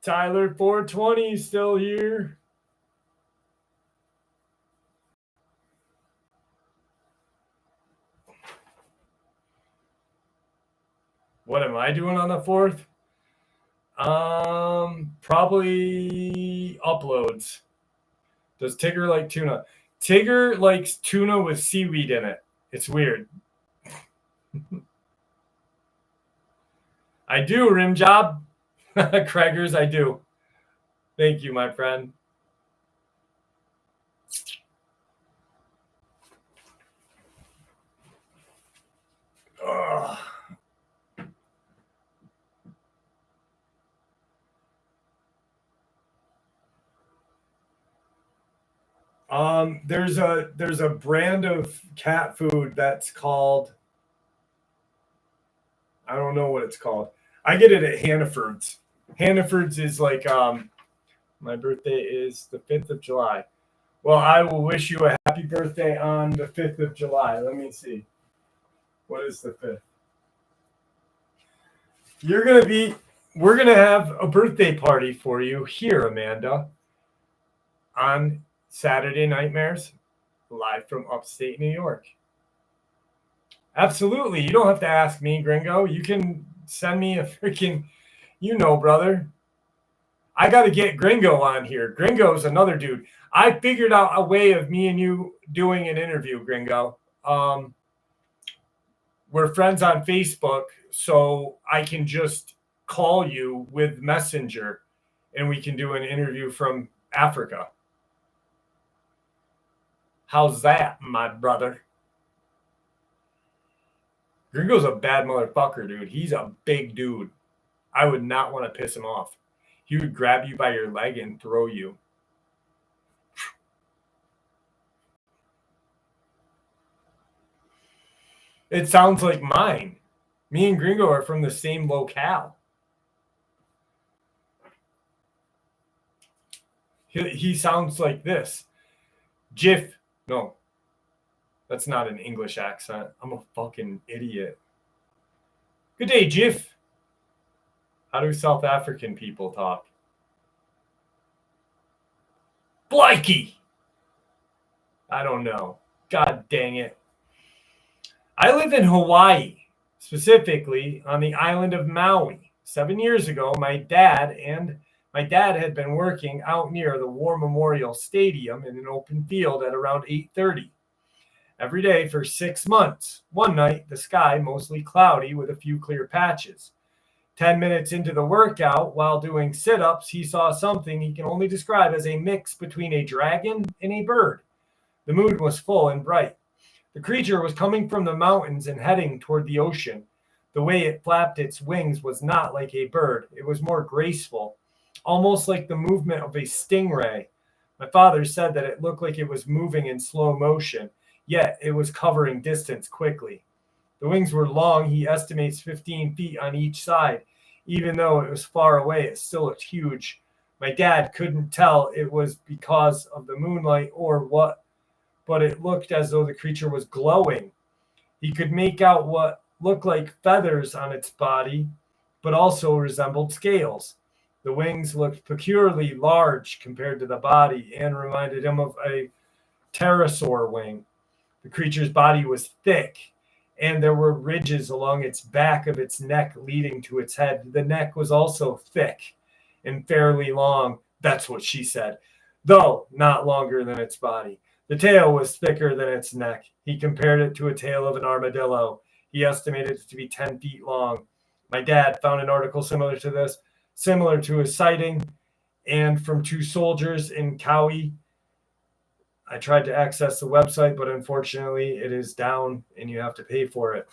Tyler 420 still here. What am I doing on the 4th? Probably uploads. Does Tigger like tuna? Tigger likes tuna with seaweed in it. It's weird. I do, rim job. Craigers, I do. Thank you, my friend. Ugh. There's a brand of cat food that's called, I don't know what it's called. I get it at Hannaford's. Hannaford's is like, my birthday is the 5th of July. Well, I will wish you a happy birthday on the 5th of July. Let me see. What is the 5th? We're going to have a birthday party for you here, Amanda, on Saturday Nightmares, live from upstate New York. Absolutely. You don't have to ask me, Gringo. You can send me a freaking, brother. I got to get Gringo on here. Gringo's another dude. I figured out a way of me and you doing an interview, Gringo. We're friends on Facebook, so I can just call you with Messenger, and we can do an interview from Africa. How's that, my brother? Gringo's a bad motherfucker, dude. He's a big dude. I would not want to piss him off. He would grab you by your leg and throw you. It sounds like mine. Me and Gringo are from the same locale. He sounds like this. Jiff. No, that's not an English accent. I'm a fucking idiot. Good day, Jiff. How do South African people talk? Blikey. I don't know. God dang it. I live in Hawaii, specifically on the island of Maui. 7 years ago, my dad had been working out near the War Memorial Stadium in an open field at around 8:30 every day for 6 months. One night, the sky mostly cloudy with a few clear patches. 10 minutes into the workout, while doing sit-ups, he saw something he can only describe as a mix between a dragon and a bird. The moon was full and bright. The creature was coming from the mountains and heading toward the ocean. The way it flapped its wings was not like a bird. It was more graceful, almost like the movement of a stingray. My father said that it looked like it was moving in slow motion, yet it was covering distance quickly. The wings were long. He estimates 15 feet on each side. Even though it was far away, it still looked huge. My dad couldn't tell it was because of the moonlight or what, but it looked as though the creature was glowing. He could make out what looked like feathers on its body, but also resembled scales. The wings looked peculiarly large compared to the body and reminded him of a pterosaur wing. The creature's body was thick, and there were ridges along its back of its neck leading to its head. The neck was also thick and fairly long. That's what she said, though not longer than its body. The tail was thicker than its neck. He compared it to a tail of an armadillo. He estimated it to be 10 feet long. My dad found an article similar to this, similar to a sighting, and from two soldiers in Kauai. I tried to access the website, but unfortunately it is down and you have to pay for it.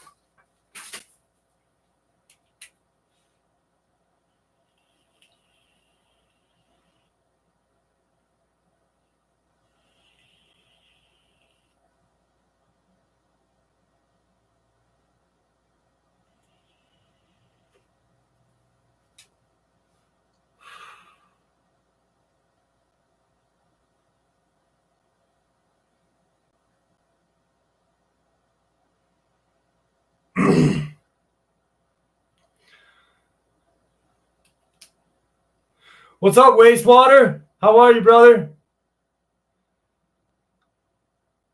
What's up, Wastewater? How are you, brother?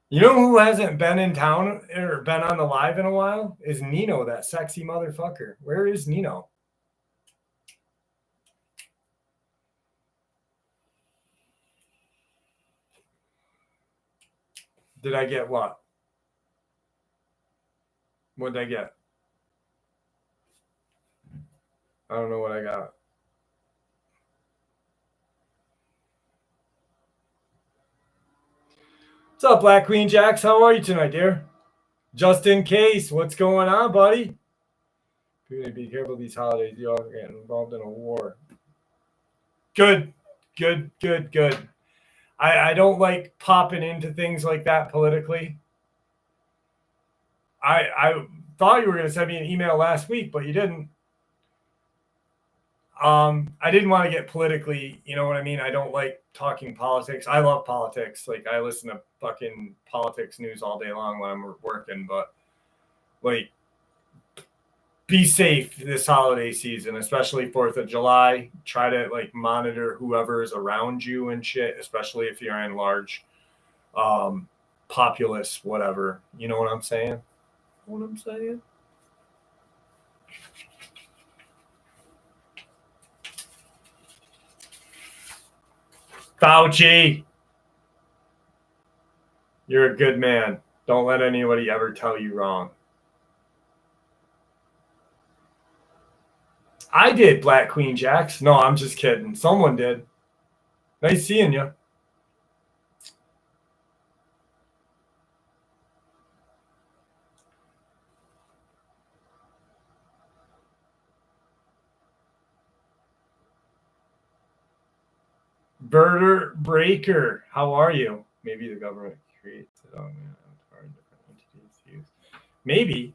You know who hasn't been in town or been on the live in a while? Is Nino, that sexy motherfucker. Where is Nino? Did I get what? What did I get? I don't know what I got. What's up, Black Queen Jax? How are you tonight, dear? Just in case, what's going on, buddy? Be careful these holidays. You all get involved in a war. Good. I don't like popping into things like that politically. I thought you were going to send me an email last week, but you didn't. I didn't want to get politically, you know what I mean? I don't like talking politics. I love politics. Like, I listen to fucking politics news all day long when I'm working, but like, be safe this holiday season, especially 4th of July. Try to like monitor whoever is around you and shit, especially if you're in large populace, whatever. You know what I'm saying? Fauci, you're a good man. Don't let anybody ever tell you wrong. I did, Black Queen Jax. No, I'm just kidding. Someone did. Nice seeing you. Birder Breaker, how are you? Maybe the government creates it on different entities to use. Maybe.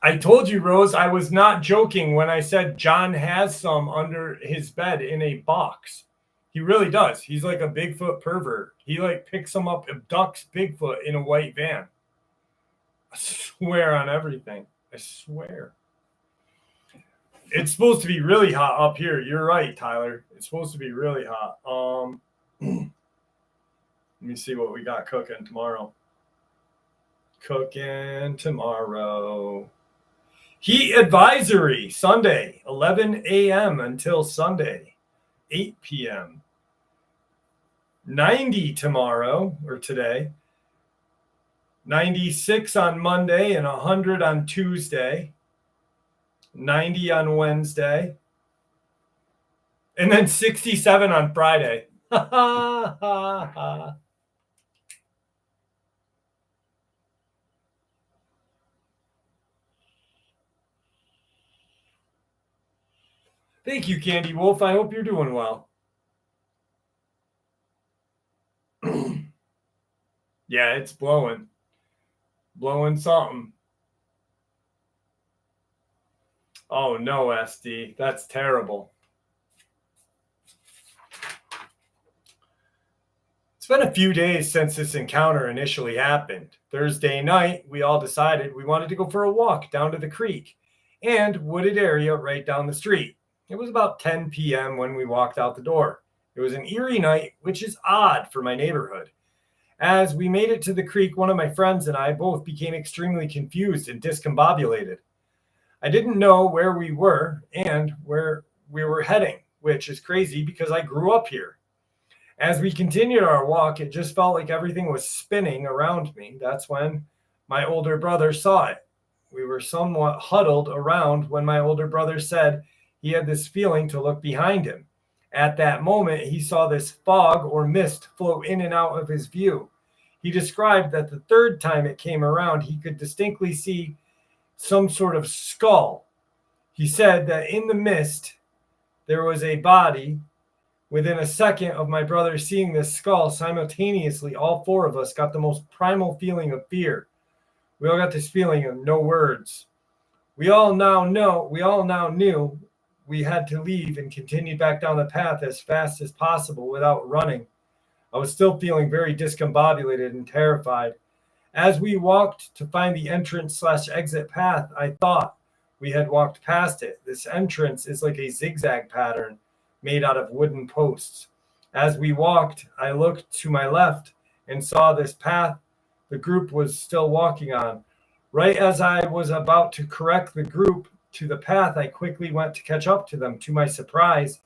I told you, Rose, I was not joking when I said John has some under his bed in a box. He really does. He's like a Bigfoot pervert. He like picks them up, abducts Bigfoot in a white van. I swear on everything. I swear. It's supposed to be really hot up here. You're right, Tyler. It's supposed to be really hot. Let me see what we got cooking tomorrow. Cooking tomorrow. Heat advisory Sunday, 11 a.m. until Sunday, 8 p.m. 90 tomorrow or today. 96 on Monday and 100 on Tuesday. 90 on Wednesday. And then 67 on Friday. Ha ha ha ha. Thank you, Candy Wolf. I hope you're doing well. Yeah, it's blowing. Blowing something. Oh, no, SD. That's terrible. It's been a few days since this encounter initially happened. Thursday night, we all decided we wanted to go for a walk down to the creek and wooded area right down the street. It was about 10 p.m. when we walked out the door. It was an eerie night, which is odd for my neighborhood. As we made it to the creek, one of my friends and I both became extremely confused and discombobulated. I didn't know where we were and where we were heading, which is crazy because I grew up here. As we continued our walk, it just felt like everything was spinning around me. That's when my older brother saw it. We were somewhat huddled around when my older brother said he had this feeling to look behind him. At that moment, he saw this fog or mist float in and out of his view. He described that the third time it came around, he could distinctly see some sort of skull. He said that in the mist, there was a body. Within a second of my brother seeing this skull, simultaneously, all four of us got the most primal feeling of fear. We all got this feeling of no words. We all now knew we had to leave and continue back down the path as fast as possible without running. I was still feeling very discombobulated and terrified. As we walked to find the entrance/exit path, I thought we had walked past it. This entrance is like a zigzag pattern made out of wooden posts. As we walked, I looked to my left and saw this path the group was still walking on. Right as I was about to correct the group to the path, I quickly went to catch up to them. To my surprise,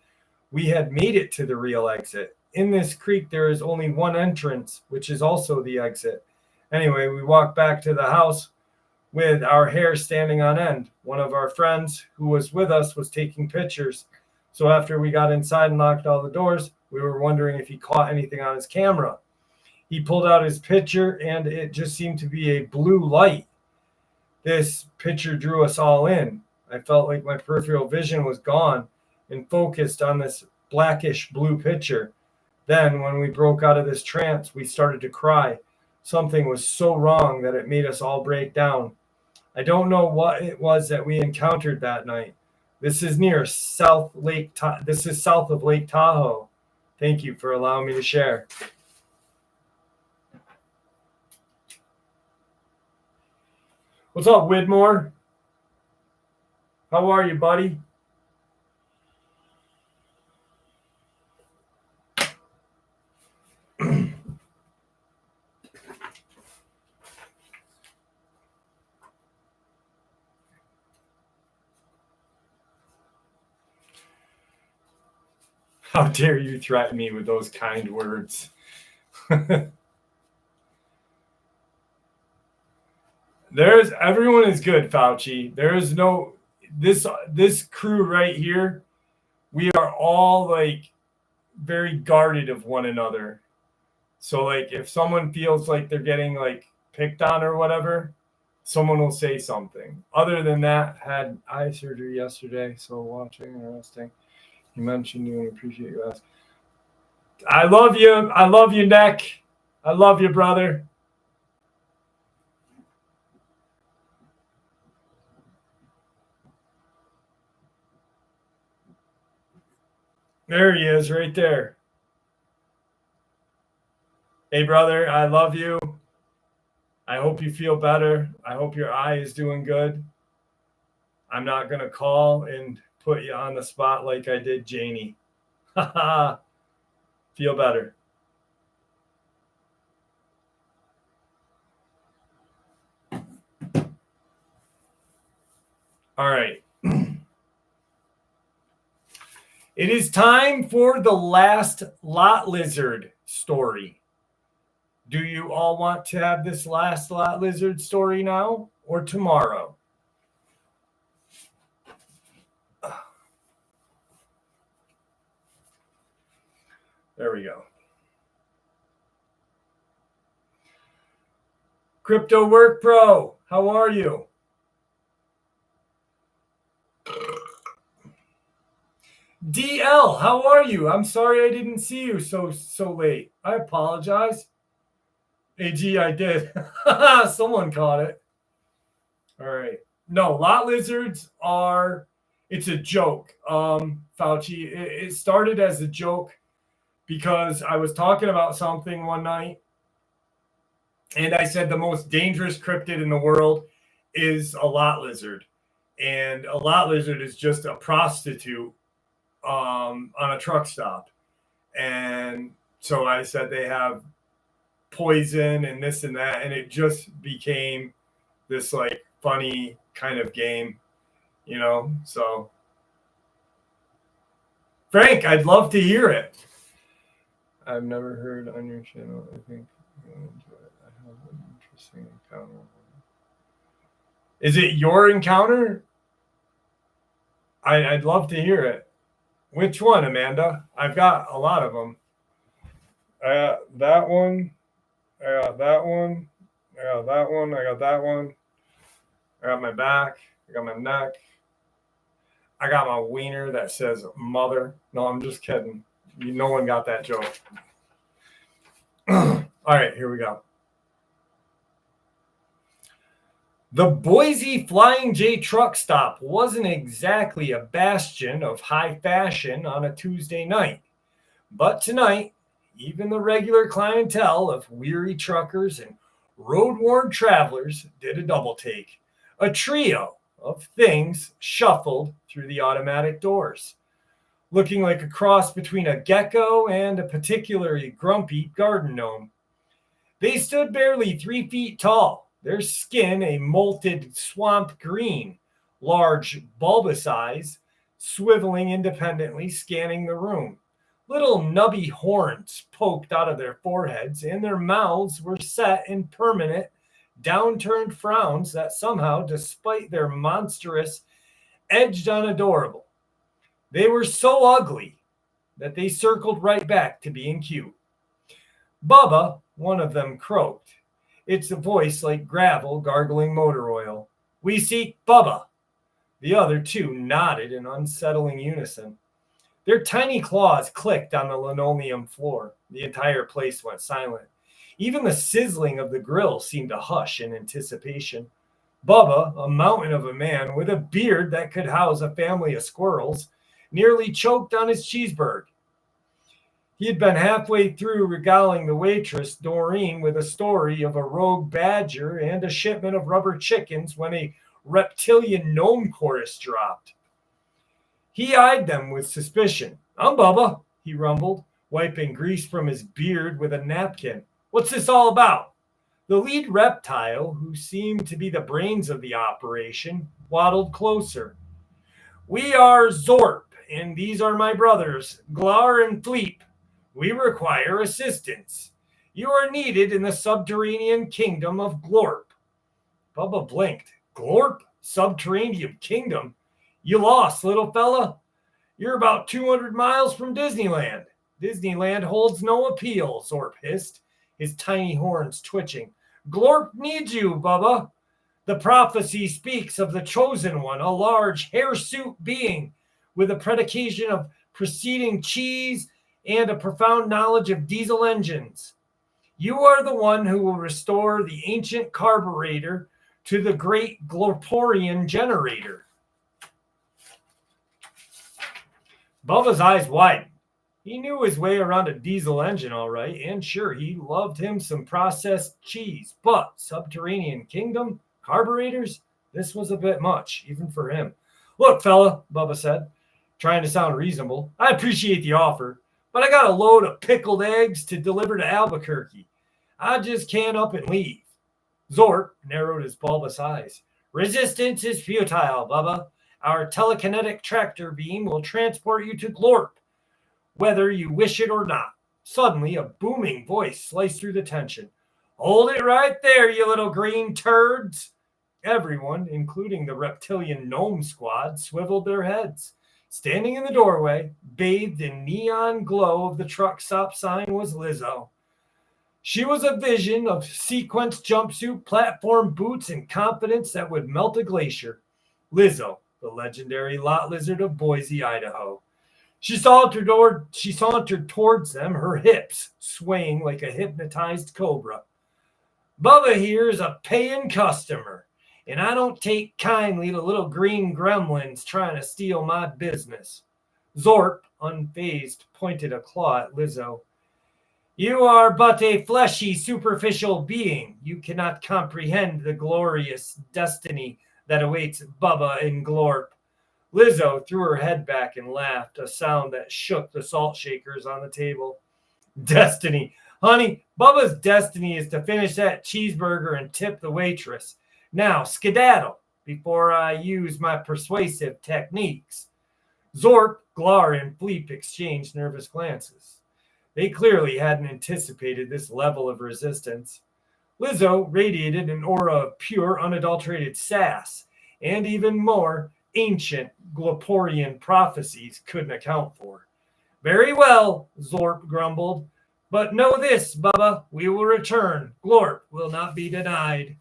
we had made it to the real exit. In this creek, there is only one entrance, which is also the exit. Anyway, we walked back to the house with our hair standing on end. One of our friends who was with us was taking pictures. So after we got inside and locked all the doors, we were wondering if he caught anything on his camera. He pulled out his picture, and it just seemed to be a blue light. This picture drew us all in. I felt like my peripheral vision was gone and focused on this blackish blue picture. Then, when we broke out of this trance, we started to cry. Something was so wrong that it made us all break down. I don't know what it was that we encountered that night. This is south of Lake Tahoe. Thank you for allowing me to share. What's up, Widmore? How are you, buddy? How dare you threaten me with those kind words? Everyone is good, Fauci. There is no this crew right here. We are all like very guarded of one another. So like if someone feels like they're getting like picked on or whatever, someone will say something. Other than that, had eye surgery yesterday, so watching and resting. You mentioned you and appreciate you asking. I love you. I love you, Neck. I love you, brother. There he is, right there. Hey, brother, I love you. I hope you feel better. I hope your eye is doing good. I'm not going to call and put you on the spot like I did Janie. Feel better. All right. It is time for the last lot lizard story. Do you all want to have this last lot lizard story now or tomorrow? There we go. Crypto Work Pro, how are you? DL, how are you? I'm sorry I didn't see you so late. I apologize. AG, I did. Someone caught it. All right. No, lot lizards are, it's a joke. Fauci, it started as a joke because I was talking about something one night and I said the most dangerous cryptid in the world is a lot lizard. And a lot lizard is just a prostitute on a truck stop. And so I said they have poison and this and that. And it just became this like funny kind of game, you know? So Frank, I'd love to hear it. I've never heard on your channel. I think you'll enjoy it. I have an interesting encounter. Is it your encounter? I'd love to hear it. Which one, Amanda? I've got a lot of them. I got that one. I got that one. I got that one. I got that one. I got my back. I got my neck. I got my wiener that says mother. No, I'm just kidding. No one got that joke. All right, here we go. The Boise Flying J truck stop wasn't exactly a bastion of high fashion on a Tuesday night. But tonight, even the regular clientele of weary truckers and road-worn travelers did a double take. A trio of things shuffled through the automatic doors, looking like a cross between a gecko and a particularly grumpy garden gnome. They stood barely 3 feet tall, their skin a molted swamp green, large bulbous eyes swiveling independently, scanning the room. Little nubby horns poked out of their foreheads, and their mouths were set in permanent, downturned frowns that somehow, despite their monstrous, edged on adorable. They were so ugly that they circled right back to being cute. Bubba, one of them, croaked. It's a voice like gravel gargling motor oil. We seek Bubba. The other two nodded in unsettling unison. Their tiny claws clicked on the linoleum floor. The entire place went silent. Even the sizzling of the grill seemed to hush in anticipation. Bubba, a mountain of a man with a beard that could house a family of squirrels, nearly choked on his cheeseburger. He had been halfway through regaling the waitress, Doreen, with a story of a rogue badger and a shipment of rubber chickens when a reptilian gnome chorus dropped. He eyed them with suspicion. I'm Bubba, he rumbled, wiping grease from his beard with a napkin. What's this all about? The lead reptile, who seemed to be the brains of the operation, waddled closer. We are Zorp, and these are my brothers, Glar and Fleep. We require assistance. You are needed in the subterranean kingdom of Glorp. Bubba blinked. Glorp? Subterranean kingdom? You lost, little fella. You're about 200 miles from Disneyland. Disneyland holds no appeal, Zorp hissed, his tiny horns twitching. Glorp needs you, Bubba. The prophecy speaks of the chosen one, a large hirsute being with a predication of preceding cheese and a profound knowledge of diesel engines. You are the one who will restore the ancient carburetor to the great Glorporian generator. Bubba's eyes widened. He knew his way around a diesel engine all right, and sure, he loved him some processed cheese. But subterranean kingdom, carburetors, this was a bit much, even for him. Look, fella, Bubba said, trying to sound reasonable, I appreciate the offer, but I got a load of pickled eggs to deliver to Albuquerque. I just can't up and leave. Zorp narrowed his bulbous eyes. Resistance is futile, Bubba. Our telekinetic tractor beam will transport you to Glorp, whether you wish it or not. Suddenly, a booming voice sliced through the tension. Hold it right there, you little green turds. Everyone, including the reptilian gnome squad, swiveled their heads. Standing in the doorway, bathed in neon glow of the truck stop sign, was Lizzo. She was a vision of sequenced jumpsuit, platform boots, and confidence that would melt a glacier. Lizzo, the legendary lot lizard of Boise, Idaho. She sauntered towards them, her hips swaying like a hypnotized cobra. Bubba here is a paying customer, and I don't take kindly to little green gremlins trying to steal my business. Zorp, unfazed, pointed a claw at Lizzo. You are but a fleshy, superficial being. You cannot comprehend the glorious destiny that awaits Bubba in Glorp. Lizzo threw her head back and laughed, a sound that shook the salt shakers on the table. Destiny. Honey, Bubba's destiny is to finish that cheeseburger and tip the waitress. Now, skedaddle before I use my persuasive techniques. Zorp, Glar, and Fleep exchanged nervous glances. They clearly hadn't anticipated this level of resistance. Lizzo radiated an aura of pure, unadulterated sass, and even more ancient Glorporian prophecies couldn't account for. Very well, Zorp grumbled. But know this, Bubba, we will return. Glorp will not be denied.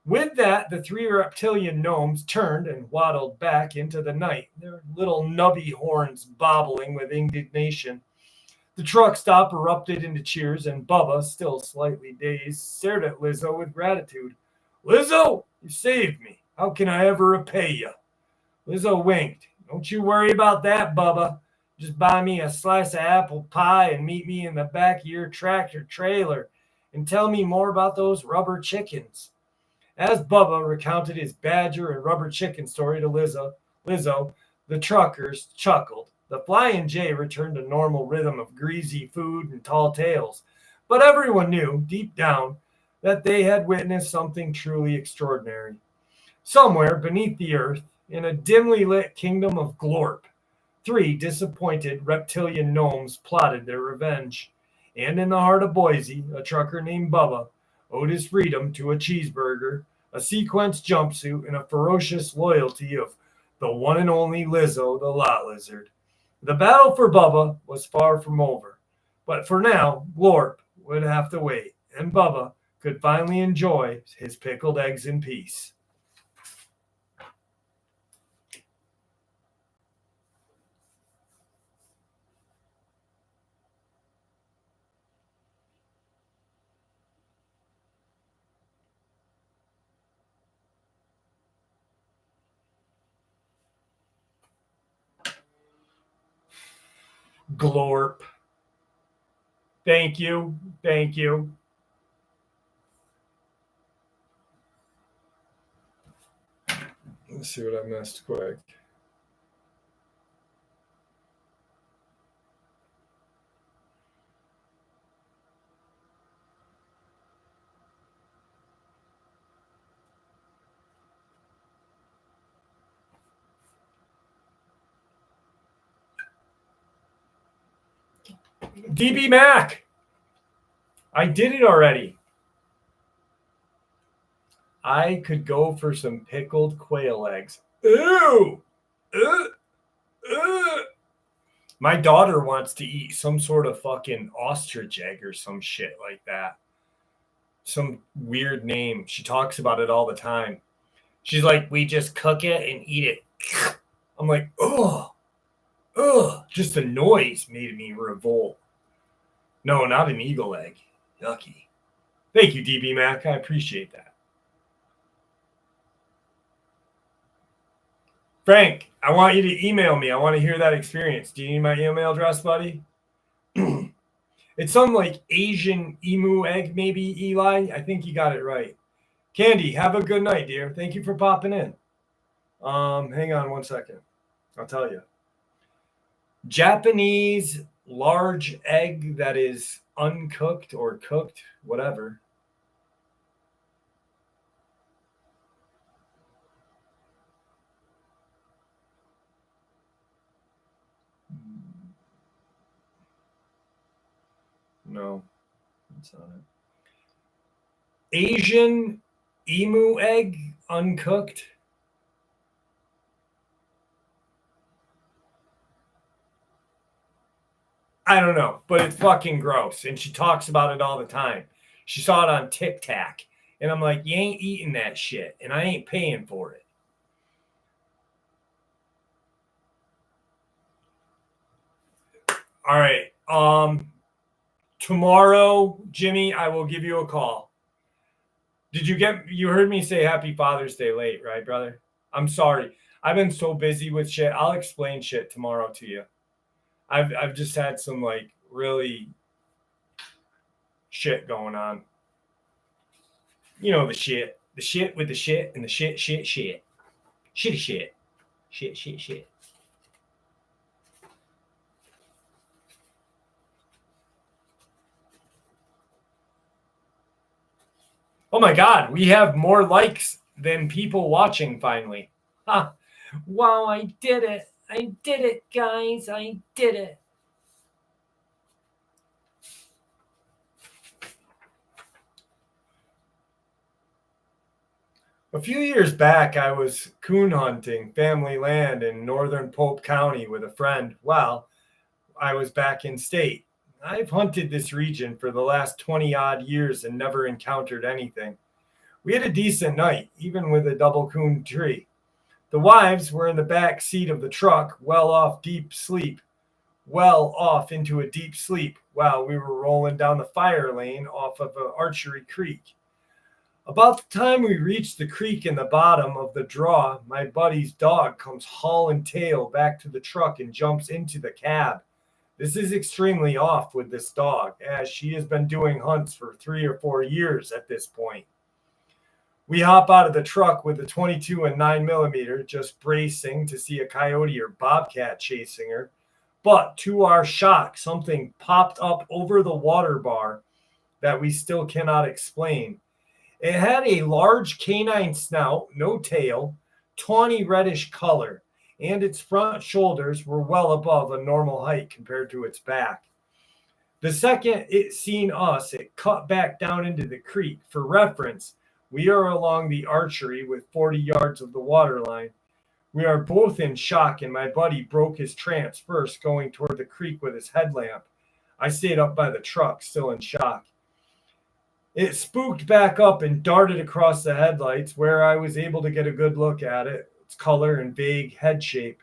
With that, the three reptilian gnomes turned and waddled back into the night, their little nubby horns bobbling with indignation. The truck stop erupted into cheers, and Bubba, still slightly dazed, stared at Lizzo with gratitude. Lizzo, you saved me. How can I ever repay you? Lizzo winked. Don't you worry about that, Bubba. Just buy me a slice of apple pie and meet me in the back of your tractor trailer and tell me more about those rubber chickens. As Bubba recounted his badger and rubber chicken story to Lizzo, the truckers chuckled. The Flying J returned to normal rhythm of greasy food and tall tales, but everyone knew, deep down, that they had witnessed something truly extraordinary. Somewhere beneath the earth, in a dimly lit kingdom of Glorp, three disappointed reptilian gnomes plotted their revenge. And in the heart of Boise, a trucker named Bubba owed his freedom to a cheeseburger, a sequenced jumpsuit, and a ferocious loyalty of the one and only Lizzo, the lot lizard. The battle for Bubba was far from over, but for now, Glorp would have to wait, and Bubba could finally enjoy his pickled eggs in peace. Glorp. Thank you. Thank you. Let's see what I missed quick. DB Mac. I did it already. I could go for some pickled quail eggs. Ew! My daughter wants to eat some sort of fucking ostrich egg or some shit like that. some weird name. She talks about it all the time. She's like, we just cook it and eat it. I'm like, ugh. Just the noise made me revolt. No, not an eagle egg. Yucky. Thank you, DB Mac. I appreciate that. Frank, I want you to email me. I want to hear that experience. Do you need my email address, buddy? It's some like Asian emu egg, maybe, Eli. I think you got it right. Candy, have a good night, dear. Thank you for popping in. Hang on one second. I'll tell you. Japanese large egg that is uncooked or cooked, whatever. No, that's not it. Asian emu egg uncooked. I don't know, but it's fucking gross. And she talks about it all the time. She saw it on Tic Tac. And I'm like, you ain't eating that shit. And I ain't paying for it. All right. Tomorrow, Jimmy, I will give you a call. You heard me say Happy Father's Day late, right, brother? I'm sorry. I've been so busy with shit. I'll explain shit tomorrow to you. I've just had some like really shit going on. You know the shit with the shit and the shit. Shitty shit. Oh my God, we have more likes than people watching finally. Ha! Wow, I did it. I did it, guys. I did it. A few years back, I was coon hunting family land in northern Pulp County with a friend while I was back in state. I've hunted this region for the last 20 odd years and never encountered anything. We had a decent night, even with a double coon tree. The wives were in the back seat of the truck, well off into a deep sleep while we were rolling down the fire lane off of an archery creek. About the time we reached the creek in the bottom of the draw, my buddy's dog comes hauling tail back to the truck and jumps into the cab. This is extremely off with this dog, as she has been doing hunts for 3 or 4 years at this point. We hop out of the truck with the 22 and 9mm, just bracing to see a coyote or bobcat chasing her. But to our shock, something popped up over the water bar that we still cannot explain. It had a large canine snout, no tail, tawny reddish color, and its front shoulders were well above a normal height compared to its back. The second it seen us, it cut back down into the creek. For reference, we are along the archery with 40 yards of the water line. We are both in shock, and my buddy broke his trance first, going toward the creek with his headlamp. I stayed up by the truck, still in shock. It spooked back up and darted across the headlights, where I was able to get a good look at it, its color and vague head shape.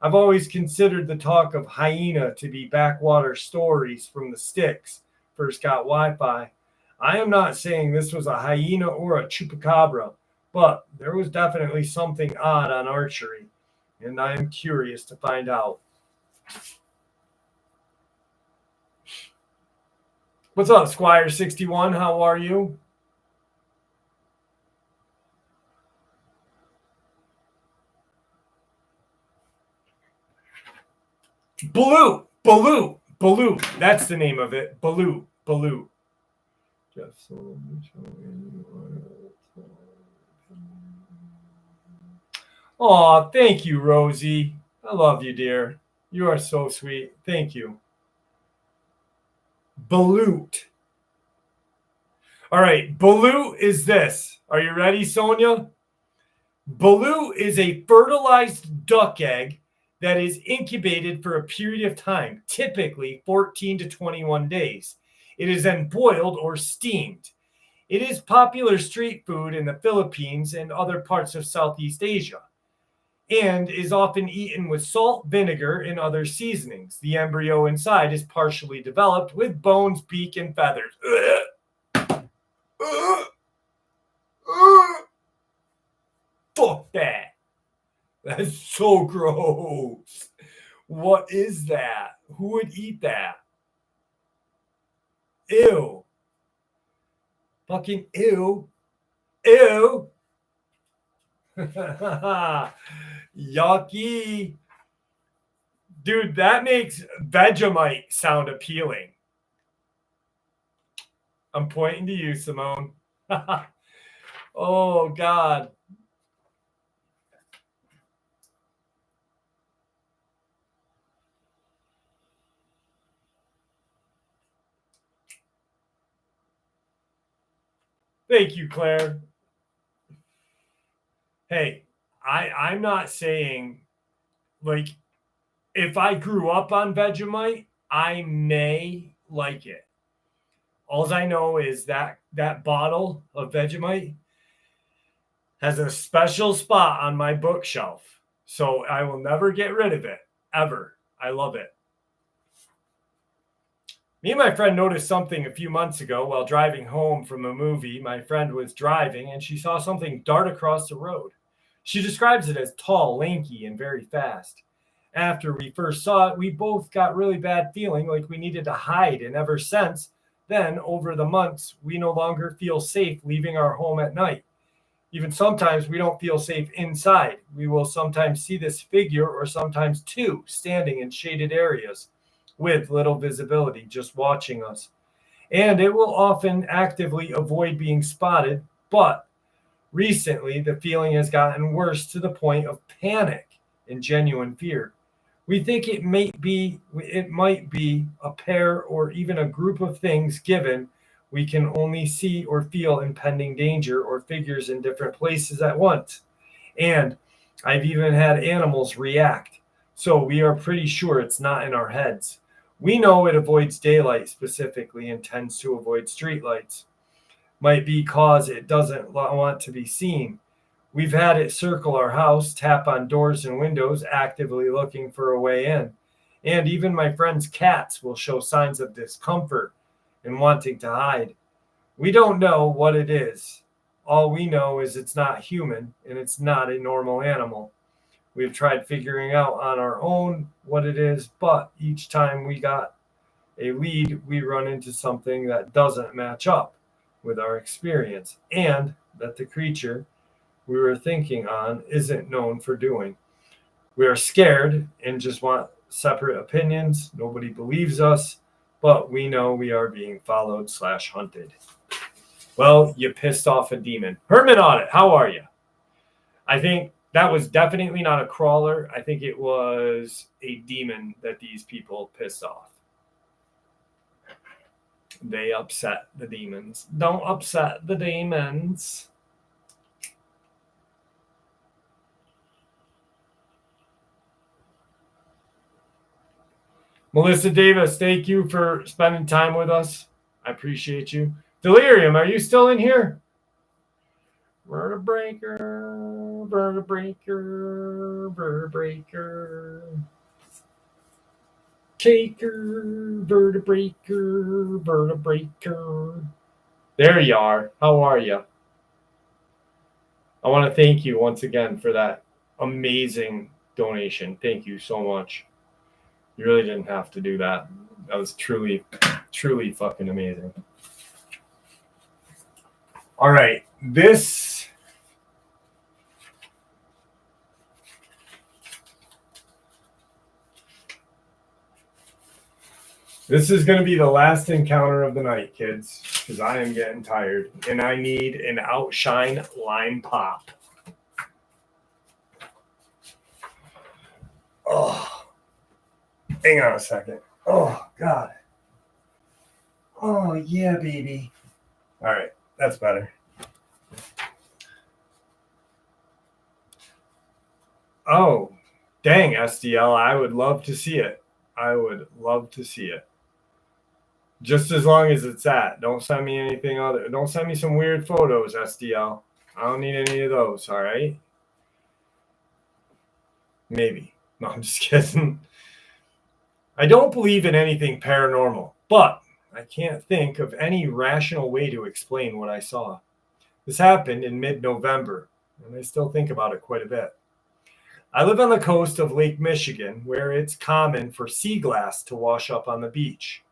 I've always considered the talk of hyena to be backwater stories from the sticks. First got Wi-Fi. I am not saying this was a hyena or a chupacabra, but there was definitely something odd on archery, and I am curious to find out. What's up, Squire61? How are you? Baloo. That's the name of it. Baloo. Oh, thank you, Rosie. I love you, dear. You are so sweet. Thank you. Balut. All right, balut is this. Are you ready, Sonia? Balut is a fertilized duck egg that is incubated for a period of time, typically 14 to 21 days. It is then boiled or steamed. It is popular street food in the Philippines and other parts of Southeast Asia, and is often eaten with salt, vinegar, and other seasonings. The embryo inside is partially developed with bones, beak, and feathers. Fuck that. That's so gross. What is that? Who would eat that? Ew. Fucking ew. Ew. Yucky. Dude, that makes Vegemite sound appealing. I'm pointing to you, Simone. Oh, God. Thank you, Claire. Hey, I'm not saying, like, if I grew up on Vegemite, I may like it. All I know is that bottle of Vegemite has a special spot on my bookshelf. So I will never get rid of it, ever. I love it. Me and my friend noticed something a few months ago while driving home from a movie. My friend was driving and she saw something dart across the road. She describes it as tall, lanky, and very fast. After we first saw it, we both got really bad feeling like we needed to hide. And ever since then, over the months, we no longer feel safe leaving our home at night. Even sometimes we don't feel safe inside. We will sometimes see this figure or sometimes two standing in shaded areas with little visibility, just watching us. And it will often actively avoid being spotted, but recently the feeling has gotten worse to the point of panic and genuine fear. We think it might be a pair or even a group of things, given we can only see or feel impending danger or figures in different places at once. And I've even had animals react. So we are pretty sure it's not in our heads. We know it avoids daylight specifically and tends to avoid streetlights. Might be because it doesn't want to be seen. We've had it circle our house, tap on doors and windows, actively looking for a way in. And even my friend's cats will show signs of discomfort and wanting to hide. We don't know what it is. All we know is it's not human and it's not a normal animal. We've tried figuring out on our own what it is, but each time we got a lead, we run into something that doesn't match up with our experience and that the creature we were thinking on isn't known for doing. We are scared and just want separate opinions. Nobody believes us, but we know we are being followed/hunted. Well, you pissed off a demon. Herman Audit, how are you? I think that was definitely not a crawler. I think it was a demon that these people pissed off. They upset the demons. Don't upset the demons. Melissa Davis, thank you for spending time with us. I appreciate you. Delirium, are you still in here? Vertebraker, vertebraker, vertebraker. Caker, vertebraker, vertebraker. There you are. How are you? I want to thank you once again for that amazing donation. Thank you so much. You really didn't have to do that. That was truly, truly fucking amazing. All right. This is going to be the last encounter of the night, kids, because I am getting tired and I need an Outshine Lime Pop. Oh, hang on a second. Oh, God. Oh, yeah, baby. All right. That's better. Oh, dang, SDL. I would love to see it. I would love to see it. Just as long as it's that. Don't send me anything other. Don't send me some weird photos, SDL. I don't need any of those, all right? Maybe. No, I'm just kidding. I don't believe in anything paranormal, but I can't think of any rational way to explain what I saw. This happened in mid-November, and I still think about it quite a bit. I live on the coast of Lake Michigan, where it's common for sea glass to wash up on the beach.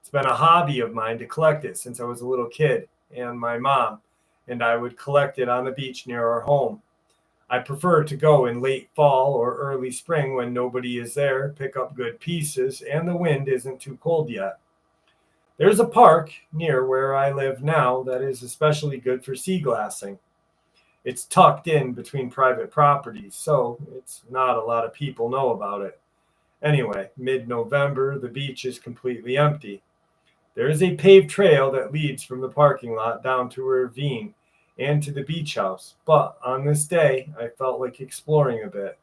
It's been a hobby of mine to collect it since I was a little kid, and my mom and I would collect it on the beach near our home. I prefer to go in late fall or early spring when nobody is there, pick up good pieces, and the wind isn't too cold yet. There's a park near where I live now that is especially good for sea glassing. It's tucked in between private properties, so it's not a lot of people know about it. Anyway, mid November, the beach is completely empty. There is a paved trail that leads from the parking lot down to a ravine and to the beach house, but on this day, I felt like exploring a bit.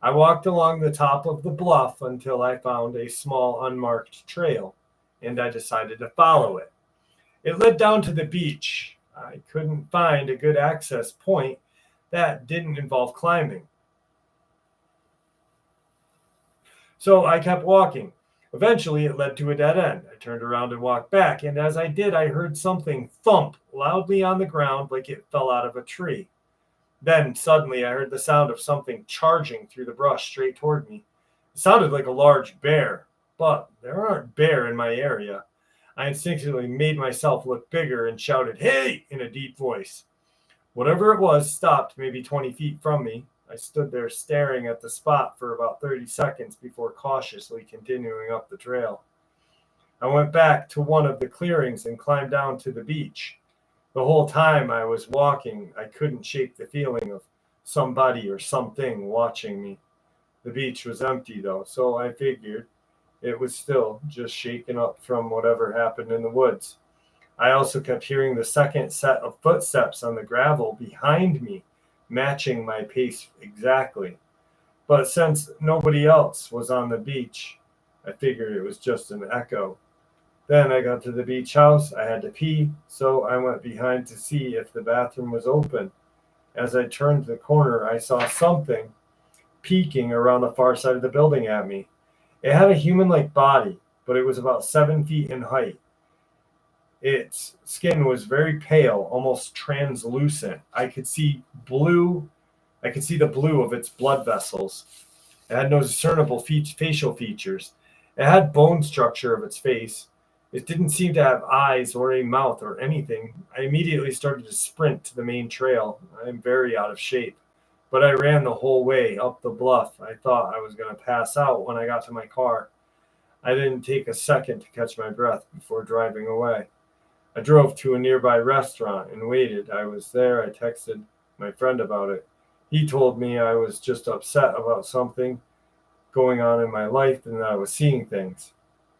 I walked along the top of the bluff until I found a small unmarked trail, and I decided to follow it. It led down to the beach. I couldn't find a good access point that didn't involve climbing. So I kept walking. Eventually, it led to a dead end. I turned around and walked back, and as I did, I heard something thump loudly on the ground like it fell out of a tree. Then, suddenly, I heard the sound of something charging through the brush straight toward me. It sounded like a large bear, but there aren't bear in my area. I instinctively made myself look bigger and shouted, "Hey!" in a deep voice. Whatever it was stopped maybe 20 feet from me. I stood there staring at the spot for about 30 seconds before cautiously continuing up the trail. I went back to one of the clearings and climbed down to the beach. The whole time I was walking, I couldn't shake the feeling of somebody or something watching me. The beach was empty though, so I figured it was still just shaken up from whatever happened in the woods. I also kept hearing the second set of footsteps on the gravel behind me, matching my pace exactly. But since nobody else was on the beach, I figured it was just an echo. Then I got to the beach house. I had to pee, so I went behind to see if the bathroom was open. As I turned the corner, I saw something peeking around the far side of the building at me. It had a human like body, but it was about 7 feet in height. Its skin was very pale, almost translucent. I could see the blue of its blood vessels. It had no discernible facial features. It had bone structure of its face. It didn't seem to have eyes or a mouth or anything. I immediately started to sprint to the main trail. I am very out of shape, but I ran the whole way up the bluff. I thought I was going to pass out when I got to my car. I didn't take a second to catch my breath before driving away. I drove to a nearby restaurant and waited. I was there. I texted my friend about it. He told me I was just upset about something going on in my life and that I was seeing things.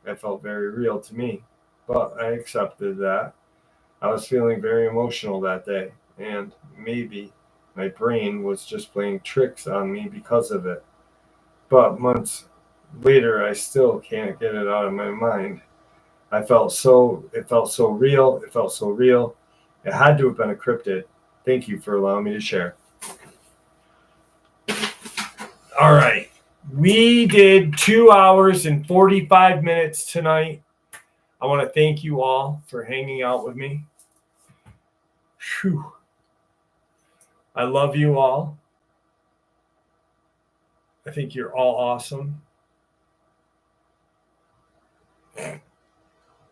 That felt very real to me, but I accepted that. I was feeling very emotional that day, and maybe my brain was just playing tricks on me because of it. But months later, I still can't get it out of my mind. It felt so real. It felt so real. It had to have been a cryptid. Thank you for allowing me to share. All right. We did 2 hours and 45 minutes tonight. I want to thank you all for hanging out with me. Whew. I love you all. I think you're all awesome.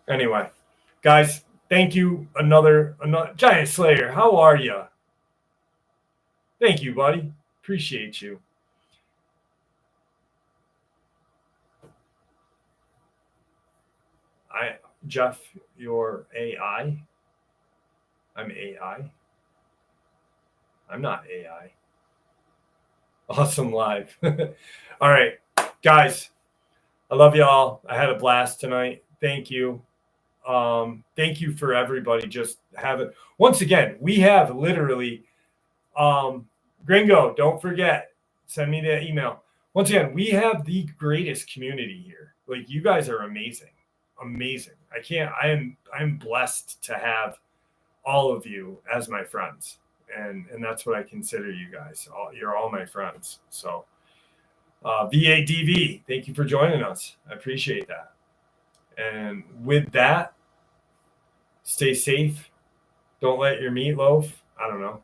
Anyway, guys, thank you. Another Giant Slayer. How are you? Thank you, buddy. Appreciate you. Jeff, you're AI. I'm AI. I'm not AI. Awesome live. All right, guys. I love y'all. I had a blast tonight. Thank you. Thank you for everybody just having. Once again, we have literally Gringo, don't forget, send me that email. Once again, we have the greatest community here. Like, you guys are amazing. amazing. I'm blessed to have all of you as my friends. And that's what I consider you guys. You're all my friends. So VADV, thank you for joining us. I appreciate that. And with that, stay safe. Don't let your meatloaf, I don't know.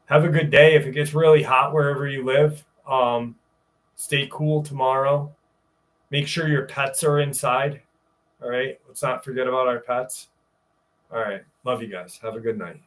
Have a good day. If it gets really hot wherever you live, stay cool tomorrow. Make sure your pets are inside. All right. Let's not forget about our pets. All right. Love you guys. Have a good night.